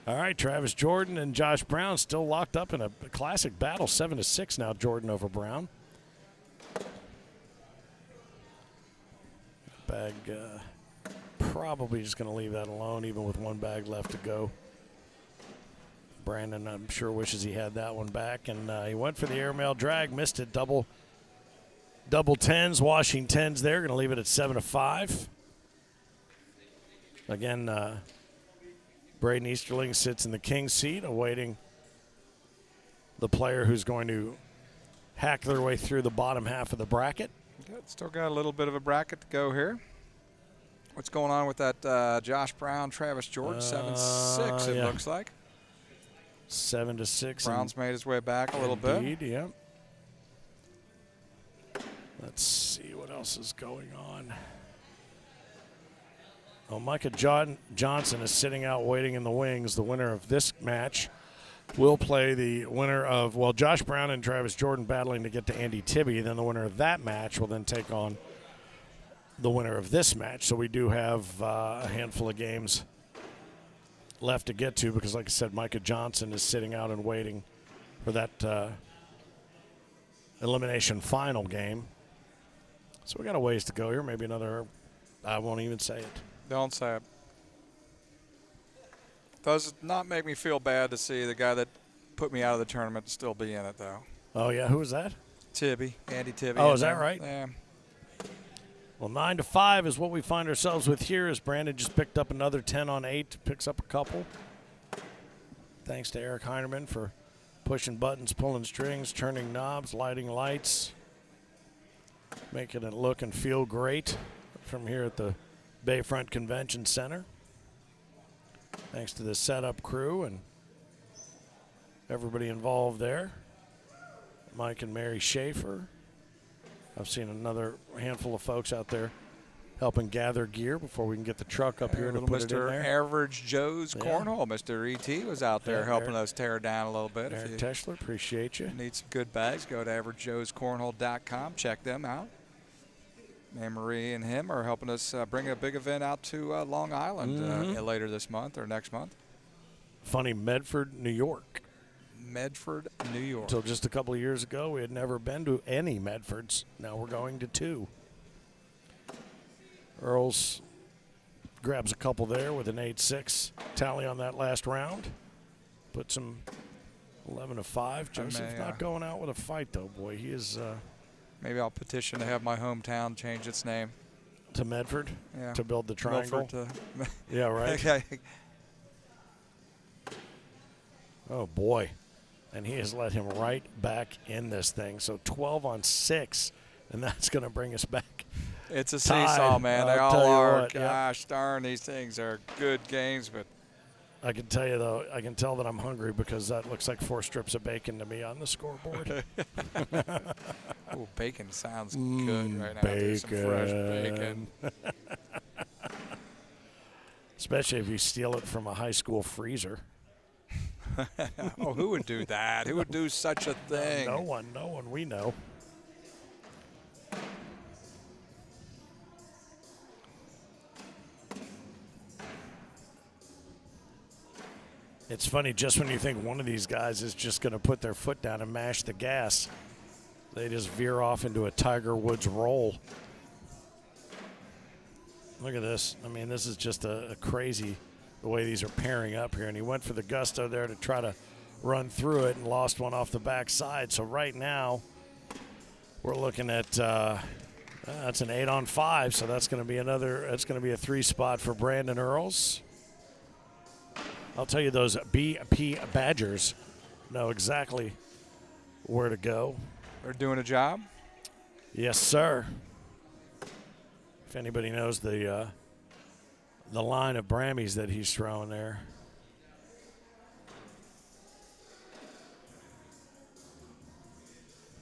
All right, Travis Jordan and Josh Brown still locked up in a classic battle, 7-6 now, Jordan over Brown. Bag probably just going to leave that alone, even with one bag left to go. Brandon, I'm sure, wishes he had that one back, and he went for the airmail drag, missed it, double tens, washing tens there, going to leave it at 7-5. Again, Braden Easterling sits in the king seat, awaiting the player who's going to hack their way through the bottom half of the bracket. Good. Still got a little bit of a bracket to go here. What's going on with that Josh Brown, Travis Jordan? 7-6, it yeah. looks like. 7-6. Brown's made his way back a little bit. Indeed, yeah. Let's see what else is going on. Oh, Micah Johnson is sitting out waiting in the wings. The winner of this match will play the winner of, well, Josh Brown and Travis Jordan battling to get to Andy Tibby. Then the winner of that match will then take on the winner of this match. So we do have a handful of games left to get to because, like I said, Micah Johnson is sitting out and waiting for that elimination final game. So we got a ways to go here. Maybe another, I won't even say it. Don't say it. Does not make me feel bad to see the guy that put me out of the tournament still be in it, though. Oh, yeah? Who was that? Tibby, Andy Tibby. Oh, is that right? Yeah. Well, 9-5 is what we find ourselves with here as Brandon just picked up another 10 on 8, picks up a couple. Thanks to Eric Heinerman for pushing buttons, pulling strings, turning knobs, lighting lights, making it look and feel great from here at the Bayfront Convention Center. Thanks to the setup crew and everybody involved there. Mike and Mary Schaefer. I've seen another handful of folks out there helping gather gear before we can get the truck up here to put it in Mr. there. Average Joe's Cornhole. Mr. E.T. was out there helping us tear down a little bit. Eric Teschler, appreciate you. Need some good bags, go to averagejoescornhole.com. Check them out. Anne Marie and him are helping us bring a big event out to Long Island later this month or next month. Funny, Medford, New York. Medford, New York. Until just a couple of years ago, we had never been to any Medfords. Now we're going to 2. Earls grabs a couple there with an 8-6 tally on that last round. Puts him 11-5. Joseph not going out with a fight, though, boy. He is... Maybe I'll petition to have my hometown change its name. To Medford? Yeah. To build the triangle? Yeah, right. Okay. Oh, boy. And he has let him right back in this thing. So 12 on 6, and that's going to bring us back. It's a tied. seesaw, man. They I'll all tell you are. what, Gosh darn, these things are good games, but I can tell you, though, I can tell that I'm hungry because that looks like 4 strips of bacon to me on the scoreboard. ooh, bacon sounds good right now. Bacon. Some fresh bacon. Especially if you steal it from a high school freezer. Oh, who would do that? Who would do such a thing? No one we know. It's funny, just when you think one of these guys is just going to put their foot down and mash the gas, they just veer off into a Tiger Woods roll. Look at this. I mean, this is just a crazy the way these are pairing up here. And he went for the gusto there to try to run through it and lost one off the backside. So right now we're looking at that's an 8 on 5. So that's going to be that's going to be a 3 spot for Brandon Earls. I'll tell you, those BP Badgers know exactly where to go. They're doing a job? Yes, sir. If anybody knows the the line of Brammies that he's throwing there.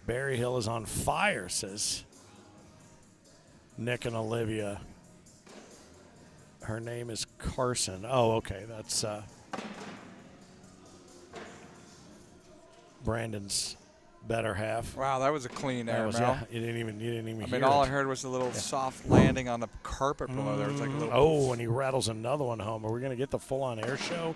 Berry Hill is on fire, says Nick and Olivia. Her name is Carson. Oh, okay. That's Brandon's better half. Wow, that was a clean air, Mel. Yeah, you didn't even I hear mean, all it. I heard was a little soft landing on the carpet below there. It was like a little. Oh, and he rattles another one home. Are we going to get the full-on air show?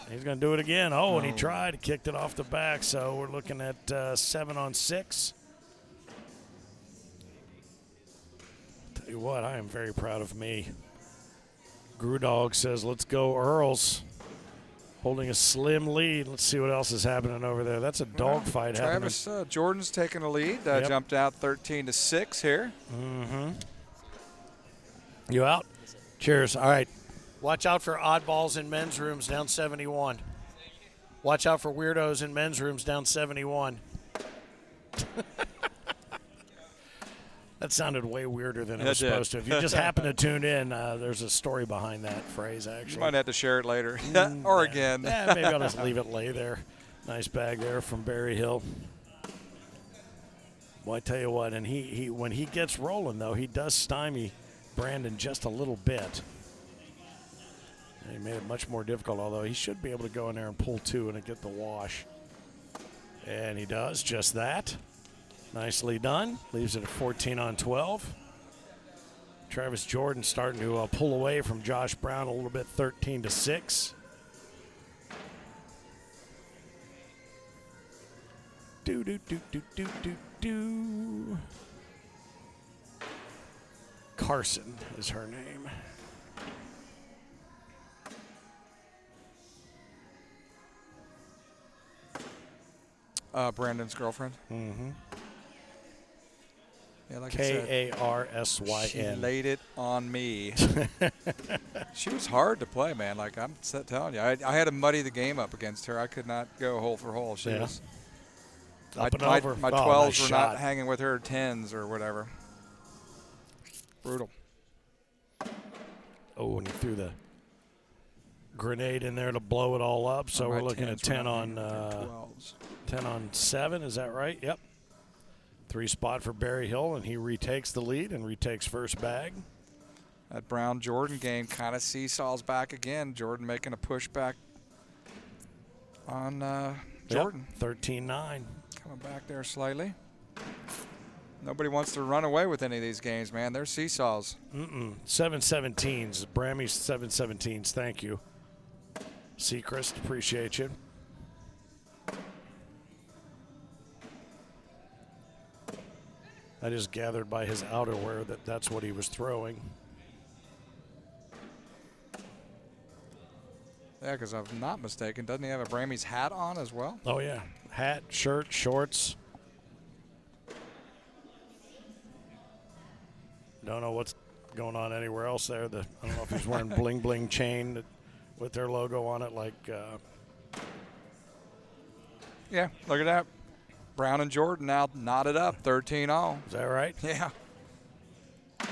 He's going to do it again. Oh, and he tried. He kicked it off the back. So we're looking at 7 on 6. Tell you what, I am very proud of me. Grewdog says, let's go Earls. Holding a slim lead. Let's see what else is happening over there. That's a dogfight happening. Travis Jordan's taking a lead. Yep. Jumped out 13-6 here. You out? Cheers. All right. Watch out for oddballs in men's rooms down 71. Watch out for weirdos in men's rooms down 71. That sounded way weirder than it was supposed to. If you just happen to tune in, there's a story behind that phrase, actually. You might have to share it later. Or again. Yeah, maybe I'll just leave it lay there. Nice bag there from Berry Hill. Well, I tell you what, and he when he gets rolling, though, he does stymie Brandon just a little bit. He made it much more difficult, although he should be able to go in there and pull 2 and get the wash. And he does just that. Nicely done. Leaves it at 14 on 12. Travis Jordan starting to pull away from Josh Brown a little bit, 13-6. Do. Carson is her name. Brandon's girlfriend. Mm-hmm. Yeah, like I said, Karsyn. she laid it on me. She was hard to play, man. Like I'm telling you, I had to muddy the game up against her. I could not go hole for hole. She was up and my over. My 12s were not hanging with her 10s or whatever. Brutal. Oh, and he threw the grenade in there to blow it all up. So we're looking at 10 on 10 on 7. Is that right? Yep. 3 spot for Berry Hill, and he retakes the lead and retakes first bag. That Brown Jordan game kind of seesaws back again. Jordan making a pushback on Jordan. 13-9. Coming back there slightly. Nobody wants to run away with any of these games, man. They're seesaws. 7-17s. Brammy's 7-17s. Thank you. Seacrest, appreciate you. I just gathered by his outerwear that that's what he was throwing. Yeah, because if I'm not mistaken, doesn't he have a Brammy's hat on as well? Oh, yeah. Hat, shirt, shorts. Don't know what's going on anywhere else there. I don't know if he's wearing bling bling chain with their logo on it. Like, yeah, look at that. Brown and Jordan now knotted up, 13-all. Is that right? Yeah,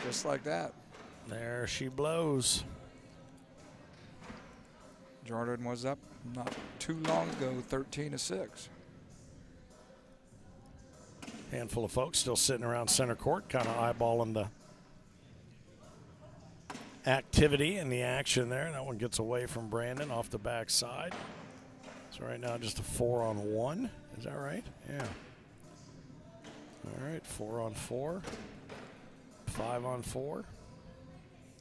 just like that. There she blows. Jordan was up not too long ago, 13-6. Handful of folks still sitting around center court, kind of eyeballing the activity and the action there. That one gets away from Brandon off the backside. So right now just a 4-on-1. Is that right? Yeah. All right, 4-on-4. 5-on-4.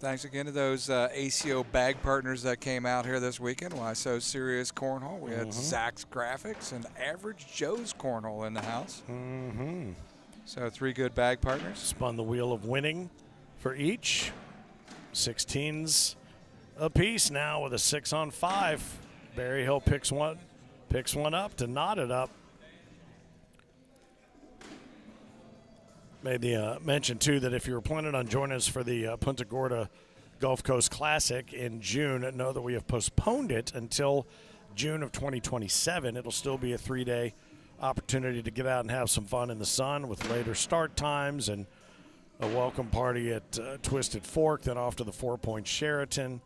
Thanks again to those ACO bag partners that came out here this weekend. Why So Serious Cornhole. We had Zach's Graphics and Average Joe's Cornhole in the house. So 3 good bag partners. Spun the wheel of winning for each. 16s apiece now with a 6-on-5. Berry Hill picks one up to knot it up. Made the mention, too, that if you were planning on joining us for the Punta Gorda Gulf Coast Classic in June, know that we have postponed it until June of 2027. It'll still be a 3-day opportunity to get out and have some fun in the sun with later start times and a welcome party at Twisted Fork, then off to the 4 Point Sheraton.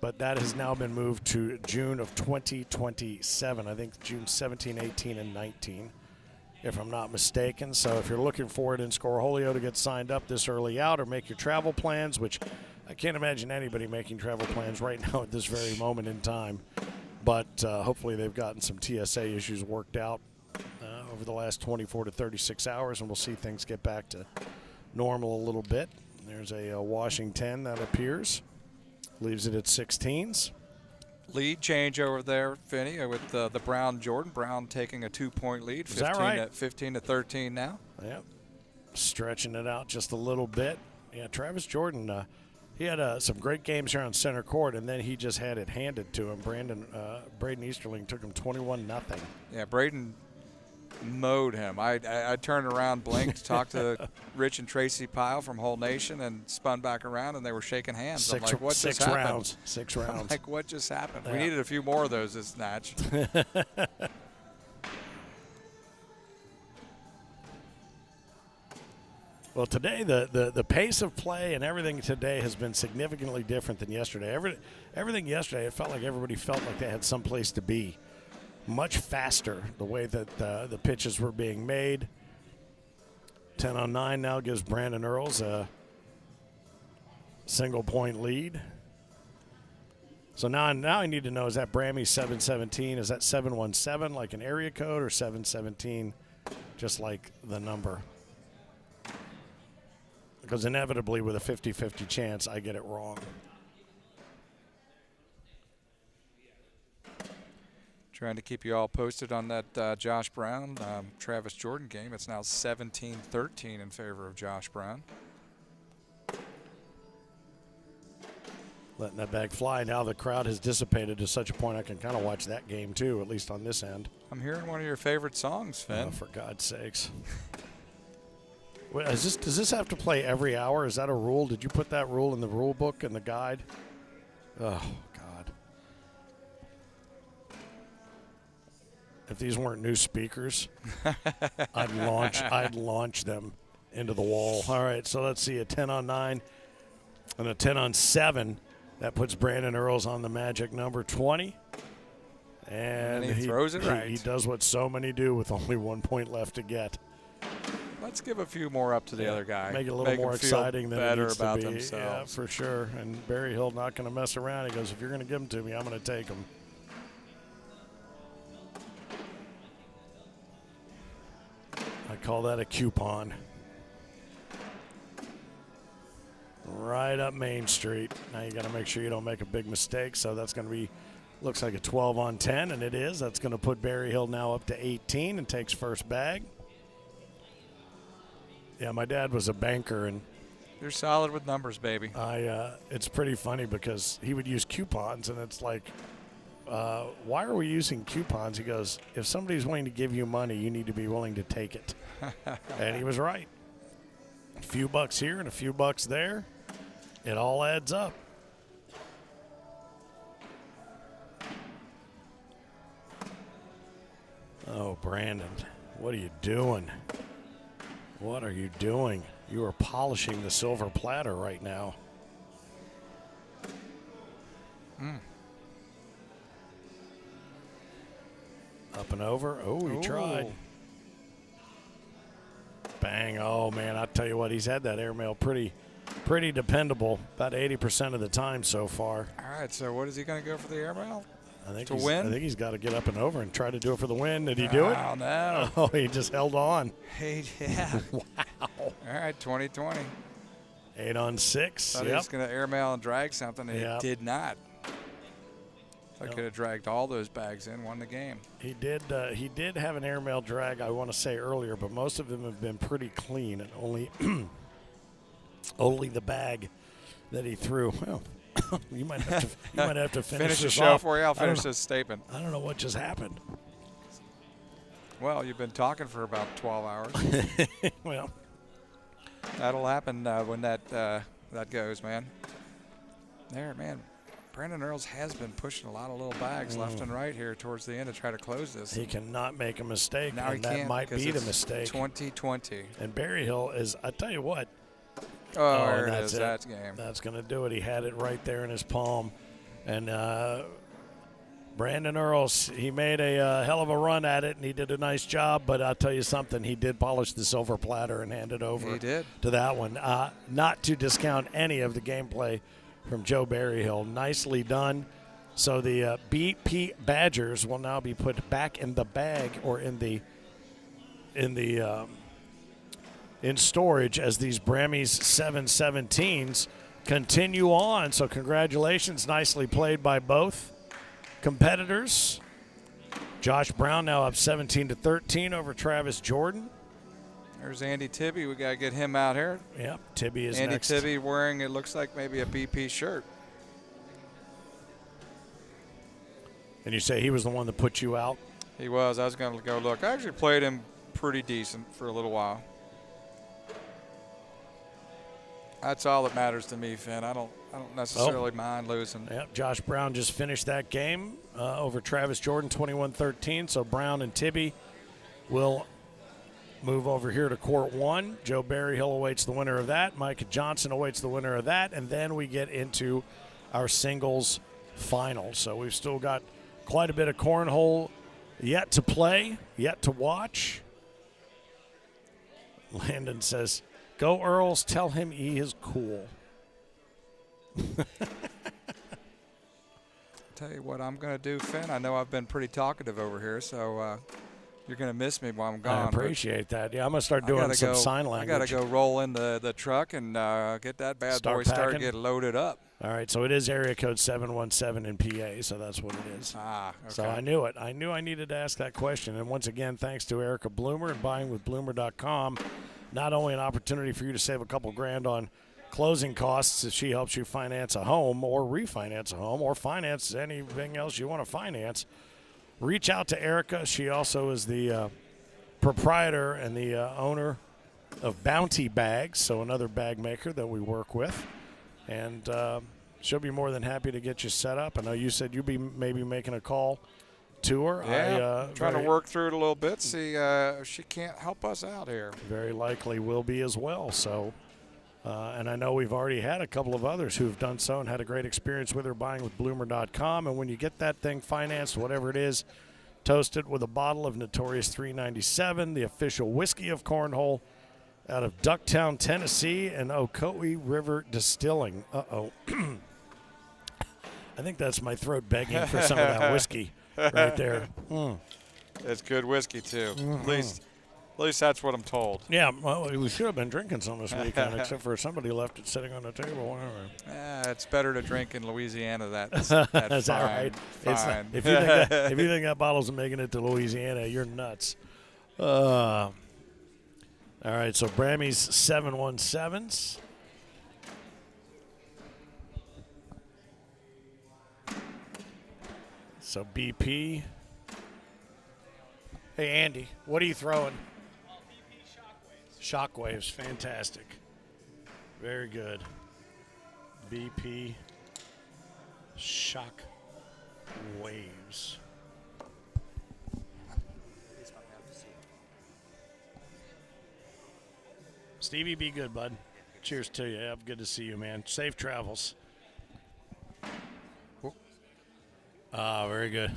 But that has now been moved to June of 2027. I think June 17, 18, and 19, if I'm not mistaken. So if you're looking forward in Scorholio to get signed up this early out or make your travel plans, which I can't imagine anybody making travel plans right now at this very moment in time. But hopefully they've gotten some TSA issues worked out over the last 24 to 36 hours, and we'll see things get back to normal a little bit. There's a washing 10 that appears. Leaves it at 16s. Lead change over there, Finney, with the Brown Jordan. Brown taking a 2-point lead. Is that right? 15 to 13 now. Yep. Stretching it out just a little bit. Yeah, Travis Jordan, he had some great games here on center court, and then he just had it handed to him. Braden Easterling took him 21-0. Yeah, Braden mowed him. I turned around, blinked, talked to Rich and Tracy Pyle from Whole Nation, and spun back around, and they were shaking hands. I'm like, what just happened? 6 rounds. I'm like, what just happened? Yeah. We needed a few more of those this match. Well, today the pace of play and everything today has been significantly different than yesterday. Everything yesterday, it felt like everybody felt like they had some place to be. Much faster, the way that the pitches were being made. 10-9 now gives Brandon Earls a single-point lead. So now I need to know, is that Brammy 717? Is that 717 like an area code, or 717 just like the number? Because inevitably with a 50-50 chance, I get it wrong. Trying to keep you all posted on that Josh Brown, Travis Jordan game. It's now 17-13 in favor of Josh Brown. Letting that bag fly. Now the crowd has dissipated to such a point I can kind of watch that game too, at least on this end. I'm hearing one of your favorite songs, Finn. Oh, for God's sakes. Wait, does this have to play every hour? Is that a rule? Did you put that rule in the rule book and the guide? Oh, God. If these weren't new speakers, I'd launch them into the wall. All right, so let's see, a 10-9 and a 10-7. That puts Brandon Earls on the magic number 20. And he throws it right. He does what so many do with only 1 point left to get. Let's give a few more up to the other guy. Make it a little more exciting than it needs about to be. themselves. Yeah, for sure. And Barry Hill not going to mess around. He goes, if you're going to give them to me, I'm going to take them. I call that a coupon. Right up Main Street. Now you got to make sure you don't make a big mistake. So that's going to be, looks like a 12-10, and it is. That's going to put Barry Hill now up to 18 and takes first bag. Yeah, my dad was a banker, and you're solid with numbers, baby. It's pretty funny because he would use coupons, and it's like, why are we using coupons? He goes, if somebody's willing to give you money, you need to be willing to take it. And he was right. A few bucks here and a few bucks there. It all adds up. Oh, Brandon, what are you doing? What are you doing? You are polishing the silver platter right now. Up and over. Oh, he tried. Bang. Oh, man, I tell you what, he's had that airmail pretty dependable about 80% of the time so far. All right, so what is he going to go for the airmail? I think to win? I think he's got to get up and over and try to do it for the win. Did he do it? Oh, no. Oh, he just held on. Hey, yeah. Wow. All right, 20-20. 8-6. Thought he was going to airmail and drag something, and Yep. he did not. I could have dragged all those bags in, won the game. He did have an airmail drag, I want to say earlier, but most of them have been pretty clean, and only the bag that he threw. Well, you might have to finish the this show off. for you. I'll finish this statement. I don't know what just happened. Well, you've been talking for about 12 hours. Well, that'll happen when that goes, man. There, man. Brandon Earls has been pushing a lot of little bags left and right here towards the end to try to close this. he cannot make a mistake, Now and that might be the mistake. 20-20. And Berry Hill is, I tell you what, Oh, there and it is. That's game. That's going to do it. He had it right there in his palm. And Brandon Earls, he made a hell of a run at it, and he did a nice job. But I'll tell you something, he did polish the silver platter and hand it over He did. to that one. Not to discount any of the gameplay from Joe Berryhill. Nicely done. So the BP Badgers will now be put back in the bag or in storage as these Brammys 717s continue on. So congratulations, nicely played by both competitors. Josh Brown now up 17-13 over Travis Jordan. There's Andy Tibby. We got to get him out here. Yep, Tibby is Andy next. Tibby wearing, it looks like maybe a BP shirt. And you say he was the one that put you out? He was. I was going to go look. I actually played him pretty decent for a little while. That's all that matters to me, Finn. I don't necessarily mind losing. Yep, Josh Brown just finished that game over Travis Jordan, 21-13. So Brown and Tibby will move over here to court one. Joe Berryhill awaits the winner of that. Micah Johnson awaits the winner of that. And then we get into our singles final. So we've still got quite a bit of cornhole yet to play, yet to watch. Landon says, "Go Earls, tell him he is cool." Tell you what I'm going to do, Finn. I know I've been pretty talkative over here, so you're going to miss me while I'm gone. I appreciate that. Yeah, I'm going to start doing some sign language. I got to go roll in the truck and get that bad boy start getting loaded up. All right, so it is area code 717 in PA, so that's what it is. Okay. So I knew it. I knew I needed to ask that question. And once again, thanks to Erica Bloomer and buyingwithbloomer.com. Not only an opportunity for you to save a couple grand on closing costs if she helps you finance a home or refinance a home or finance anything else you want to finance, reach out to Erica. She also is the proprietor and the owner of Bounty Bags, so another bag maker that we work with. And she'll be more than happy to get you set up. I know you said you'd be maybe making a call to her. Yeah, trying to work through it a little bit, see if she can't help us out here. Very likely will be as well. So, and I know we've already had a couple of others who've done so and had a great experience with her buyingwithbloomer.com. And when you get that thing financed, whatever it is, toast it with a bottle of Notorious 397, the official whiskey of Cornhole, out of Ducktown, Tennessee, and Ocoee River Distilling. Uh-oh. I think that's my throat begging for some of that whiskey right there. It's good whiskey, too. Mm-hmm. At least that's what I'm told. Yeah, well, we should have been drinking some this weekend, except for somebody left it sitting on the table. Whatever. It's better to drink in Louisiana. That's Is fine. that right? Fine. If you think that bottle's making it to Louisiana, you're nuts. All right, so Brammy's 717s. So BP. Hey, Andy, what are you throwing? BP Shockwaves. Shockwaves, fantastic. Very good. BP Shockwaves. Stevie, be good, bud. Cheers to you. Yeah, good to see you, man. Safe travels. Very good.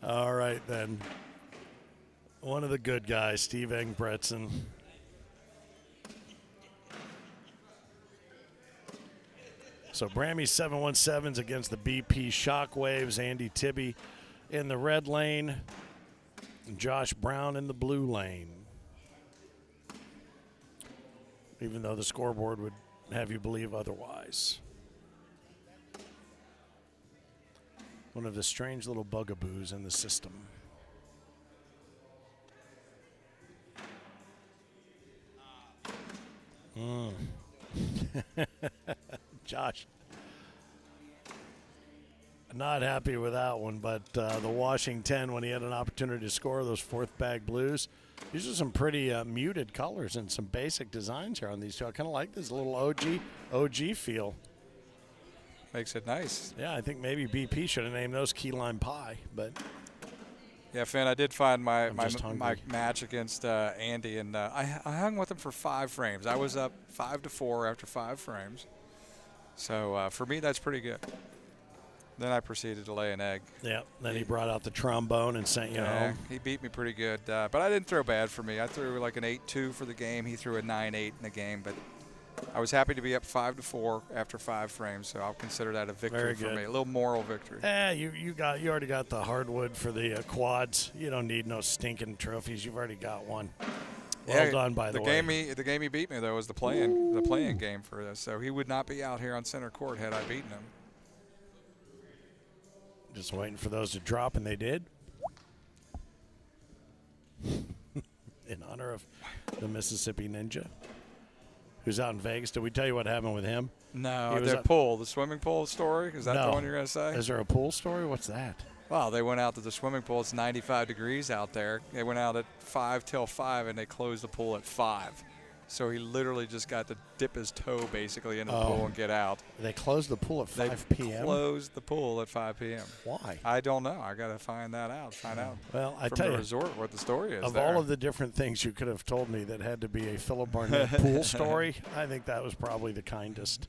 All right, then. One of the good guys, Steve Engbretson. So Brammy 717s against the BP Shockwaves. Andy Tibby in the red lane. Josh Brown in the blue lane. Even though the scoreboard would have you believe otherwise. One of the strange little bugaboos in the system. Josh. Not happy with that one, but the Washington, when he had an opportunity to score those fourth bag blues, these are some pretty muted colors and some basic designs here on these two. I kind of like this little OG feel. Makes it nice. Yeah, I think maybe BP should have named those key lime pie, but Yeah, Finn, I did find my I'm just hungry. match against Andy, and I hung with him for 5 frames. I was up 5-4 after 5 frames. So for me, that's pretty good. Then I proceeded to lay an egg. Yeah. Then he brought out the trombone and sent you Yeah, home. he beat me pretty good, but I didn't throw bad for me. I threw like an 8-2 for the game. He threw a 9-8 in the game, but I was happy to be up 5-4 after 5 frames, so I'll consider that a victory Very for good. me, a little moral victory. You already got the hardwood for the quads. You don't need no stinking trophies. You've already got one. Well done, by the way. The game he beat me though was the play-in game for this, so he would not be out here on center court had I beaten him. Just waiting for those to drop, and they did. In honor of the Mississippi Ninja, who's out in Vegas. Did we tell you what happened with him? No, the swimming pool story. Is that the one you're going to say? Is there a pool story? What's that? Well, they went out to the swimming pool. It's 95 degrees out there. They went out at 5 till 5, and they closed the pool at 5. So he literally just got to dip his toe basically into the pool and get out. They closed the pool at 5 p.m.? They closed the pool at 5 p.m. Why? I don't know. I got to find that out. Find out well, I from tell the you, resort what the story is. Of there. all of the different things you could have told me that had to be a Philip Barnett pool story, I think that was probably the kindest.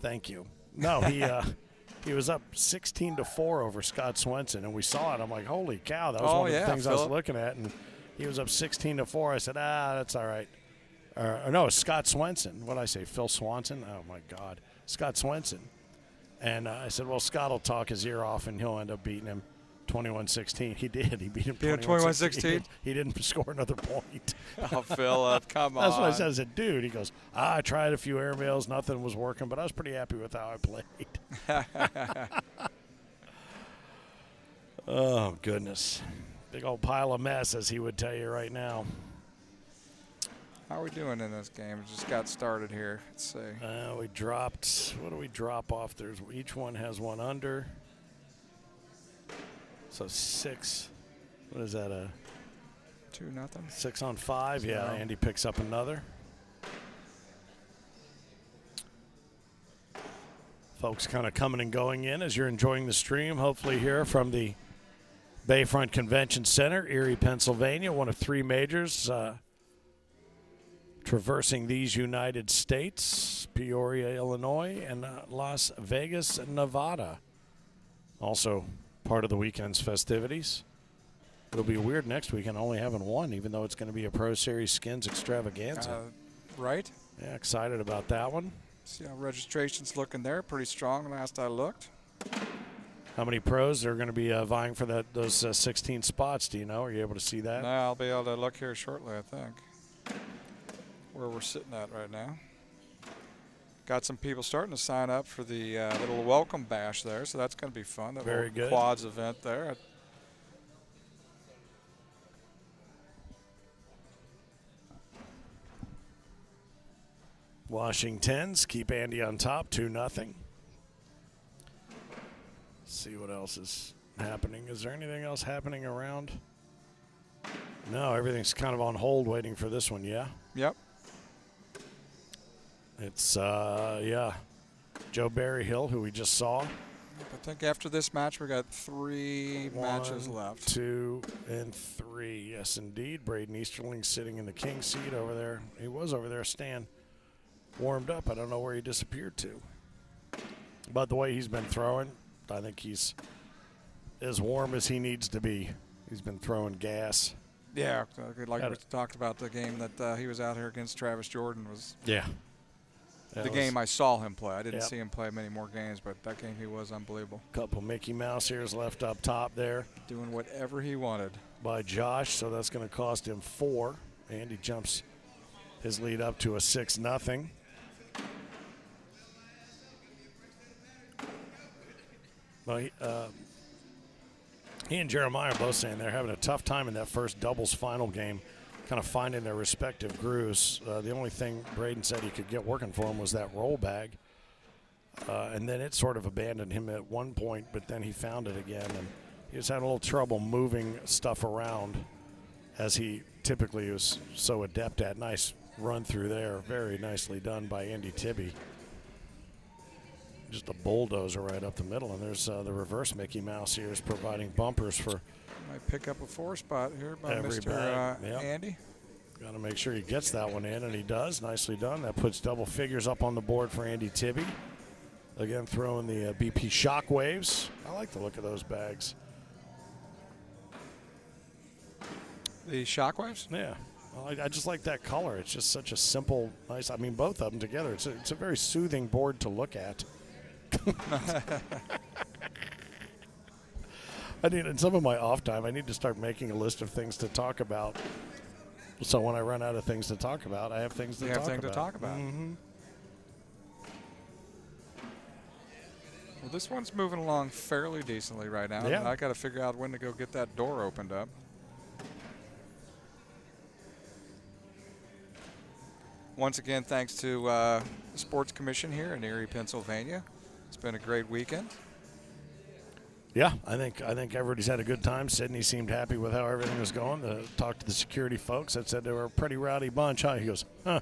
Thank you. No, he was up 16-4 over Scott Swenson, and we saw it. I'm like, holy cow, that was one of the things I was looking at, and he was up 16-4. I said, that's all right. No, Scott Swenson. What did I say? Phil Swanson? Oh, my God. Scott Swenson. And I said, well, Scott will talk his ear off, and he'll end up beating him 21-16. He did. He beat him 21-16. He didn't score another point. Oh, Philip, come on. That's what I said. I said, dude. He goes, I tried a few airmails. Nothing was working, but I was pretty happy with how I played. Oh, goodness. Big old pile of mess, as he would tell you right now. How are we doing in this game? We just got started here. Let's see. We dropped. What do we drop off? Each one has one under. So 6. What is that? 2-0. 6 on 5. Yeah, So. Andy picks up another. Folks kind of coming and going in as you're enjoying the stream. Hopefully here from the Bayfront Convention Center, Erie, Pennsylvania. One of 3 majors traversing these United States, Peoria, Illinois, and Las Vegas, Nevada. Also part of the weekend's festivities. It'll be weird next weekend only having one, even though it's going to be a Pro Series Skins extravaganza. Right? Yeah, excited about that one. See how registration's looking there. Pretty strong last I looked. How many pros are going to be vying for those 16 spots? Do you know? Are you able to see that? No, I'll be able to look here shortly, I think. Where we're sitting at right now. Got some people starting to sign up for the little welcome bash there, so that's going to be fun. That Very little good. Quads event there. Washingtons keep Andy on top, 2-0. See what else is happening. Is there anything else happening around? No, everything's kind of on hold waiting for this one, yeah? Yep. It's, Joe Berryhill, who we just saw. I think after this match, we got 3 matches left. 2 and 3. Yes, indeed. Braden Easterling sitting in the king seat over there. He was over there, Stan. Warmed up. I don't know where he disappeared to. But the way he's been throwing, I think he's as warm as he needs to be. He's been throwing gas. Yeah, like we talked about the game that he was out here against Travis Jordan was the game I saw him play. I didn't see him play many more games, but that game he was unbelievable. Couple Mickey Mouse ears left up top there. Doing whatever he wanted. By Josh, so that's going to cost him 4. Andy jumps his lead up to a 6-0. Well, he and Jeremiah are both saying they're having a tough time in that first doubles final game, kind of finding their respective grooves. The only thing Braden said he could get working for him was that roll bag. And then it sort of abandoned him at one point, but then he found it again. And he just had a little trouble moving stuff around as he typically was so adept at. Nice run through there. Very nicely done by Andy Tibby. just a bulldozer right up the middle. And there's the reverse Mickey Mouse here is providing bumpers for Might pick up a 4 spot here by every Mr. bag. Yep. Andy. Got to make sure he gets that one in, and he does. Nicely done. That puts double figures up on the board for Andy Tibby. Again, throwing the BP Shockwaves. I like the look of those bags. The Shockwaves? Yeah. I just like that color. It's just such a simple, nice. I mean, both of them together. It's a very soothing board to look at. I need, in some of my off time, I need to start making a list of things to talk about. So when I run out of things to talk about, I have things to talk about. Mm-hmm. Well, this one's moving along fairly decently right now. Yeah. I got to figure out when to go get that door opened up. Once again, thanks to the Sports Commission here in Erie, Pennsylvania. It's been a great weekend. Yeah, I think everybody's had a good time. Sydney seemed happy with how everything was going. Talked to the security folks that said they were a pretty rowdy bunch. Huh? He goes, huh.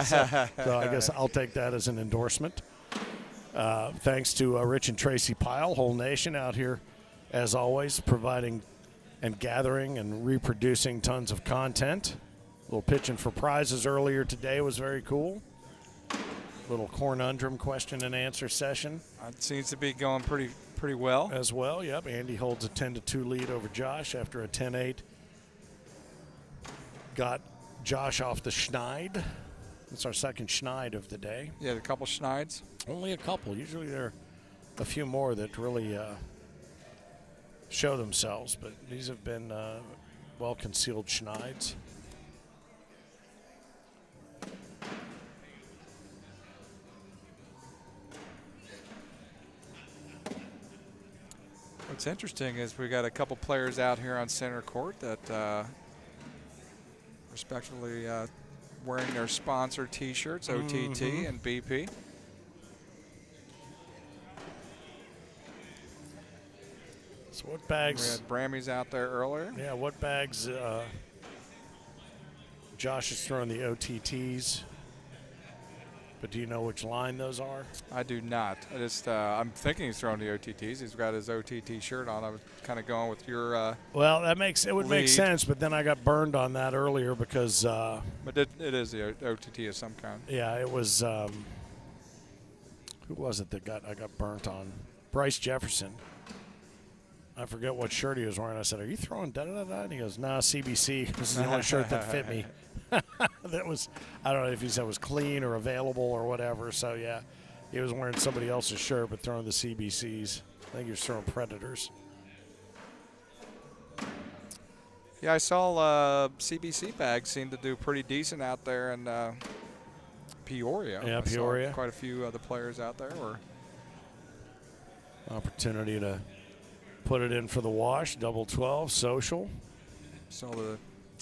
So I guess I'll take that as an endorsement. Thanks to Rich and Tracy Pyle, whole nation out here, as always, providing and gathering and reproducing tons of content. A little pitching for prizes earlier today was very cool. Little cornundrum question and answer session. It seems to be going pretty well. As well, yep. Andy holds a 10-2 lead over Josh after a 10-8. Got Josh off the schneid. It's our second schneid of the day. Yeah, a couple schneids. Only a couple. Usually there are a few more that really show themselves, but these have been well-concealed schneids. What's interesting is we got a couple players out here on center court that respectively wearing their sponsor T-shirts, OTT and BP. So what We bags? had Brammy's out there earlier. Yeah, what bags? Josh is throwing the OTTs. But do you know which line those are? I do not. I just I'm thinking he's throwing the OTTs. He's got his OTT shirt on. I was kind of going with your. Well, it would make lead. sense, but then I got burned on that earlier because. But it is the OTT of some kind. Yeah, it was. Who was it that I got burnt on? Bryce Jefferson. I forget what shirt he was wearing. I said, "Are you throwing da-da-da-da?" And he goes, "Nah, CBC. This is the only shirt that fit me." That was, I don't know if he said it was clean or available or whatever. So, yeah, he was wearing somebody else's shirt but throwing the CBCs. I think he was throwing Predators. Yeah, I saw CBC bags seem to do pretty decent out there in Peoria. Yeah, I saw Peoria. quite a few other players out there were. Opportunity to put it in for the wash. Double 12, social. Saw the.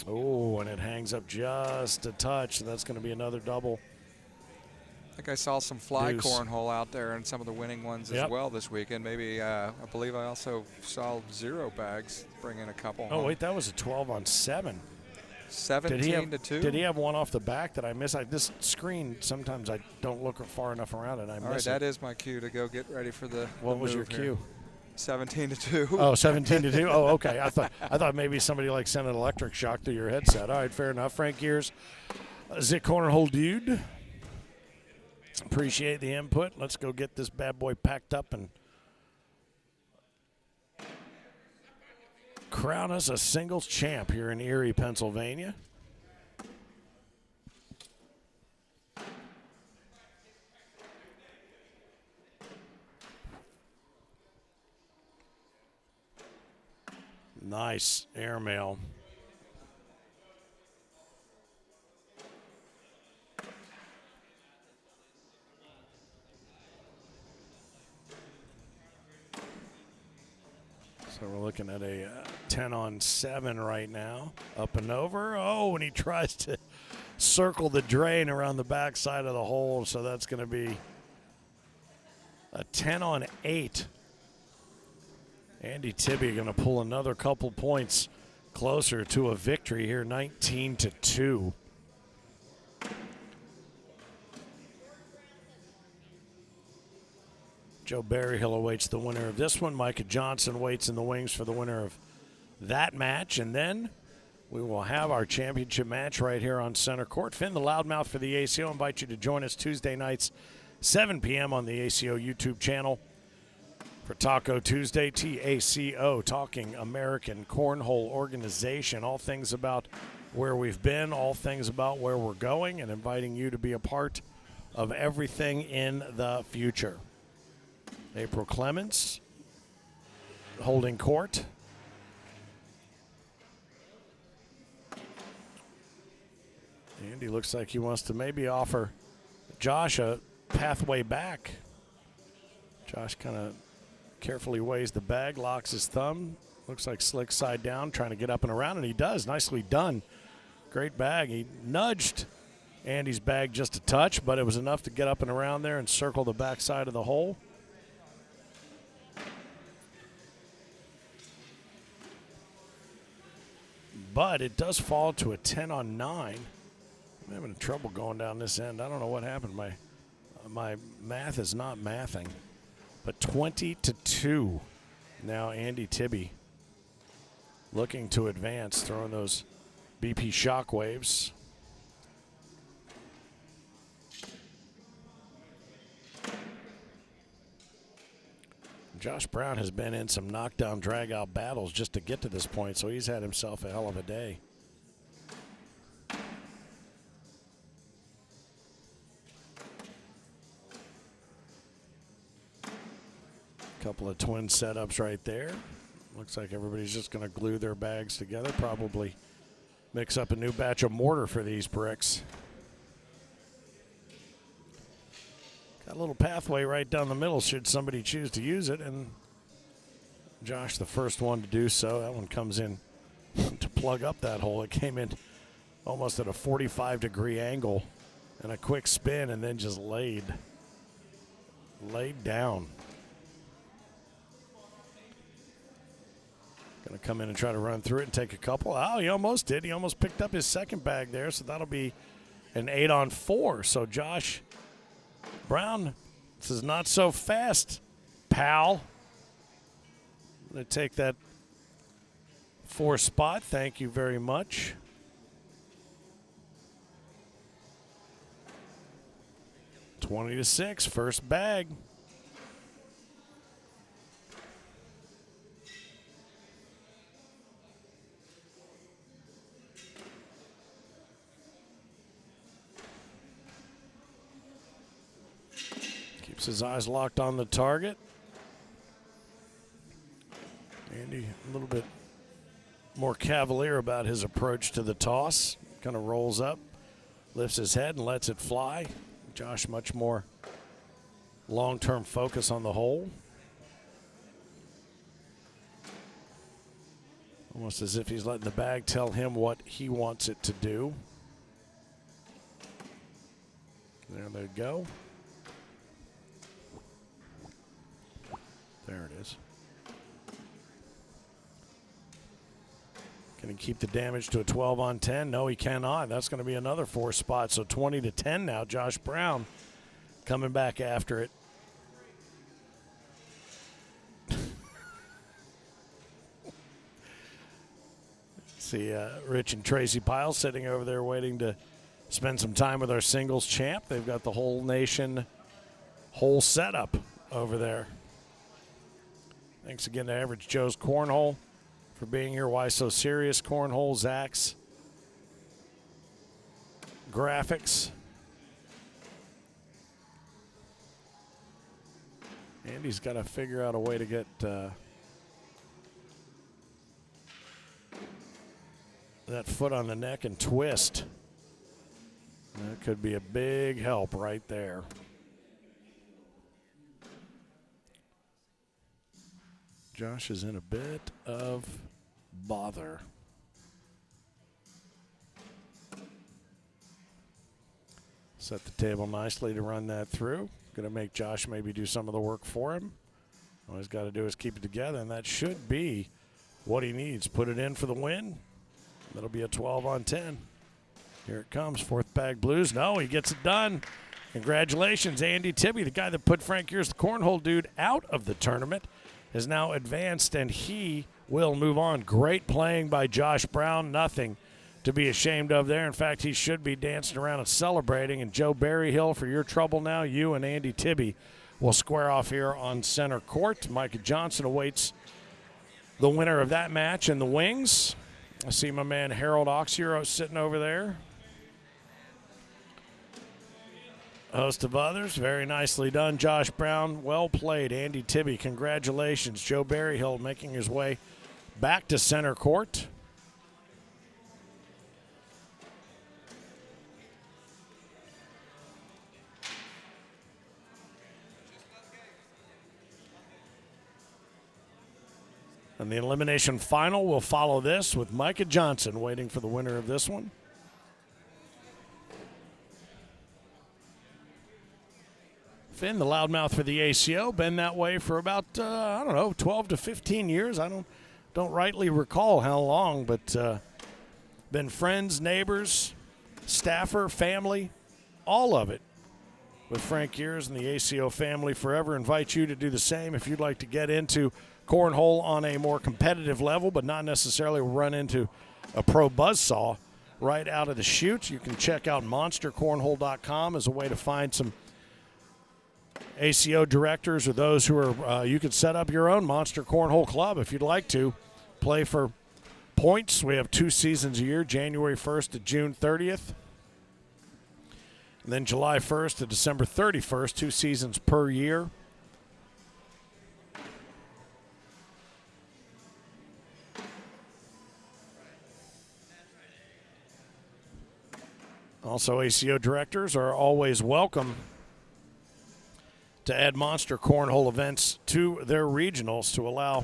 Oh, and it hangs up just a touch. So that's going to be another double. I think I saw some fly Deuce. cornhole out there and some of the winning ones as Yep. well this weekend. Maybe I believe I also saw zero bags bring in a couple. Oh, home. wait, that was a 12 on 7. 17 to 2. Did he have one off the back that I missed? This screen, sometimes I don't look far enough around and I All right, miss that it. is my cue to go get ready for the. What the was your move here. cue? 17 to 2. Oh, 17 to 2. Oh, okay. I thought maybe somebody like sent an electric shock through your headset. All right, fair enough. Frank Gears, Zit Cornhole dude. Appreciate the input. Let's go get this bad boy packed up and crown us a singles champ here in Erie, Pennsylvania. Nice airmail. So we're looking at a 10 on 7 right now. Up and over. Oh, and he tries to circle the drain around the backside of the hole. So that's going to be a 10 on 8. Andy Tibby going to pull another couple points closer to a victory here, 19 to 2. Joe Berryhill awaits the winner of this one. Micah Johnson waits in the wings for the winner of that match. And then we will have our championship match right here on center court. Finn, the loudmouth for the ACO, invite you to join us Tuesday nights, 7 p.m. on the ACO YouTube channel for Taco Tuesday. TACO, Talking American Cornhole Organization. All things about where we've been, all things about where we're going, and inviting you to be a part of everything in the future. April Clemens holding court. Andy looks like he wants to maybe offer Josh a pathway back. Josh kind of carefully weighs the bag, locks his thumb. Looks like slick side down, trying to get up and around, and he does. Nicely done. Great bag. He nudged Andy's bag just a touch, but it was enough to get up and around there and circle the backside of the hole. But it does fall to a 10 on 9. I'm having trouble going down this end. I don't know what happened. My math is not mathing. But 20-2. Now Andy Tibby looking to advance, throwing those BP shockwaves. Josh Brown has been in some knockdown, drag-out battles just to get to this point, so he's had himself a hell of a day. Couple of twin setups right there. Looks like everybody's just going to glue their bags together, probably mix up a new batch of mortar for these bricks. Got a little pathway right down the middle should somebody choose to use it, and Josh the first one to do so. That one comes in to plug up that hole. It came in almost at a 45-degree angle and a quick spin, and then just laid down. Going to come in and try to run through it and take a couple. Oh, he almost did. He almost picked up his second bag there, so that'll be an 8 on 4. So Josh Brown, this is not so fast, pal. I'm going to take that 4 spot. Thank you very much. $20-6, first bag. Keeps his eyes locked on the target. Andy a little bit more cavalier about his approach to the toss. Kind of rolls up, lifts his head and lets it fly. Josh much more long-term focus on the hole. Almost as if he's letting the bag tell him what he wants it to do. There they go. There it is. Can he keep the damage to a 12 on 10? No, he cannot. That's going to be another 4 spot. So 20-10 now. Josh Brown coming back after it. See Rich and Tracy Pyle sitting over there waiting to spend some time with our singles champ. They've got the whole nation whole setup over there. Thanks again to Average Joe's Cornhole for being here. Why So Serious Cornhole, Zach's Graphics. Andy's got to figure out a way to get that foot on the neck and twist. That could be a big help right there. Josh is in a bit of bother. Set the table nicely to run that through. Going to make Josh maybe do some of the work for him. All he's got to do is keep it together, and that should be what he needs. Put it in for the win. That'll be a 12 on 10. Here it comes, 4th bag blues. No, he gets it done. Congratulations, Andy Tibby, the guy that put Frank Years, the cornhole dude, out of the tournament, is now advanced, and he will move on. Great playing by Josh Brown. Nothing to be ashamed of there. In fact, he should be dancing around and celebrating. And Joe Berryhill, for your trouble now, you and Andy Tibby will square off here on center court. Micah Johnson awaits the winner of that match in the wings. I see my man Harold Oxuro sitting over there. A host of others. Very nicely done. Josh Brown, well played. Andy Tibby, congratulations. Joe Berryhill making his way back to center court. And the elimination final will follow this with Micah Johnson waiting for the winner of this one. Finn, the loudmouth for the ACO, been that way for about, 12 to 15 years. I don't rightly recall how long, but been friends, neighbors, staffer, family, all of it with Frank Years and the ACO family. Forever invite you to do the same if you'd like to get into cornhole on a more competitive level, but not necessarily run into a pro buzzsaw right out of the chute. You can check out monstercornhole.com as a way to find some ACO directors or those who are, you could set up your own Monster Cornhole Club if you'd like to. Play for points. We have 2 seasons a year, January 1st to June 30th. And then July 1st to December 31st, 2 seasons per year. Also, ACO directors are always welcome to add Monster Cornhole events to their regionals to allow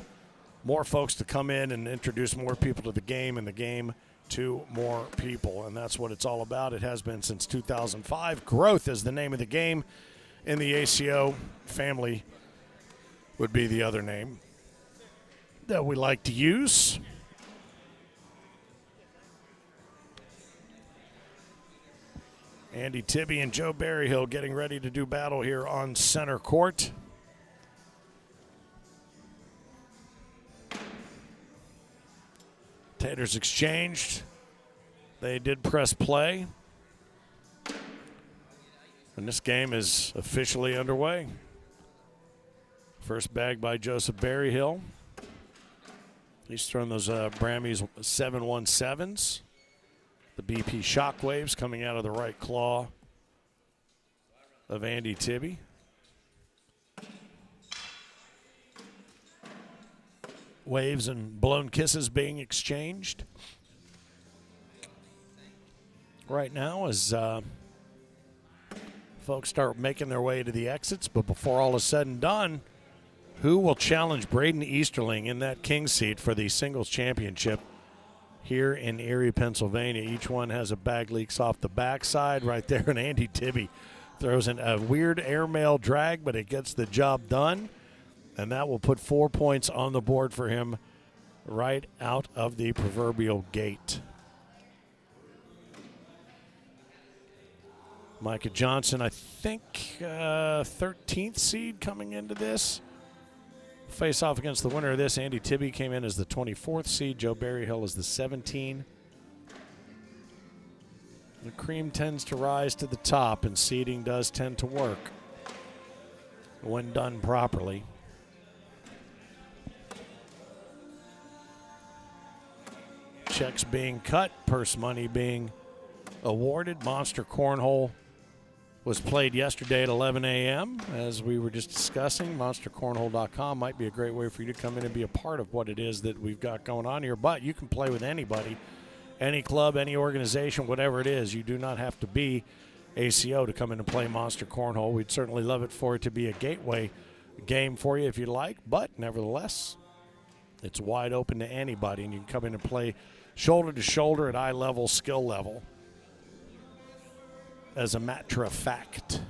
more folks to come in and introduce more people to the game and the game to more people. And that's what it's all about. It has been since 2005. Growth is the name of the game in the ACO. Family would be the other name that we like to use. Andy Tibby and Joe Berryhill getting ready to do battle here on center court. Taters exchanged. They did press play. And this game is officially underway. First bag by Joseph Berryhill. He's thrown those Brammys 717s. The BP Shockwaves coming out of the right claw of Andy Tibby. Waves and blown kisses being exchanged right now as folks start making their way to the exits. But before all is said and done, who will challenge Braden Easterling in that king seat for the singles championship here in Erie, Pennsylvania? Each one has a bag leaks off the backside right there, and Andy Tibby throws in a weird airmail drag, but it gets the job done, and that will put 4 points on the board for him right out of the proverbial gate. Micah Johnson, I think 13th seed coming into this. Face off against the winner of this. Andy Tibby came in as the 24th seed. Joe Berryhill is the 17. The cream tends to rise to the top, and seeding does tend to work when done properly. Checks being cut, purse money being awarded. Monster Cornhole was played yesterday at 11 a.m. As we were just discussing, monstercornhole.com might be a great way for you to come in and be a part of what it is that we've got going on here. But you can play with anybody, any club, any organization, whatever it is. You do not have to be ACO to come in and play Monster Cornhole. We'd certainly love it for it to be a gateway game for you if you'd like. But nevertheless, it's wide open to anybody, and you can come in and play shoulder to shoulder at eye level, skill level. As a matter of fact.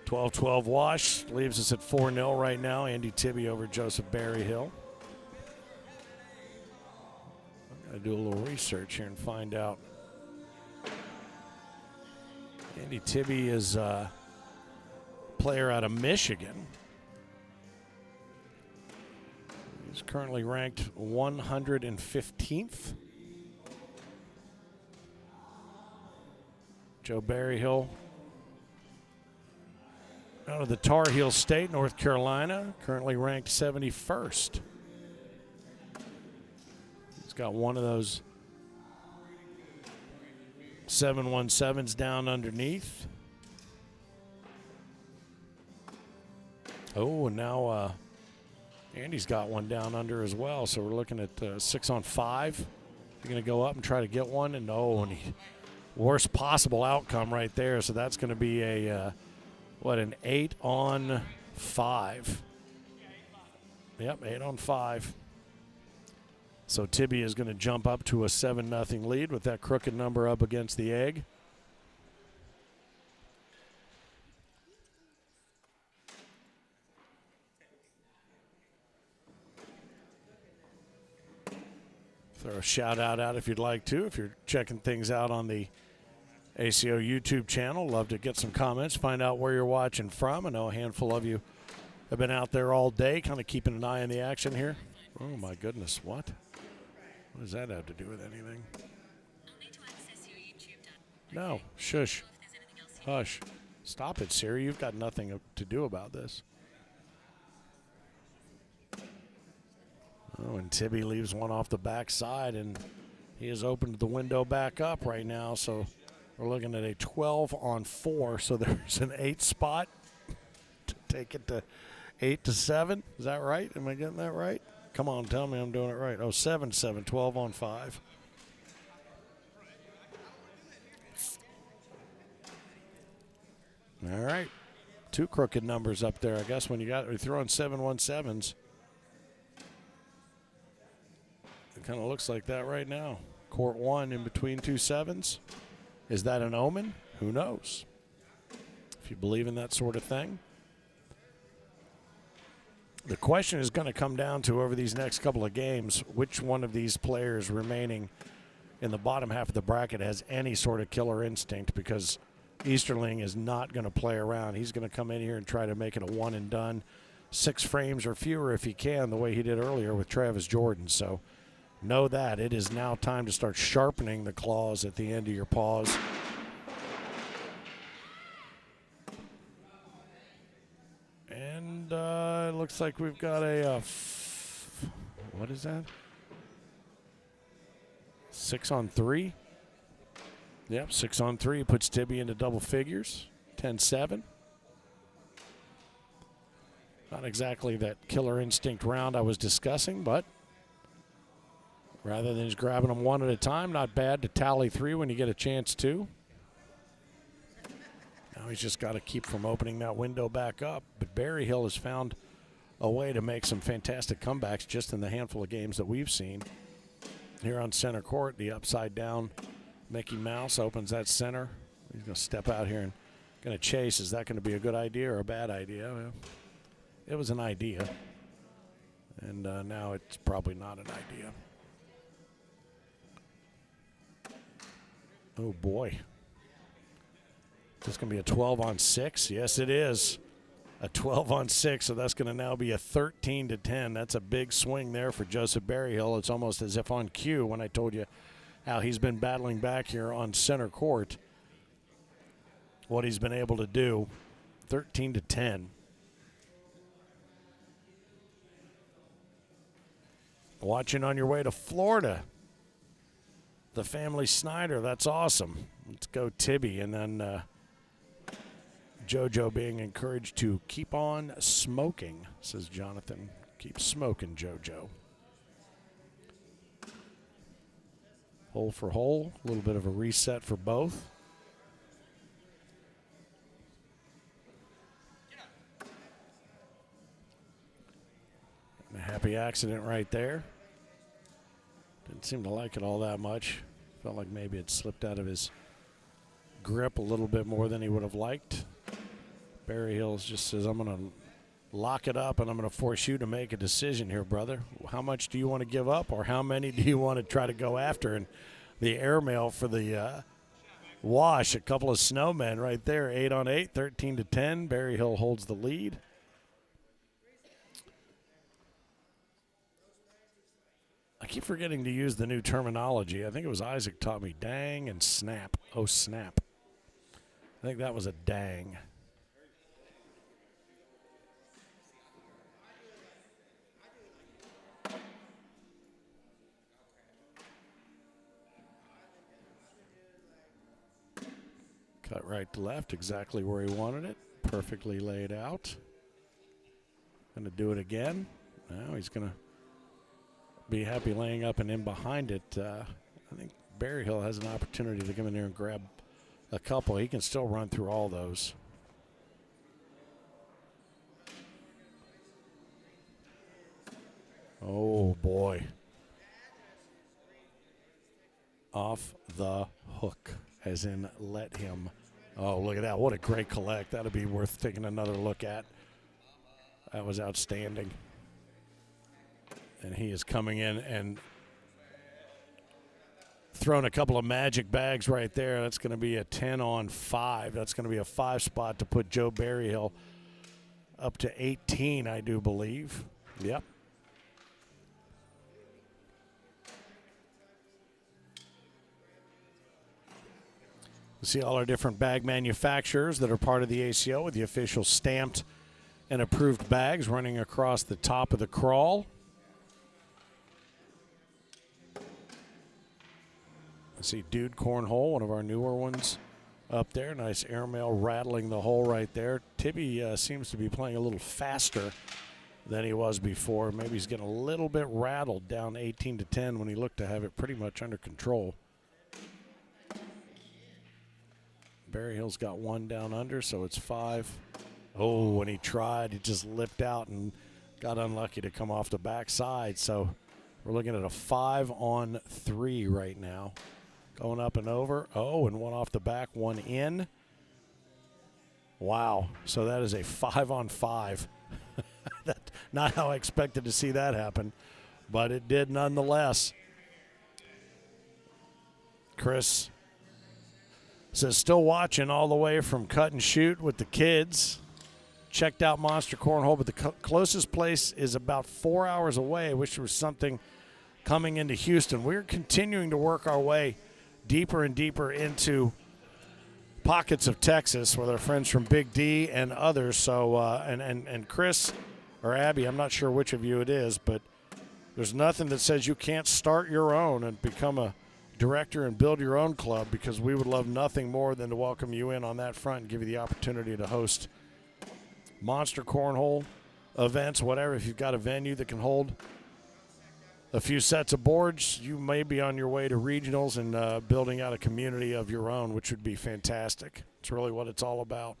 (12-12) wash leaves us at 4-0 right now. Andy Tibby over Joseph Berryhill. I'm going to do a little research here and find out Andy Tibby is a player out of Michigan. He's currently ranked 115th. Joe Berryhill out of the Tar Heel State, North Carolina, currently ranked 71st. He's got one of those 717s down underneath. Oh, and now Andy's got one down under as well. So we're looking at 6 on 5. You're going to go up and try to get one, and worst possible outcome right there. So that's going to be a an 8 on 5. Yep, 8 on 5. So Tibby is going to jump up to a 7-0 lead with that crooked number up against the egg. Throw a shout out if you'd like to. If you're checking things out on the ACO YouTube channel, love to get some comments, find out where you're watching from. I know a handful of you have been out there all day, kind of keeping an eye on the action here. Oh my goodness, what? What does that have to do with anything? No, shush. Hush. Stop it, Siri. You've got nothing to do about this. Oh, and Tibby leaves one off the backside, and he has opened the window back up right now. So we're looking at a 12 on 4. So there's an 8 spot to take it to 8 to 7. Is that right? Am I getting that right? Come on, tell me I'm doing it right. Oh, 7-7, 12 on 5. All right. 2 crooked numbers up there, I guess, when you're throwing 717s. It kind of looks like that right now. Court 1 in between 2 7s. Is that an omen? Who knows? If you believe in that sort of thing. The question is going to come down to, over these next couple of games, which one of these players remaining in the bottom half of the bracket has any sort of killer instinct, because Easterling is not going to play around. He's going to come in here and try to make it a one and done, 6 frames or fewer if he can, the way he did earlier with Travis Jordan. So know that it is now time to start sharpening the claws at the end of your paws. And it looks like we've got a, what is that? 6 on 3. Yep, 6 on 3 puts Tibby into double figures, 10-7. Not exactly that killer instinct round I was discussing, but rather than just grabbing them one at a time, not bad to tally 3 when you get a chance to. Now he's just got to keep from opening that window back up. But Berryhill has found a way to make some fantastic comebacks just in the handful of games that we've seen. Here on center court, the upside down Mickey Mouse opens that center. He's going to step out here and going to chase. Is that going to be a good idea or a bad idea? Well, it was an idea. And now it's probably not an idea. Oh, boy. Is this going to be a 12 on 6? Yes, it is. A 12 on 6, so that's going to now be a 13 to 10. That's a big swing there for Joseph Berryhill. It's almost as if on cue when I told you how he's been battling back here on center court. What he's been able to do, 13 to 10. Watching on your way to Florida. The family Snyder, that's awesome. Let's go Tibby, and then JoJo being encouraged to keep on smoking, says Jonathan. Keep smoking, JoJo. Hole for hole, a little bit of a reset for both. And a happy accident right there. Didn't seem to like it all that much. Felt like maybe it slipped out of his grip a little bit more than he would have liked. Berryhill just says, I'm going to lock it up and I'm going to force you to make a decision here, brother. How much do you want to give up, or how many do you want to try to go after? And the airmail for the wash. A couple of snowmen right there, 8 on 8, 13-10. Berryhill holds the lead. I keep forgetting to use the new terminology. I think it was Isaac taught me dang and snap. Oh, snap. I think that was a dang. Cut right to left, exactly where he wanted it. Perfectly laid out. Going to do it again. Now he's going to be happy laying up and in behind it. I think Berryhill has an opportunity to come in there and grab a couple. He can still run through all those. Oh, boy. Off the hook, as in let him. Oh, look at that. What a great collect. That'll be worth taking another look at. That was outstanding. And he is coming in and throwing a couple of magic bags right there. That's going to be a 10 on 5. That's going to be a 5 spot to put Joe Berryhill up to 18, I do believe. Yep. You see all our different bag manufacturers that are part of the ACO with the official stamped and approved bags running across the top of the crawl. I see Dude Cornhole, one of our newer ones up there. Nice airmail rattling the hole right there. Tibby seems to be playing a little faster than he was before. Maybe he's getting a little bit rattled down 18-10 when he looked to have it pretty much under control. Berryhill's got one down under, so it's 5. Oh, when he tried, he just lipped out and got unlucky to come off the backside. So we're looking at a 5 on 3 right now. Going up and over. Oh, and one off the back, one in. Wow. So that is a 5 on 5. Not how I expected to see that happen, but it did nonetheless. Chris says, still watching all the way from Cut and Shoot with the kids. Checked out Monster Cornhole, but the closest place is about 4 hours away. I wish there was something coming into Houston. We're continuing to work our way deeper and deeper into pockets of Texas with our friends from Big D and others. So, and Chris or Abby, I'm not sure which of you it is, but there's nothing that says you can't start your own and become a director and build your own club, because we would love nothing more than to welcome you in on that front and give you the opportunity to host Monster Cornhole events, whatever. If you've got a venue that can hold a few sets of boards, you may be on your way to regionals and building out a community of your own, which would be fantastic. It's really what it's all about.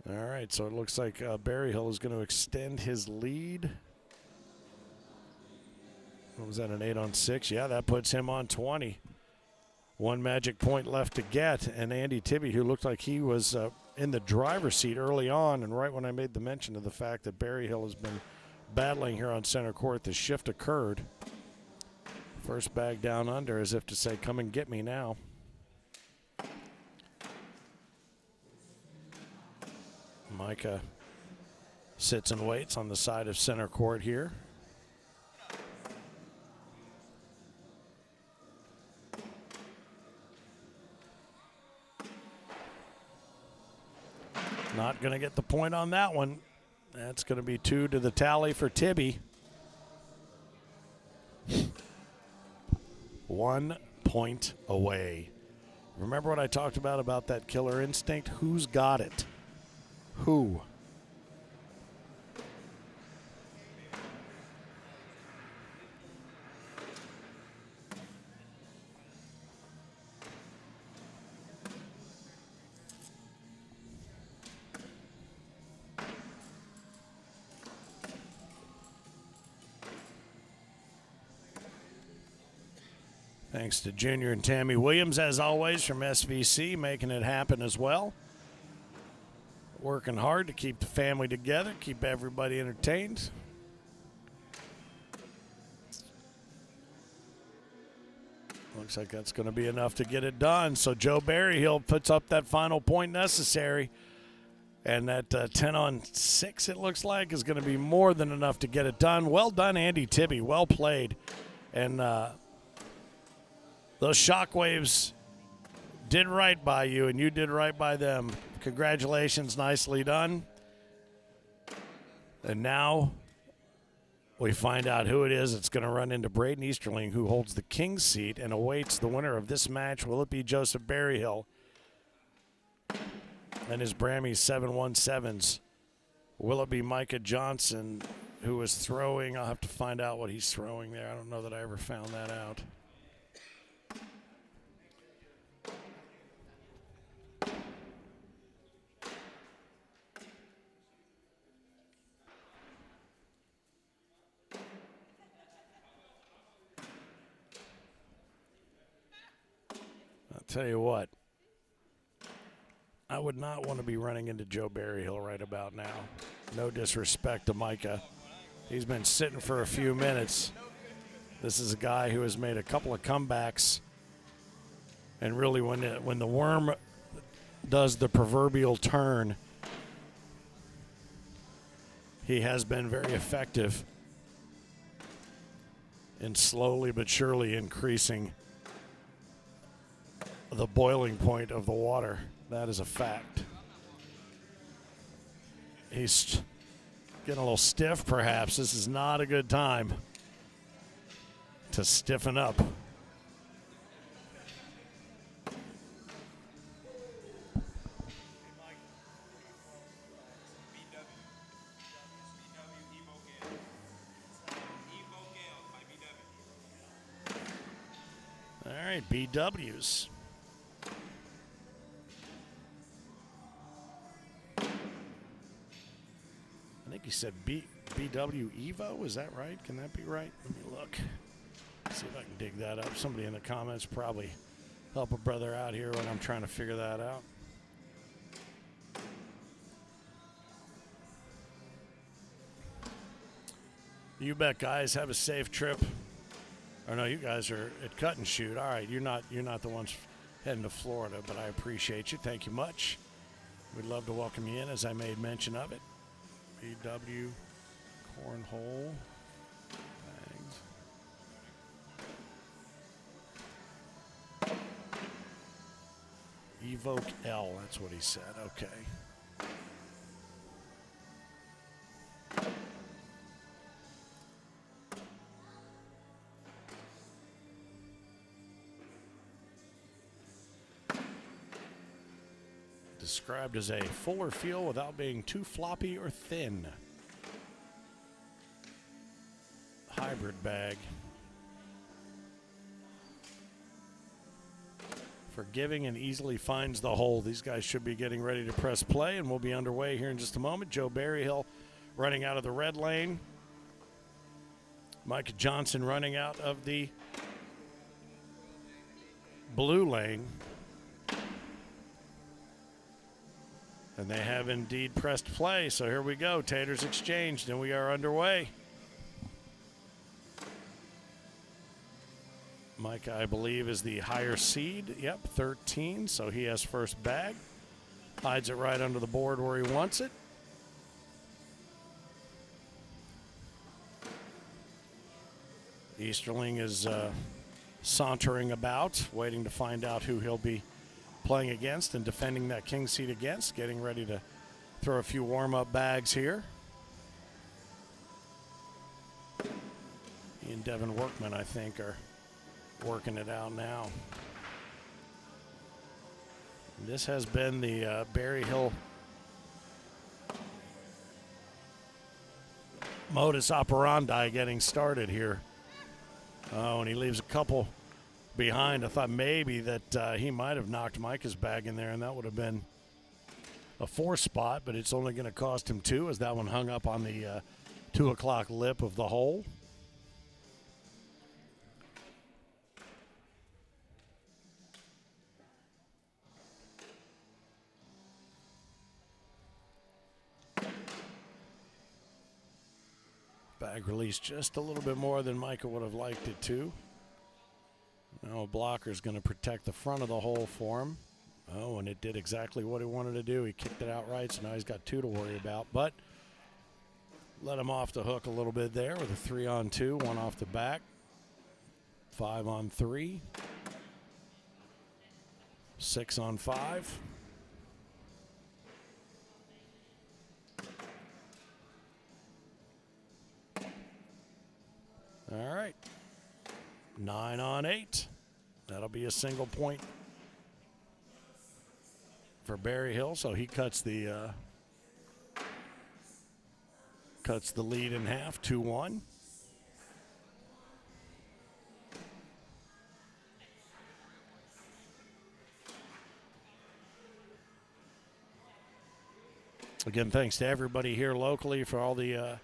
All right, so it looks like Berryhill is going to extend his lead. What was that, an 8 on 6? Yeah, that puts him on 20. One magic point left to get, and Andy Tibby, who looked like he was in the driver's seat early on, and right when I made the mention of the fact that Berryhill has been battling here on center court, the shift occurred. First bag down under, as if to say, come and get me now. Micah sits and waits on the side of center court here. Not going to get the point on that one. That's going to be 2 to the tally for Tibby. 1 point away. Remember what I talked about that killer instinct? Who's got it? Who? Thanks to Junior and Tammy Williams, as always, from SVC, making it happen as well. Working hard to keep the family together, keep everybody entertained. Looks like that's going to be enough to get it done. So Joe Berryhill puts up that final point necessary. And that 10 on 6, it looks like, is going to be more than enough to get it done. Well done, Andy Tibby. Well played. And those Shockwaves did right by you, and you did right by them. Congratulations. Nicely done. And now we find out who it is that's going to run into Braden Easterling, who holds the king's seat and awaits the winner of this match. Will it be Joseph Berryhill and his Brammy 717s? Will it be Micah Johnson, who is throwing? I'll have to find out what he's throwing there. I don't know that I ever found that out. I'll tell you what. I would not want to be running into Joe Berryhill right about now. No disrespect to Micah. He's been sitting for a few minutes. This is a guy who has made a couple of comebacks. And really, when the worm does the proverbial turn, he has been very effective in slowly but surely increasing the boiling point of the water. That is a fact. He's getting a little stiff, perhaps. This is not a good time to stiffen up. All right, BWs. I think he said BW Evo. Is that right? Can that be right? Let me look. See if I can dig that up. Somebody in the comments probably help a brother out here when I'm trying to figure that out. You bet, guys. Have a safe trip. Or no, you guys are at Cut and Shoot. All right, you're not the ones heading to Florida, but I appreciate you. Thank you much. We'd love to welcome you in, as I made mention of it. BW Cornhole bags. Evoke L, that's what he said. Okay. Described as a fuller feel without being too floppy or thin. Hybrid bag. Forgiving and easily finds the hole. These guys should be getting ready to press play, and we'll be underway here in just a moment. Joe Berryhill running out of the red lane. Micah Johnson running out of the blue lane. And they have indeed pressed play. So here we go. Taters exchanged, and we are underway. Mike, I believe, is the higher seed. Yep, 13. So he has first bag. Hides it right under the board where he wants it. Easterling is sauntering about, waiting to find out who he'll be playing against and defending that king seat against, getting ready to throw a few warm-up bags here. He and Devin Workman, I think, are working it out now. This has been the Berryhill modus operandi getting started here. Oh, and he leaves a couple behind. I thought maybe that he might have knocked Micah's bag in there, and that would have been a 4 spot, but it's only going to cost him 2, as that one hung up on the 2 o'clock lip of the hole. Bag released just a little bit more than Micah would have liked it to. Now a blocker's going to protect the front of the hole for him. Oh, and it did exactly what he wanted to do. He kicked it out right, so now he's got 2 to worry about. But let him off the hook a little bit there with a 3-on-2, 1 off the back. 5-on-3. 6-on-5. All right. 9-on-8. That'll be a single point for Berry Hill, so he cuts the lead in half, 2-1. Again, thanks to everybody here locally for all the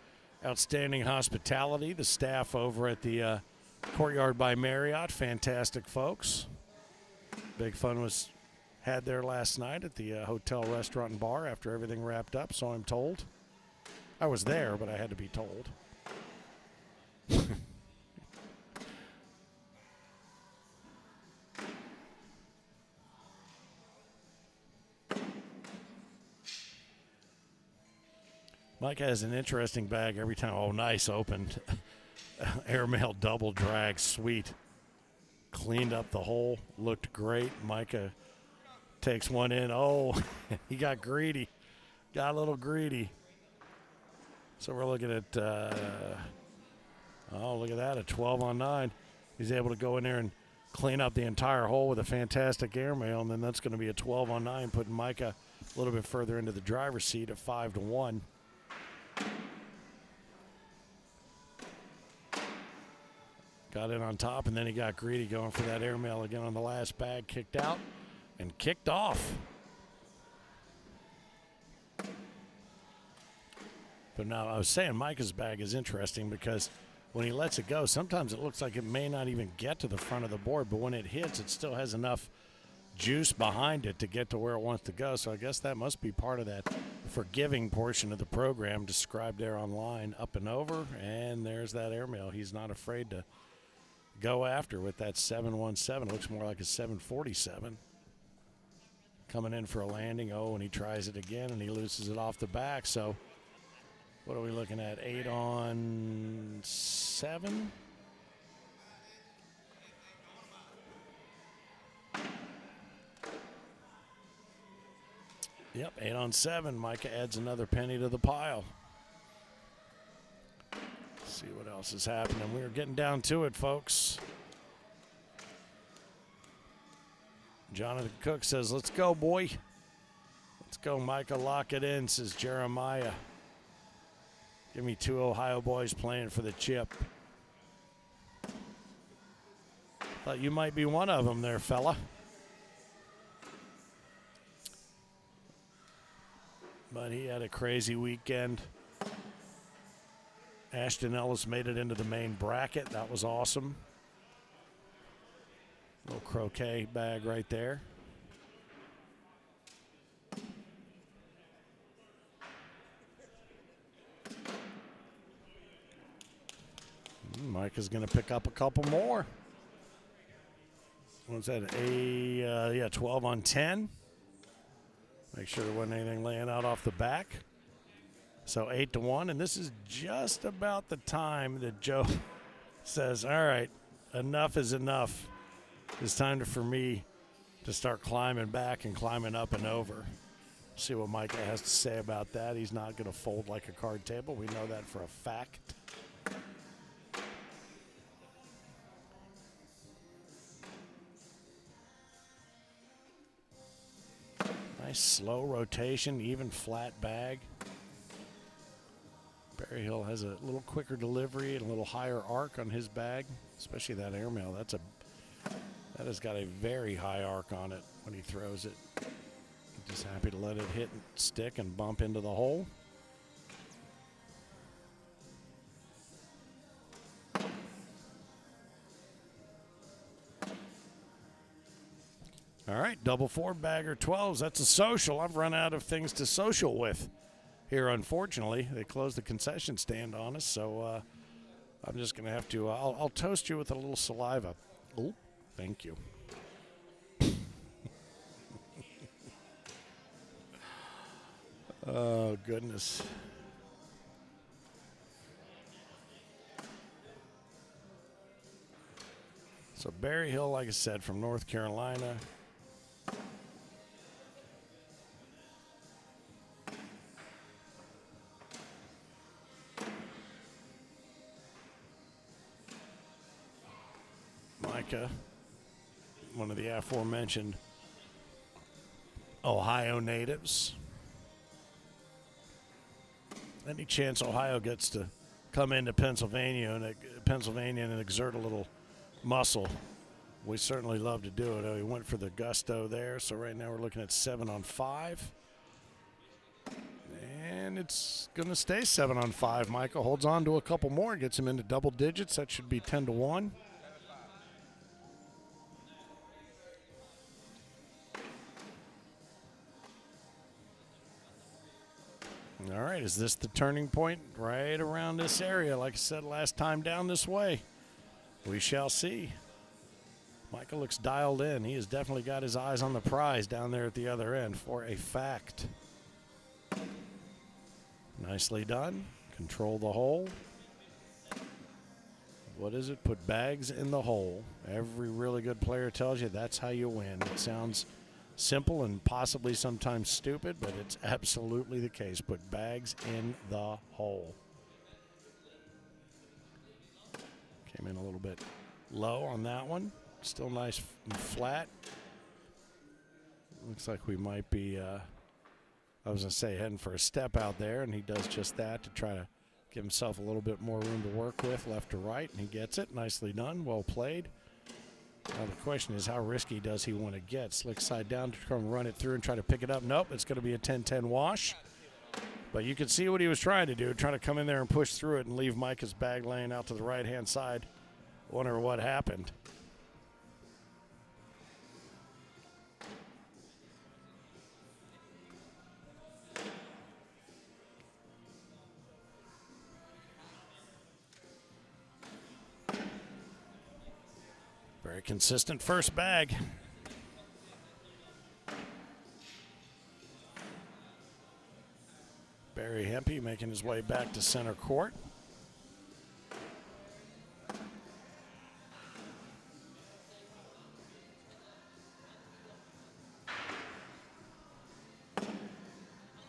outstanding hospitality. The staff over at the Courtyard by Marriott, fantastic folks. Big fun was had there last night at the hotel, restaurant, and bar after everything wrapped up, so I'm told. I was there, but I had to be told. Mike has an interesting bag every time. Oh, nice, opened. Airmail double drag, sweet. Cleaned up the hole, looked great. Micah takes one in. Oh, he got greedy. Got a little greedy. So we're looking at, oh, look at that, a 12-on-9. He's able to go in there and clean up the entire hole with a fantastic airmail, and then that's going to be a 12-on-9, putting Micah a little bit further into the driver's seat at 5-1. Got in on top, and then he got greedy going for that airmail again on the last bag. Kicked out and kicked off. But now I was saying Micah's bag is interesting because when he lets it go, sometimes it looks like it may not even get to the front of the board, but when it hits, it still has enough juice behind it to get to where it wants to go. So I guess that must be part of that forgiving portion of the program described there online. Up and over, and there's that airmail. He's not afraid to go after with that 717. Looks more like a 747. Coming in for a landing. Oh, and he tries it again, and he loses it off the back. So what are we looking at? 8-on-7? Yep, 8-on-7. Micah adds another penny to the pile. Let's see what else is happening. We're getting down to it, folks. Jonathan Cook says, let's go, boy. Let's go, Micah. Lock it in, says Jeremiah. Give me 2 Ohio boys playing for the chip. Thought you might be one of them there, fella. But he had a crazy weekend. Ashton Ellis made it into the main bracket. That was awesome. Little croquet bag right there. Micah's going to pick up a couple more. What's that? 12-on-10. Make sure there wasn't anything laying out off the back. So 8-1, and this is just about the time that Joe says, all right, enough is enough. It's time for me to start climbing back and climbing up and over. See what Micah has to say about that. He's not going to fold like a card table. We know that for a fact. Nice slow rotation, even flat bag. Berry Hill has a little quicker delivery and a little higher arc on his bag, especially that airmail. That has got a very high arc on it when he throws it. Just happy to let it hit and stick and bump into the hole. All right, double 4-bagger 12s. That's a social. I've run out of things to social with here, unfortunately. They closed the concession stand on us, so I'm just going to have to, I'll toast you with a little saliva. Ooh. Thank you. Oh, goodness. So Berry Hill, like I said, from North Carolina. Micah, one of the aforementioned Ohio natives. Any chance Ohio gets to come into Pennsylvania and exert a little muscle, we certainly love to do it. He went for the gusto there, so right now we're looking at 7-on-5. And it's going to stay 7-on-5. Michael holds on to a couple more, gets him into double digits. That should be 10-1. All right, is this the turning point right around this area? Like I said last time down this way, we shall see. Michael looks dialed in. He has definitely got his eyes on the prize down there at the other end for a fact. Nicely done. Control the hole. What is it? Put bags in the hole. Every really good player tells you that's how you win. It sounds simple and possibly sometimes stupid, but it's absolutely the case. Put bags in the hole. Came in a little bit low on that one. Still nice and flat. Looks like we might be, I was going to say, heading for a step out there, and he does just that to try to give himself a little bit more room to work with left to right, and he gets it. Nicely done. Well played. Now the question is, how risky does he want to get? Slick side down to come run it through and try to pick it up. Nope, it's going to be a 10-10 wash. But you can see what he was trying to do, trying to come in there and push through it and leave Micah's bag laying out to the right-hand side. Wonder what happened. Very consistent first bag. Barry Hempy making his way back to center court.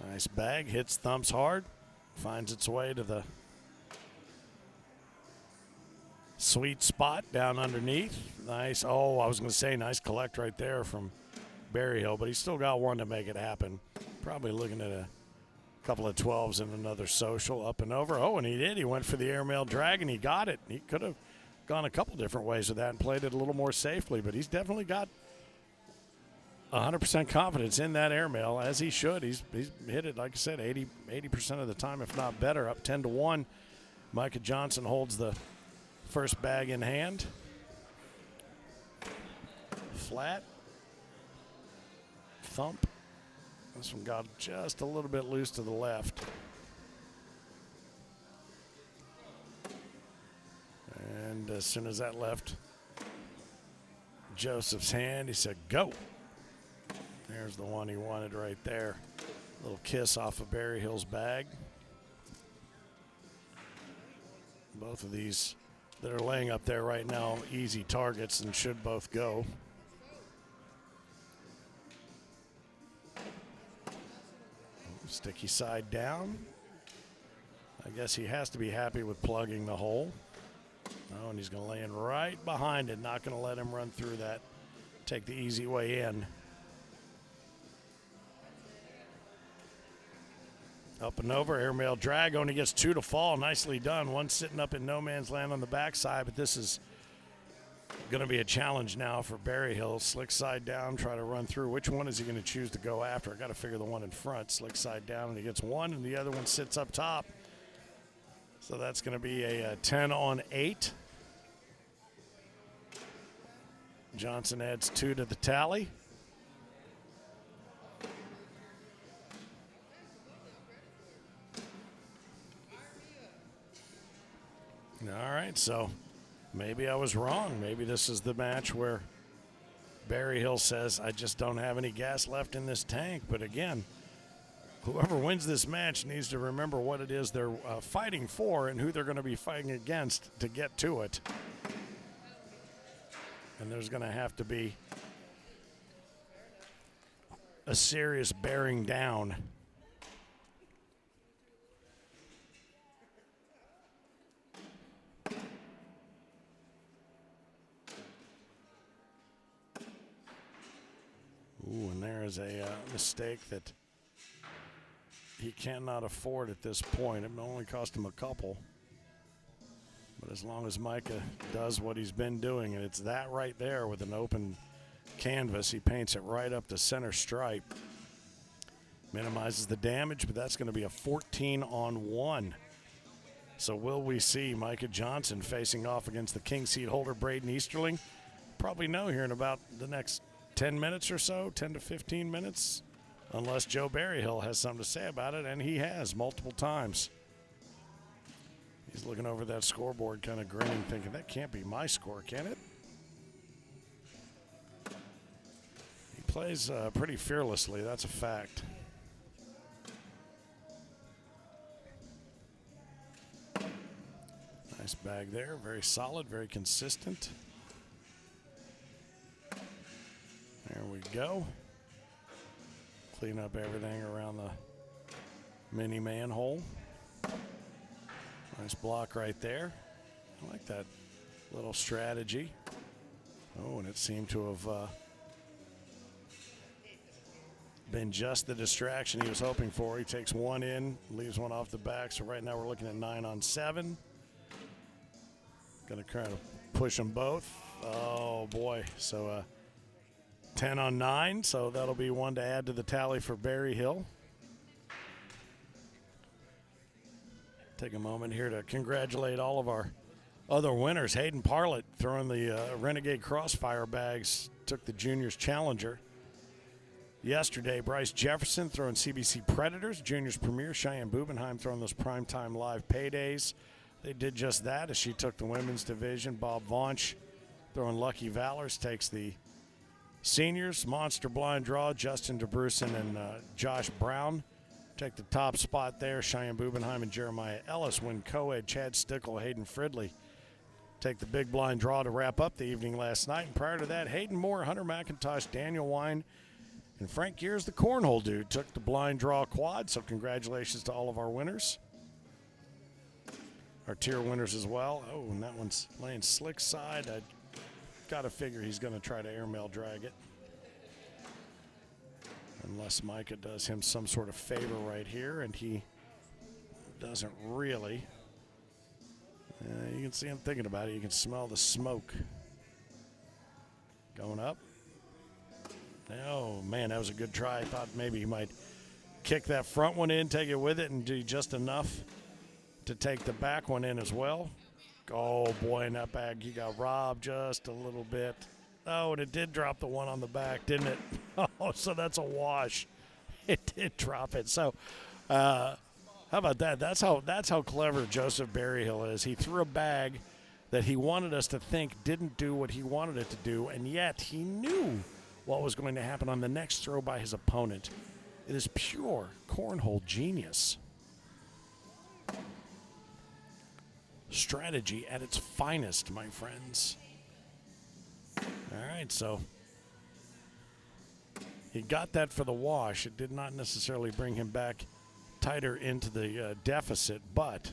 Nice bag, hits thumps hard, finds its way to the sweet spot down underneath. Nice, oh, I was going to say nice collect right there from Berry Hill, but he's still got one to make it happen. Probably looking at a couple of 12s and another social up and over. Oh, and he did. He went for the airmail drag, and he got it. He could have gone a couple different ways with that and played it a little more safely, but he's definitely got 100% confidence in that airmail, as he should. He's hit it, like I said, 80% of the time, if not better, up 10-1. Micah Johnson holds the first bag in hand. Flat. Thump. This one got just a little bit loose to the left. And as soon as that left Joseph's hand, he said, go. There's the one he wanted right there. Little kiss off of Berry Hill's bag. Both of these that are laying up there right now, easy targets and should both go. Sticky side down. I guess he has to be happy with plugging the hole. Oh, and he's going to lay in right behind it. Not going to let him run through that. Take the easy way in. Up and over, airmail drag, only gets two to fall. Nicely done. One sitting up in no man's land on the backside, but this is going to be a challenge now for Berry Hill. Slick side down, try to run through. Which one is he going to choose to go after? I got to figure the one in front. Slick side down, and he gets one, and the other one sits up top. So that's going to be a 10-on-8. Johnson adds 2 to the tally. All right, so maybe I was wrong. Maybe this is the match where Berryhill says, I just don't have any gas left in this tank. But again, whoever wins this match needs to remember what it is they're fighting for and who they're going to be fighting against to get to it. And there's going to have to be a serious bearing down. Ooh, and there is a mistake that he cannot afford at this point. It only cost him a couple. But as long as Micah does what he's been doing, and it's that right there with an open canvas, he paints it right up the center stripe. Minimizes the damage, but that's going to be a 14-on-1. So will we see Micah Johnson facing off against the king seed holder Braden Easterling? Probably no here in about the next 10 minutes or so, 10 to 15 minutes, unless Joe Berryhill has something to say about it, and he has multiple times. He's looking over that scoreboard kind of grinning, thinking, that can't be my score, can it? He plays pretty fearlessly, that's a fact. Nice bag there, very solid, very consistent. There we go. Clean up everything around the mini manhole. Nice block right there. I like that little strategy. Oh, and it seemed to have been just the distraction he was hoping for. He takes one in, leaves one off the back. So right now we're looking at 9-on-7. Going to kind of push them both. Oh, boy. So 10-on-9. So that'll be one to add to the tally for Berryhill. Take a moment here to congratulate all of our other winners. Hayden Parlett throwing the Renegade Crossfire bags, took the Juniors Challenger. Yesterday, Bryce Jefferson throwing CBC Predators, Juniors Premier. Cheyenne Bubenheim throwing those primetime live paydays. They did just that as she took the women's division. Bob Vaunch throwing Lucky Valors takes the seniors. Monster blind draw, Justin DeBrusen and Josh Brown take the top spot there. Cheyenne Bubenheim and Jeremiah Ellis win co-ed. Chad Stickle, Hayden Fridley take the big blind draw to wrap up the evening last night. And prior to that, Hayden Moore, Hunter McIntosh, Daniel Wine, and Frank Gears, the Cornhole dude, took the blind draw quad. So congratulations to all of our winners. Our tier winners as well. Oh, and that one's laying slick side. I got to figure he's going to try to airmail drag it. Unless Micah does him some sort of favor right here, and he doesn't really. You can see him thinking about it. You can smell the smoke going up. Oh, man, that was a good try. I thought maybe he might kick that front one in, take it with it, and do just enough to take the back one in as well. Oh, boy, in that bag, he got robbed just a little bit. Oh, and it did drop the one on the back, didn't it? Oh, so that's a wash. It did drop it. So how about that? That's how clever Joseph Berryhill is. He threw a bag that he wanted us to think didn't do what he wanted it to do, and yet he knew what was going to happen on the next throw by his opponent. It is pure cornhole genius. Strategy at its finest, my friends. All right, so he got that for the wash. It did not necessarily bring him back tighter into the deficit, but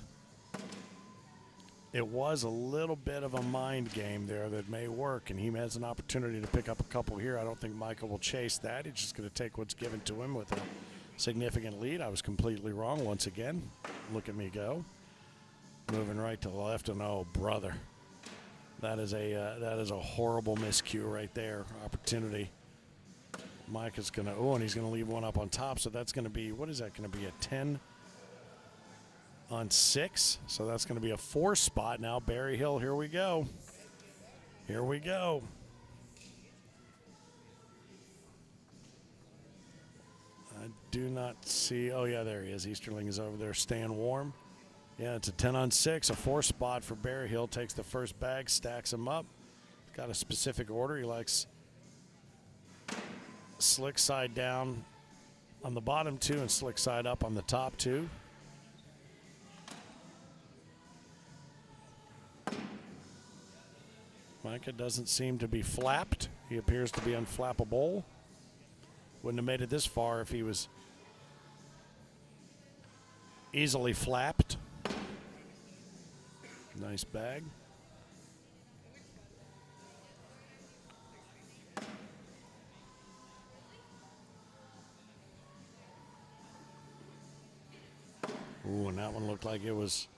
it was a little bit of a mind game there that may work, and he has an opportunity to pick up a couple here. I don't think Michael will chase that. He's just going to take what's given to him with a significant lead. I was completely wrong once again. Look at me go. Moving right to the left, and oh, brother. That is a horrible miscue right there. Opportunity. Mike is going to, oh, and he's going to leave one up on top. So that's going to be, what is that going to be, a 10-on-6? So that's going to be a 4 spot now. Berryhill, here we go. Here we go. I do not see, oh, yeah, there he is. Easterling is over there staying warm. Yeah, it's a 10-on-6, a 4 spot for Berryhill. Takes the first bag, stacks them up. Got a specific order. He likes slick side down on the bottom two and slick side up on the top two. Micah doesn't seem to be flapped. He appears to be unflappable. Wouldn't have made it this far if he was easily flapped. Nice bag. Ooh, and that one looked like it was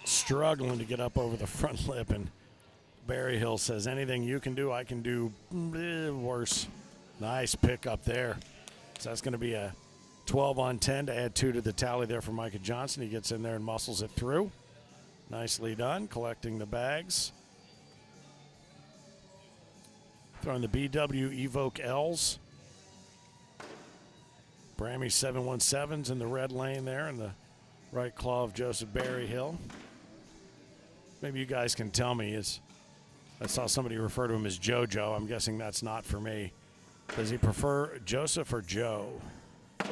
struggling to get up over the front lip, and Barry Hill says, anything you can do, I can do worse. Nice pick up there. So that's going to be a 12 on 10 to add 2 to the tally there for Micah Johnson. He gets in there and muscles it through. Nicely done, collecting the bags. Throwing the BW Evoke L's. Brammy 717s in the red lane there in the right claw of Joseph Berryhill. Maybe you guys can tell me. I saw somebody refer to him as JoJo. I'm guessing that's not for me. Does he prefer Joseph or Joe? I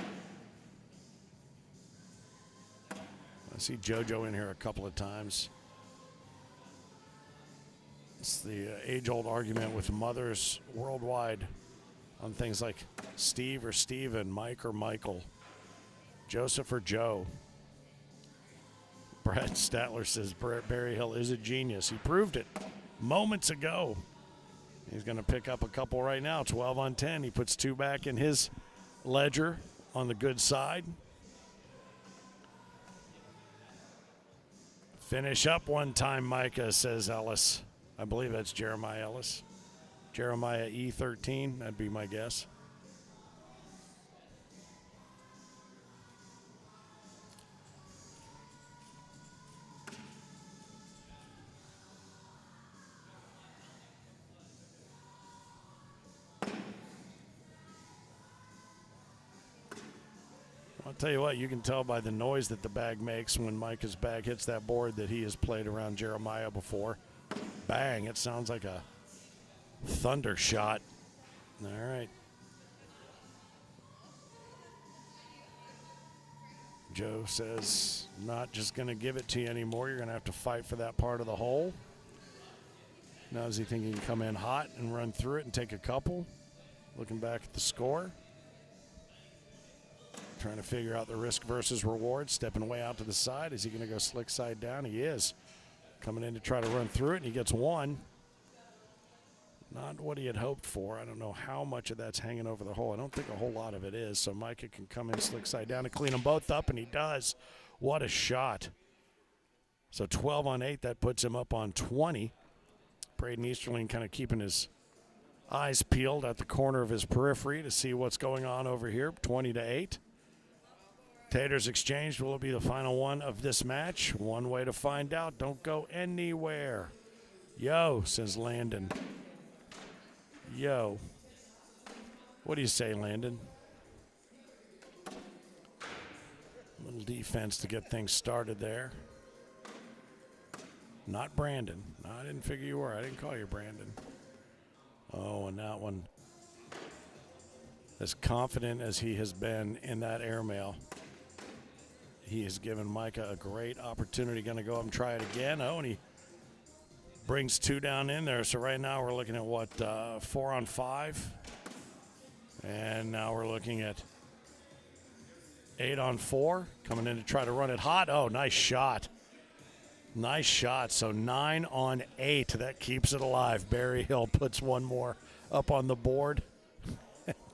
see JoJo in here a couple of times. It's the age-old argument with mothers worldwide on things like Steve or Steven, Mike or Michael, Joseph or Joe. Brad Statler says Berryhill is a genius. He proved it moments ago. He's going to pick up a couple right now. 12 on 10. He puts 2 back in his ledger on the good side. Finish up one time, Micah, says Ellis. I believe that's Jeremiah Ellis. Jeremiah E13, that'd be my guess. I'll tell you what, you can tell by the noise that the bag makes when Micah's bag hits that board that he has played around Jeremiah before. Bang, it sounds like a thunder shot. All right. Joe says, not just going to give it to you anymore. You're going to have to fight for that part of the hole. Now does he think he can come in hot and run through it and take a couple? Looking back at the score. Trying to figure out the risk versus reward. Stepping way out to the side. Is he going to go slick side down? He is. Coming in to try to run through it, and he gets one. Not what he had hoped for. I don't know how much of that's hanging over the hole. I don't think a whole lot of it is. So Micah can come in slick side down and clean them both up, and he does. What a shot. So 12 on 8, that puts him up on 20. Braden Easterling kind of keeping his eyes peeled at the corner of his periphery to see what's going on over here. 20 to 8. Taters exchanged will be the final one of this match. One way to find out. Don't go anywhere. Yo, says Landon. Yo. What do you say, Landon? Little defense to get things started there. Not Brandon. No, I didn't figure you were. I didn't call you Brandon. Oh, and that one. As confident as he has been in that airmail, he has given Micah a great opportunity. Going to go up and try it again. Oh, and he brings 2 down in there. So right now we're looking at what, 4 on 5? And now we're looking at 8 on 4. Coming in to try to run it hot. Oh, nice shot. Nice shot. So 9 on 8. That keeps it alive. Berryhill puts one more up on the board.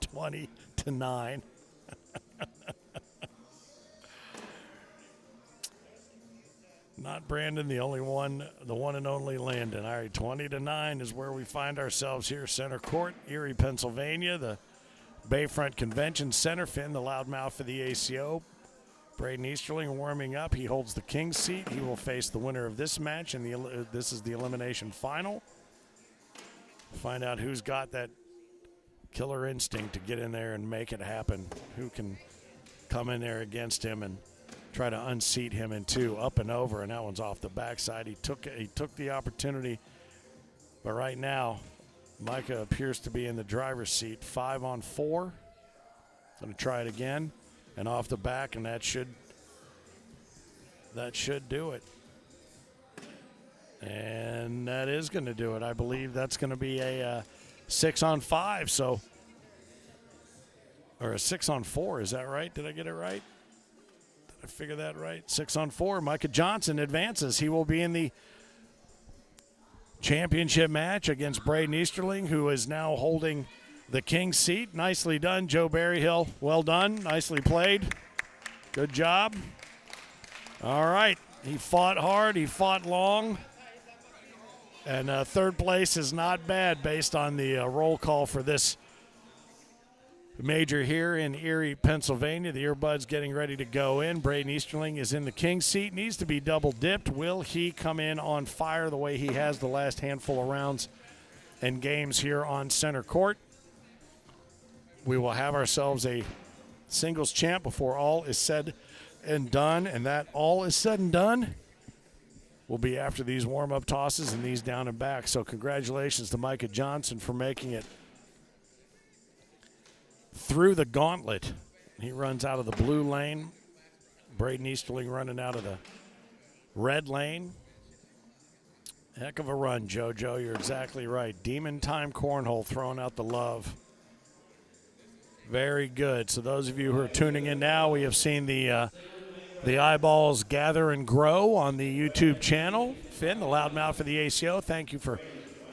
20 to 9. Not Brandon, the only one, the one and only Landon. All right, 20 to 9 is where we find ourselves here, center court, Erie, Pennsylvania, the Bayfront Convention Center. Finn, the loudmouth for the ACO. Braden Easterling warming up. He holds the king's seat. He will face the winner of this match, and this is the elimination final. Find out who's got that killer instinct to get in there and make it happen. Who can come in there against him and try to unseat him in 2, up and over, and that one's off the backside. He took the opportunity, but right now Micah appears to be in the driver's seat. 5 on 4. Going to try it again. And off the back, and that should do it. And that is going to do it. I believe that's going to be a 6 on 5. So, or a 6 on 4. Is that right? Did I get it right? Did I figure that right? 6 on 4. Micah Johnson advances. He will be in the championship match against Braden Easterling, who is now holding the king's seat. Nicely done, Joe Berryhill. Well done. Nicely played. Good job. All right. He fought hard. He fought long. And third place is not bad based on the roll call for this major here in Erie, Pennsylvania. The earbuds getting ready to go in. Braden Easterling is in the king's seat. Needs to be double dipped. Will he come in on fire the way he has the last handful of rounds and games here on center court? We will have ourselves a singles champ before all is said and done. And that all is said and done will be after these warm-up tosses and these down and back. So congratulations to Micah Johnson for making it through the gauntlet. He runs out of the blue lane. Braden Easterling running out of the red lane. Heck of a run, JoJo. You're exactly right. Demon Time Cornhole throwing out the love. Very good. So those of you who are tuning in now, we have seen the eyeballs gather and grow on the YouTube channel. Finn, the loudmouth for the ACO, thank you for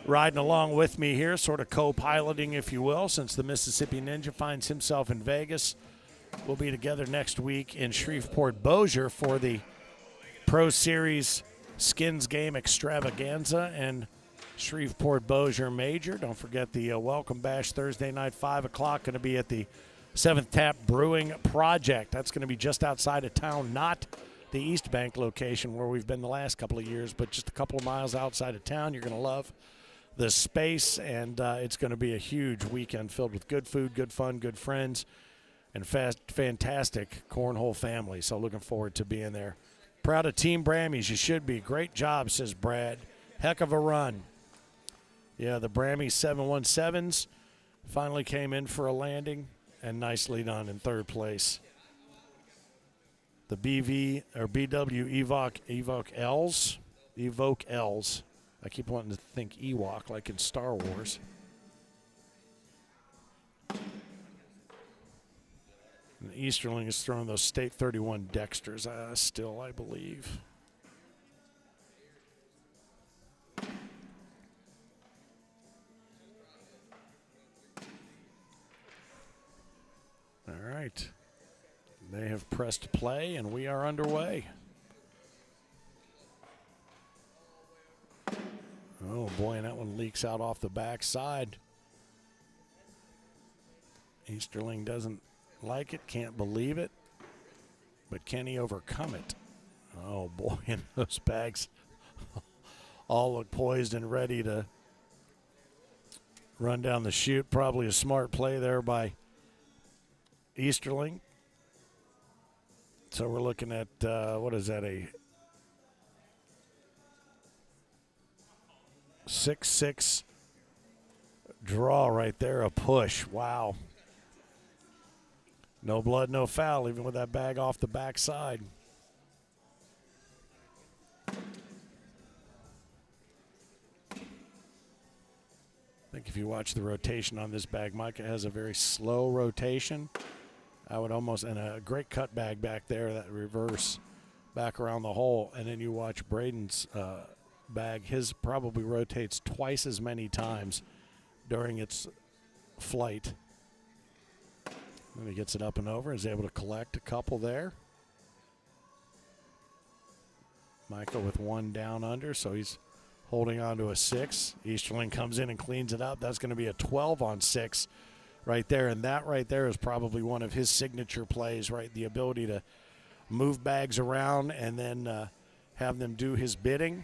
riding along with me here, sort of co-piloting, if you will, since the Mississippi Ninja finds himself in Vegas. We'll be together next week in Shreveport-Bossier for the Pro Series Skins Game Extravaganza and Shreveport-Bossier Major. Don't forget the Welcome Bash Thursday night, 5 o'clock, going to be at the 7th Tap Brewing Project. That's going to be just outside of town, not the East Bank location where we've been the last couple of years, but just a couple of miles outside of town. You're going to love the space, and it's going to be a huge weekend filled with good food, good fun, good friends, and fantastic cornhole family. So looking forward to being there. Proud of Team Brammies. You should be. Great job, says Brad. Heck of a run. Yeah, the Brammies 717s finally came in for a landing. And nicely done in third place. The BV or BW Evoke L's. I keep wanting to think Ewok like in Star Wars. And Easterling is throwing those State 31 Dexters still, I believe. All right. They have pressed play, and we are underway. Oh, boy, and that one leaks out off the backside. Easterling doesn't like it, can't believe it. But can he overcome it? Oh, boy, and those bags all look poised and ready to run down the chute. Probably a smart play there by Easterling. So we're looking at, what is that, a 6-6 draw right there, a push. Wow. No blood, no foul, even with that bag off the backside. I think if you watch the rotation on this bag, Micah has a very slow rotation. I would almost, and a great cut bag back there, that reverse back around the hole. And then you watch Braden's bag. His probably rotates twice as many times during its flight. And he gets it up and over, is able to collect a couple there. Micah with one down under, so he's holding on to a 6. Easterling comes in and cleans it up. That's going to be a 12 on 6 right there, and that right there is probably one of his signature plays, right? The ability to move bags around and then have them do his bidding.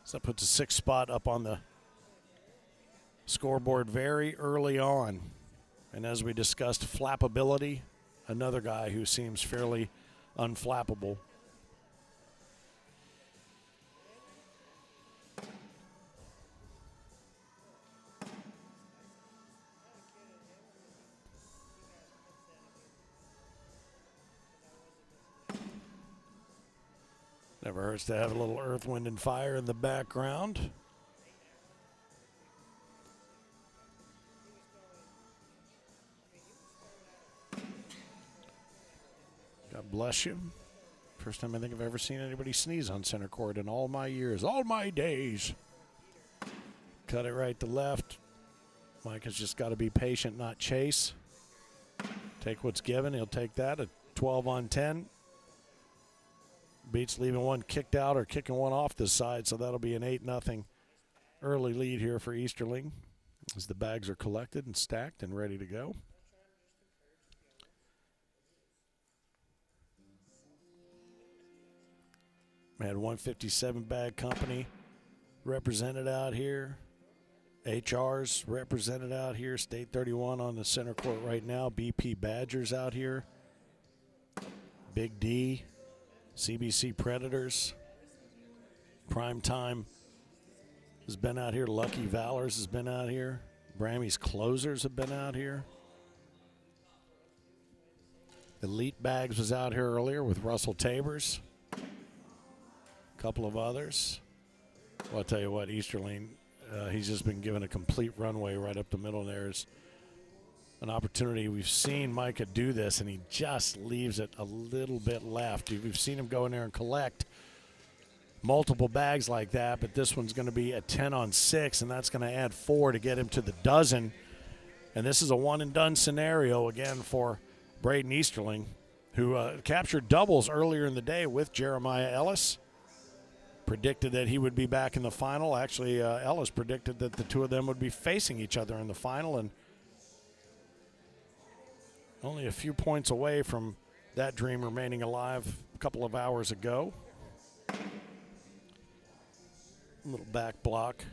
So that puts a 6 spot up on the scoreboard very early on. And as we discussed, flappability, another guy who seems fairly unflappable. Never hurts to have a little Earth, Wind, and Fire in the background. God bless you. First time I think I've ever seen anybody sneeze on center court in all my years, all my days. Cut it right to left. Mike has just got to be patient, not chase. Take what's given. He'll take that. A 12 on 10. Beats leaving one kicked out or kicking one off this side, so that'll be an 8-0 early lead here for Easterling as the bags are collected and stacked and ready to go. We had 157 bag company represented out here. HR's represented out here. State 31 on the center court right now. BP Badgers out here. Big D. CBC Predators. Prime Time has been out here. Lucky Valors has been out here. Brammy's Closers have been out here. Elite Bags was out here earlier with Russell Tabers. A couple of others. Well, I'll tell you what, Easterling, he's just been given a complete runway right up the middle. There's an opportunity. We've seen Micah do this, and he just leaves it a little bit left. We've seen him go in there and collect multiple bags like that, but this one's going to be a 10 on 6, and that's going to add 4 to get him to the dozen. And this is a one-and-done scenario, again, for Braden Easterling, who captured doubles earlier in the day with Jeremiah Ellis. Predicted that he would be back in the final. Actually, Ellis predicted that the two of them would be facing each other in the final, and only a few points away from that dream remaining alive a couple of hours ago. A little back block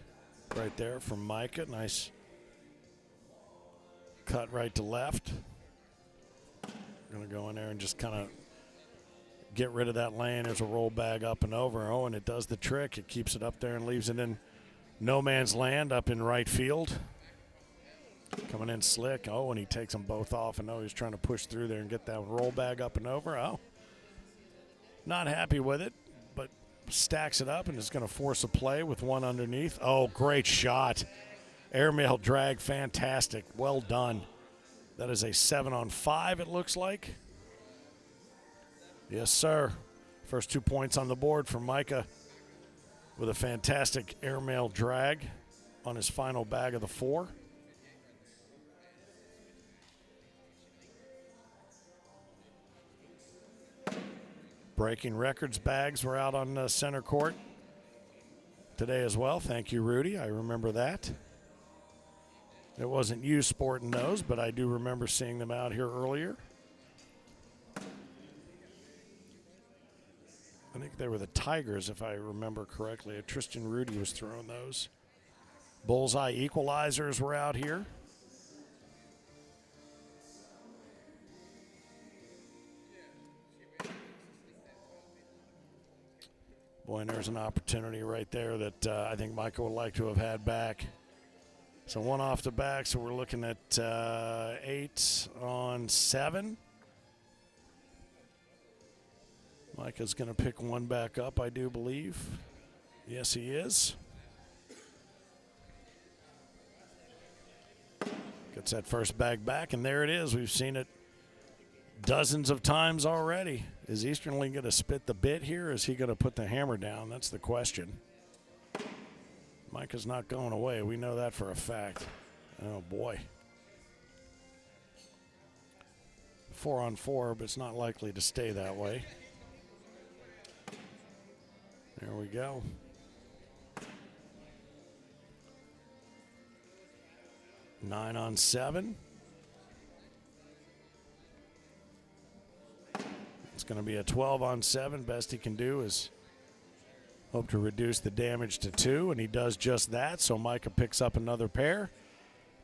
right there from Micah. Nice cut right to left. Going to go in there and just kind of get rid of that lane. There's a roll bag up and over. Oh, and it does the trick. It keeps it up there and leaves it in no man's land up in right field. Coming in slick. Oh, and he takes them both off. And oh, he's trying to push through there and get that roll bag up and over. Oh, not happy with it, but stacks it up and is going to force a play with one underneath. Oh, great shot. Airmail drag, fantastic. Well done. That is a 7 on 5, it looks like. Yes, sir. First 2 points on the board for Micah with a fantastic airmail drag on his final bag of the 4. Breaking records bags were out on center court today as well. Thank you, Rudy. I remember that. It wasn't you sporting those, but I do remember seeing them out here earlier. I think they were the Tigers, if I remember correctly. Tristan Rudy was throwing those. Bullseye equalizers were out here. Boy, and there's an opportunity right there that I think Michael would like to have had back. So one off the back, so we're looking at 8 on 7. Micah's going to pick one back up, I do believe. Yes, he is. Gets that first bag back, and there it is. We've seen it dozens of times already. Is Easterling going to spit the bit here? Or is he going to put the hammer down? That's the question. Micah's not going away. We know that for a fact. Oh, boy. 4 on 4, but it's not likely to stay that way. There we go. Nine on 7. It's going to be a 12 on 7. Best he can do is hope to reduce the damage to 2, and he does just that. So Micah picks up another pair.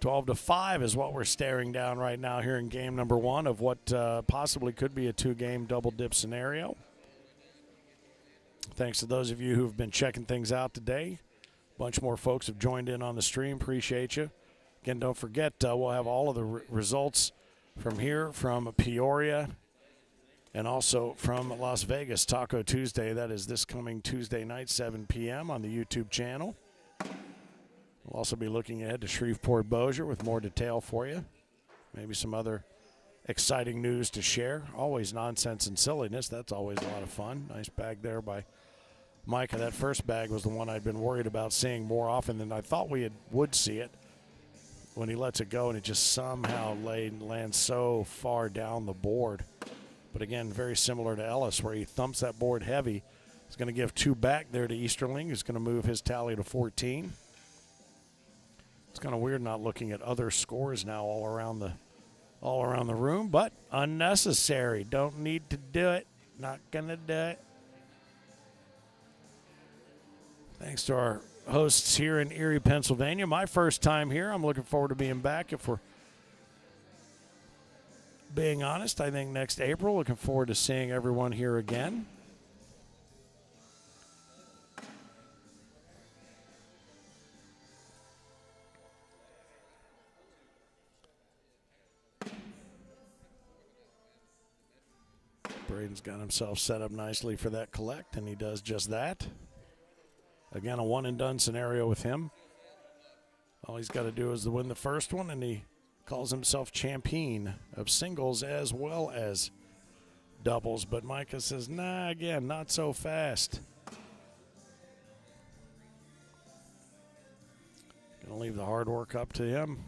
12 to 5 is what we're staring down right now here in game number 1 of what possibly could be a 2-game double dip scenario. Thanks to those of you who've been checking things out today. A bunch more folks have joined in on the stream. Appreciate you. Again, don't forget, we'll have all of the results from here, from Peoria And also from Las Vegas, Taco Tuesday. That is this coming Tuesday night, 7 p.m. on the YouTube channel. We'll also be looking ahead to Shreveport Bossier with more detail for you. Maybe some other exciting news to share. Always nonsense and silliness. That's always a lot of fun. Nice bag there by Micah. That first bag was the one I'd been worried about seeing more often than I thought would see it. When he lets it go and it just somehow lands so far down the board. But again, very similar to Ellis, where he thumps that board heavy. He's going to give 2 back there to Easterling, who's going to move his tally to 14. It's kind of weird not looking at other scores now all around the room, but unnecessary. Don't need to do it. Not going to do it. Thanks to our hosts here in Erie, Pennsylvania. My first time here. I'm looking forward to being back. If we're being honest, I think next April. Looking forward to seeing everyone here again. Braden's got himself set up nicely for that collect, and he does just that. Again, a one-and-done scenario with him. All he's got to do is to win the first one, and he calls himself champion of singles as well as doubles. But Micah says, nah, again, not so fast. Going to leave the hard work up to him.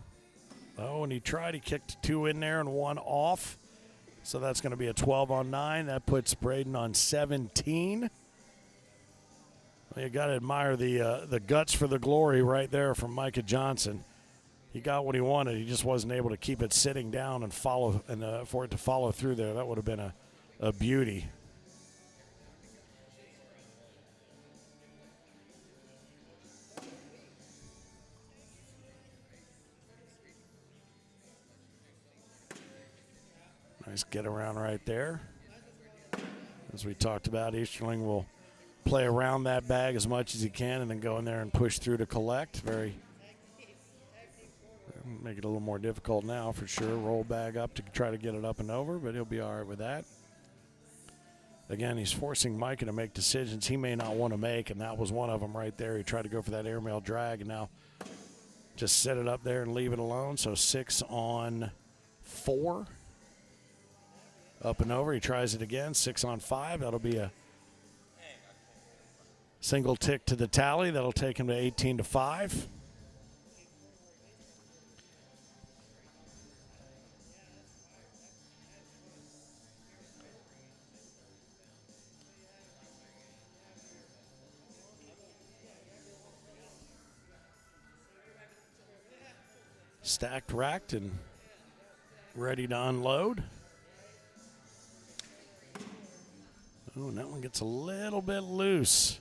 Oh, and he tried. He kicked 2 in there and 1 off. So that's going to be a 12 on 9. That puts Braden on 17. Well, you got to admire the guts for the glory right there from Micah Johnson. He got what he wanted. He just wasn't able to keep it sitting down and for it to follow through there. That would have been a beauty. Nice get around right there. As we talked about, Easterling will play around that bag as much as he can and then go in there and push through to collect. Make it a little more difficult now for sure. Roll bag up to try to get it up and over, but he'll be all right with that. Again, he's forcing Micah to make decisions he may not want to make, and that was one of them right there. He tried to go for that airmail drag and now just set it up there and leave it alone. So 6 on 4. Up and over. He tries it again. 6 on 5. That'll be a single tick to the tally. That'll take him to 18 to 5. Stacked, racked, and ready to unload. Oh, and that one gets a little bit loose.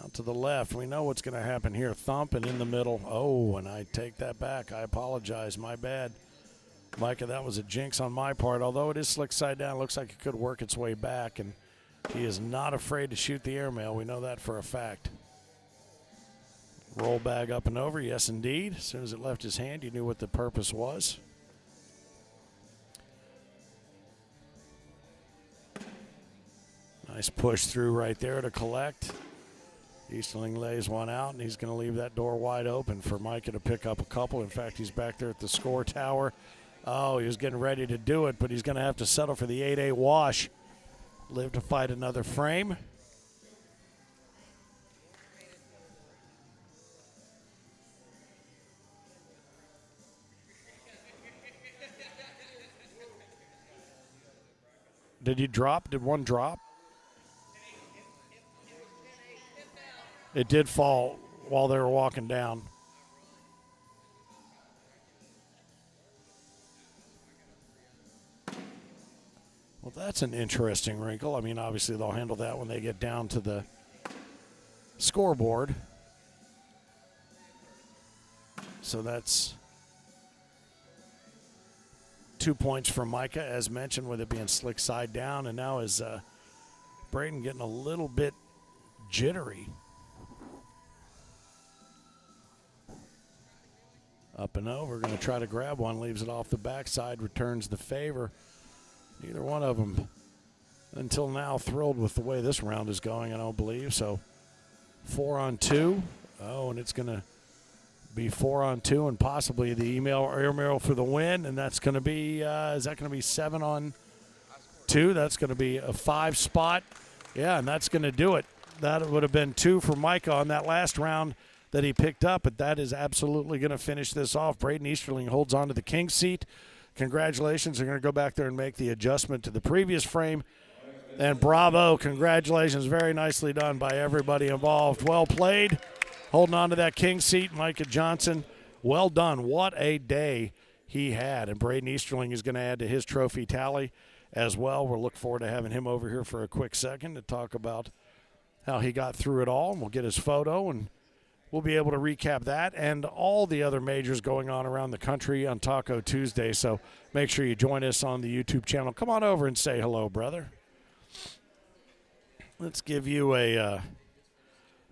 Out to the left. We know what's going to happen here. Thump and in the middle. Oh, and I take that back. I apologize. My bad. Micah, that was a jinx on my part. Although it is slick side down, looks like it could work its way back. And he is not afraid to shoot the airmail. We know that for a fact. Roll bag up and over. Yes, indeed. As soon as it left his hand, you knew what the purpose was. Nice push through right there to collect. Easterling lays one out, and he's going to leave that door wide open for Micah to pick up a couple. In fact, he's back there at the score tower. Oh, he was getting ready to do it, but he's going to have to settle for the 8-8 wash. Live to fight another frame. Did you drop? Did one drop? It did fall while they were walking down. Well, that's an interesting wrinkle. I mean, obviously they'll handle that when they get down to the scoreboard. So that's 2 points for Micah, as mentioned, with it being slick side down. And now is Braden getting a little bit jittery. Up and over, going to try to grab one, leaves it off the backside, returns the favor. Neither one of them, until now, thrilled with the way this round is going, I don't believe. So 4-on-2. Oh, and it's going to be 4-on-2 and possibly the aerial for the win. And that's going to be, is that going to be 7-on-2? That's going to be a 5 spot. Yeah, and that's going to do it. That would have been 2 for Micah on that last round that he picked up, but that is absolutely going to finish this off. Braden Easterling holds on to the king seat. Congratulations. They're going to go back there and make the adjustment to the previous frame. And bravo, congratulations. Very nicely done by everybody involved. Well played. Holding on to that king seat, Micah Johnson. Well done. What a day he had. And Braden Easterling is going to add to his trophy tally as well. We'll look forward to having him over here for a quick second to talk about how he got through it all. And we'll get his photo, and we'll be able to recap that and all the other majors going on around the country on Taco Tuesday. So make sure you join us on the YouTube channel. Come on over and say hello, brother. Let's give you a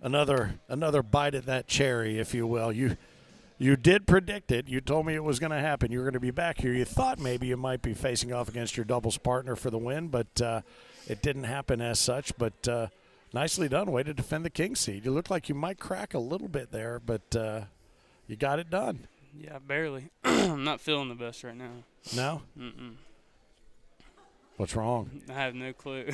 another bite at that cherry, if you will. You did predict it. You told me it was going to happen. You were going to be back here. You thought maybe you might be facing off against your doubles partner for the win, but it didn't happen as such. But nicely done. Way to defend the king seed. You look like you might crack a little bit there, but you got it done. Yeah, barely. I'm not feeling the best right now. No? Mm-mm. What's wrong? I have no clue.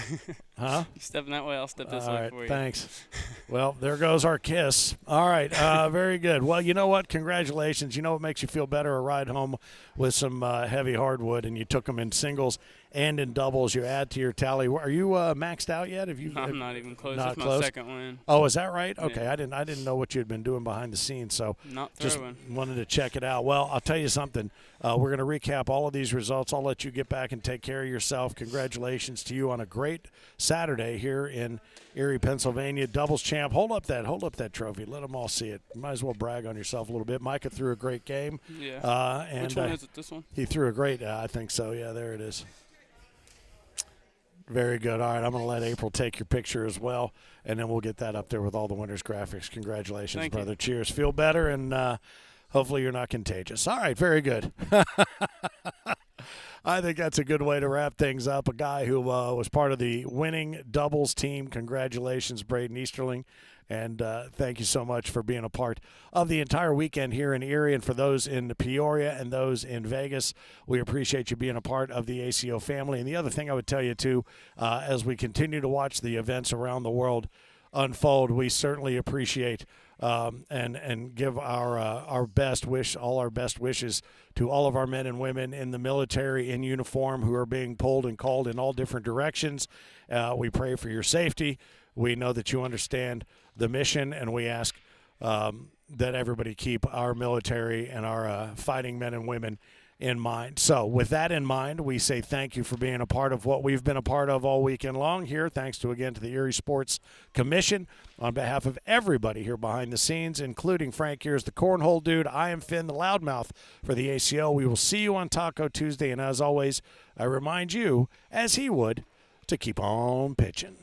Huh? You stepping that way, I'll step this All way right, for you. thanks. Well, there goes our kiss. All right, very good. Well, you know what? Congratulations. You know what makes you feel better? A ride home with some heavy hardwood, and you took them in singles and in doubles. You add to your tally. Are you maxed out yet? I'm not even close. Not That's close? my second win. Oh, is that right? Okay, Yeah. I didn't know what you had been doing behind the scenes, so Not just throwing. wanted to check it out. Well, I'll tell you something. We're going to recap all of these results. I'll let you get back and take care of yourself. Congratulations to you on a great Saturday here in Erie, Pennsylvania. Doubles champ. Hold up that trophy. Let them all see it. You might as well brag on yourself a little bit. Micah threw a great game. Yeah. And, Which one is it? This one? He threw a great. I think so. Yeah, there it is. Very good. All right, I'm going to let April take your picture as well, and then we'll get that up there with all the winners' graphics. Congratulations, Thank brother. you. Cheers. Feel better, and hopefully you're not contagious. All right, very good. I think that's a good way to wrap things up. A guy who was part of the winning doubles team. Congratulations, Braden Easterling. And thank you so much for being a part of the entire weekend here in Erie. And for those in Peoria and those in Vegas, we appreciate you being a part of the ACO family. And the other thing I would tell you, too, as we continue to watch the events around the world unfold, we certainly appreciate and give our best wish, all our best wishes to all of our men and women in the military in uniform who are being pulled and called in all different directions. We pray for your safety. We know that you understand the mission, and we ask that everybody keep our military and our fighting men and women in mind. So with that in mind, we say thank you for being a part of what we've been a part of all weekend long here. Thanks again to the Erie Sports Commission on behalf of everybody here behind the scenes, including Frank Here's the Cornhole Dude. I am Finn, the loudmouth for the ACO. We will see you on Taco Tuesday, and as always, I remind you, as he would, to keep on pitching.